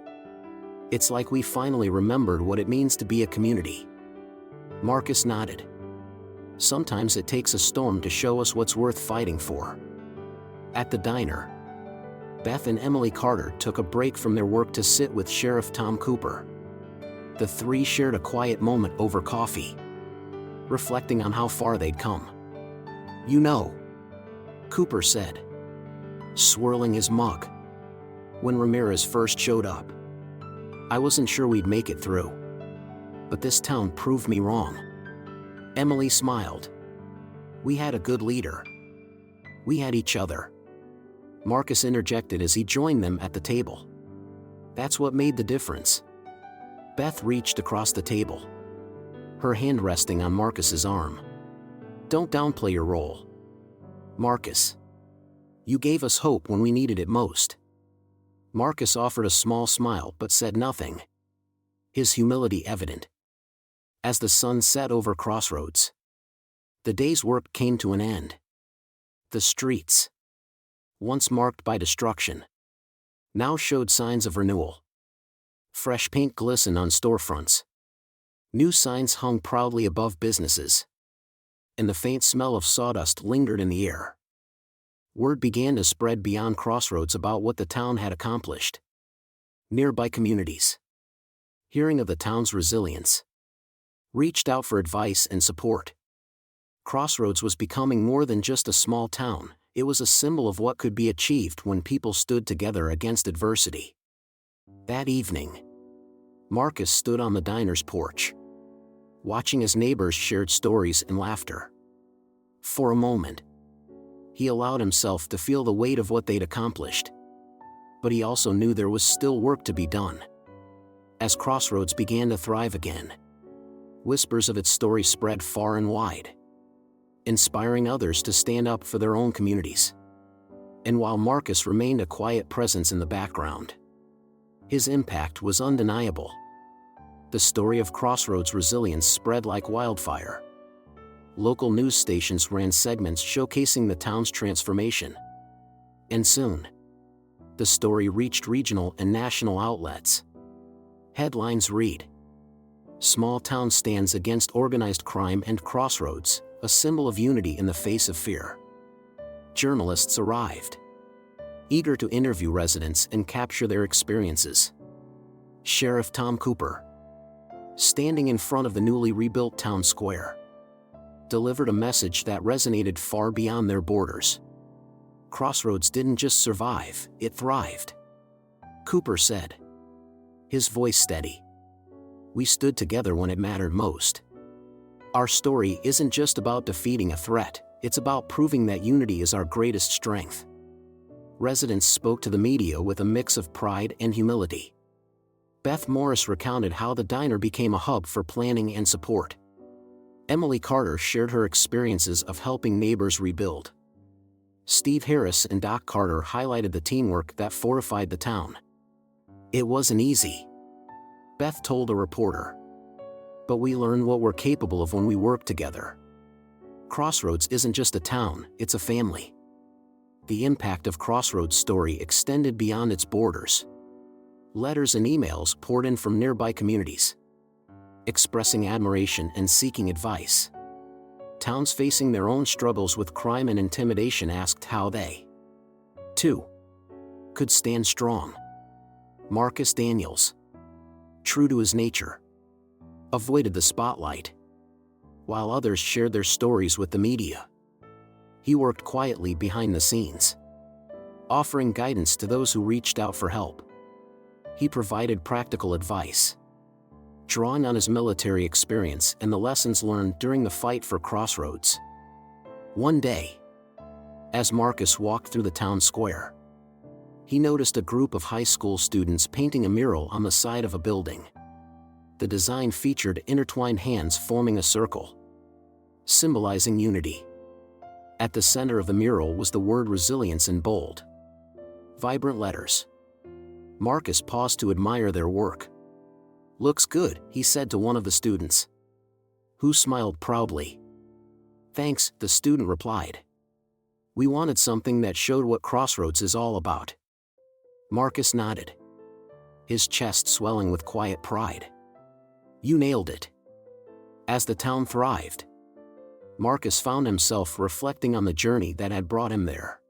It's like we finally remembered what it means to be a community." Marcus nodded. "Sometimes it takes a storm to show us what's worth fighting for." At the diner, Beth and Emily Carter took a break from their work to sit with Sheriff Tom Cooper. The three shared a quiet moment over coffee, reflecting on how far they'd come. "You know," Cooper said, swirling his mug, "when Ramirez first showed up, I wasn't sure we'd make it through. But this town proved me wrong." Emily smiled. "We had a good leader. We had each other." Marcus interjected as he joined them at the table. "That's what made the difference." Beth reached across the table, her hand resting on Marcus's arm. "Don't downplay your role, Marcus. You gave us hope when we needed it most." Marcus offered a small smile but said nothing, his humility evident. As the sun set over Crossroads, the day's work came to an end. The streets, once marked by destruction, now showed signs of renewal. Fresh paint glistened on storefronts. New signs hung proudly above businesses, and the faint smell of sawdust lingered in the air. Word began to spread beyond Crossroads about what the town had accomplished. Nearby communities, hearing of the town's resilience, reached out for advice and support. Crossroads was becoming more than just a small town. It was a symbol of what could be achieved when people stood together against adversity. That evening, Marcus stood on the diner's porch, watching as neighbors shared stories and laughter. For a moment, he allowed himself to feel the weight of what they'd accomplished. But he also knew there was still work to be done. As Crossroads began to thrive again, Whispers of its story spread far and wide, inspiring others to stand up for their own communities. And while Marcus remained a quiet presence in the background, his impact was undeniable. The story of Crossroads' resilience spread like wildfire. Local news stations ran segments showcasing the town's transformation. And soon, the story reached regional and national outlets. Headlines read, "Small town stands against organized crime and Crossroads, a symbol of unity in the face of fear." Journalists arrived, eager to interview residents and capture their experiences. Sheriff Tom Cooper, standing in front of the newly rebuilt town square, delivered a message that resonated far beyond their borders. Crossroads didn't just survive, it thrived. Cooper said, his voice steady. "We stood together when it mattered most. Our story isn't just about defeating a threat, it's about proving that unity is our greatest strength." Residents spoke to the media with a mix of pride and humility. Beth Morris recounted how the diner became a hub for planning and support. Emily Carter shared her experiences of helping neighbors rebuild. Steve Harris and Doc Carter highlighted the teamwork that fortified the town. "It wasn't easy," Beth told a reporter, "but we learned what we're capable of when we work together." Crossroads isn't just a town, it's a family. The impact of Crossroads' story extended beyond its borders. Letters and emails poured in from nearby communities, expressing admiration and seeking advice. Towns facing their own struggles with crime and intimidation asked how they, too, could stand strong. Marcus Daniels, true to his nature, avoided the spotlight. While others shared their stories with the media, he worked quietly behind the scenes, offering guidance to those who reached out for help. He provided practical advice, drawing on his military experience and the lessons learned during the fight for Crossroads. One day, as Marcus walked through the town square, he noticed a group of high school students painting a mural on the side of a building. The design featured intertwined hands forming a circle, symbolizing unity. At the center of the mural was the word resilience in bold, vibrant letters. Marcus paused to admire their work. "Looks good," he said to one of the students, who smiled proudly. "Thanks," the student replied. "We wanted something that showed what Crossroads is all about." Marcus nodded, his chest swelling with quiet pride. "You nailed it." As the town thrived, Marcus found himself reflecting on the journey that had brought him there.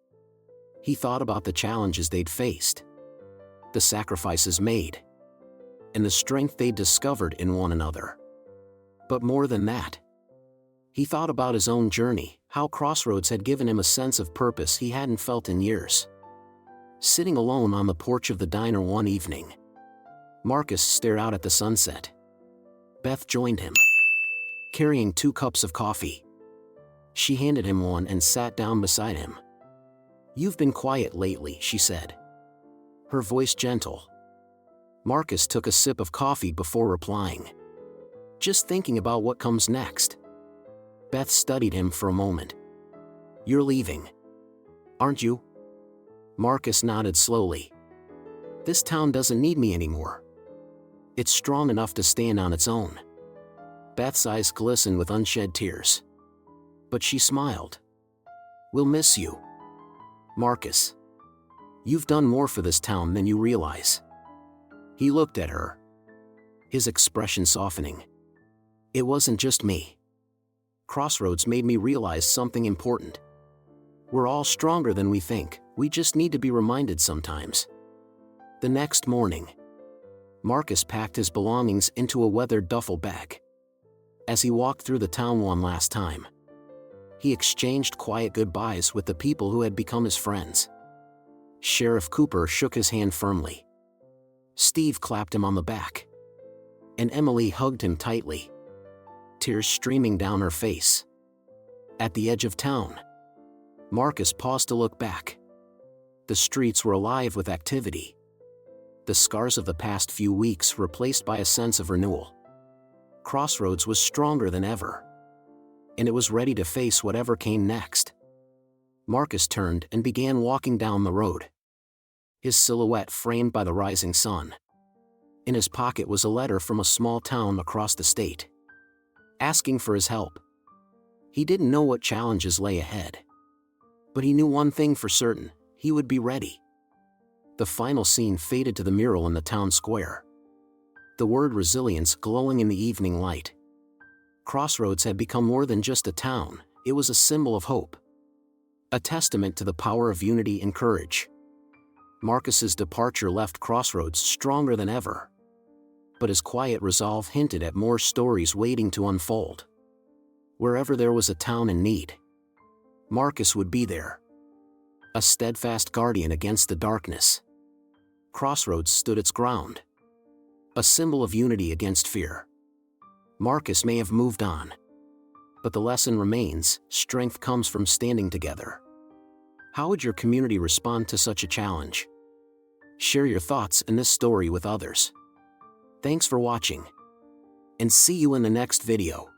He thought about the challenges they'd faced, the sacrifices made, and the strength they discovered in one another. But more than that, he thought about his own journey, how Crossroads had given him a sense of purpose he hadn't felt in years. Sitting alone on the porch of the diner one evening, Marcus stared out at the sunset. Beth joined him, carrying 2 cups of coffee. She handed him one and sat down beside him. "You've been quiet lately," she said, her voice gentle. Marcus took a sip of coffee before replying, "Just thinking about what comes next." Beth studied him for a moment. "You're leaving, aren't you?" Marcus nodded slowly. "This town doesn't need me anymore. It's strong enough to stand on its own." Beth's eyes glistened with unshed tears, but she smiled. "We'll miss you, Marcus. You've done more for this town than you realize." He looked at her, his expression softening. "It wasn't just me. Crossroads made me realize something important. We're all stronger than we think, we just need to be reminded sometimes." The next morning, Marcus packed his belongings into a weathered duffel bag. As he walked through the town one last time, he exchanged quiet goodbyes with the people who had become his friends. Sheriff Cooper shook his hand firmly. Steve clapped him on the back, and Emily hugged him tightly, tears streaming down her face. At the edge of town, Marcus paused to look back. The streets were alive with activity, the scars of the past few weeks replaced by a sense of renewal. Crossroads was stronger than ever, and it was ready to face whatever came next. Marcus turned and began walking down the road, his silhouette framed by the rising sun. In his pocket was a letter from a small town across the state, asking for his help. He didn't know what challenges lay ahead, but he knew one thing for certain: he would be ready. The final scene faded to the mural in the town square, the word resilience glowing in the evening light. Crossroads had become more than just a town, it was a symbol of hope, a testament to the power of unity and courage. Marcus's departure left Crossroads stronger than ever, but his quiet resolve hinted at more stories waiting to unfold. Wherever there was a town in need, Marcus would be there, a steadfast guardian against the darkness. Crossroads stood its ground, a symbol of unity against fear. Marcus may have moved on, but the lesson remains: strength comes from standing together. How would your community respond to such a challenge? Share your thoughts in this story with others. Thanks for watching, and see you in the next video.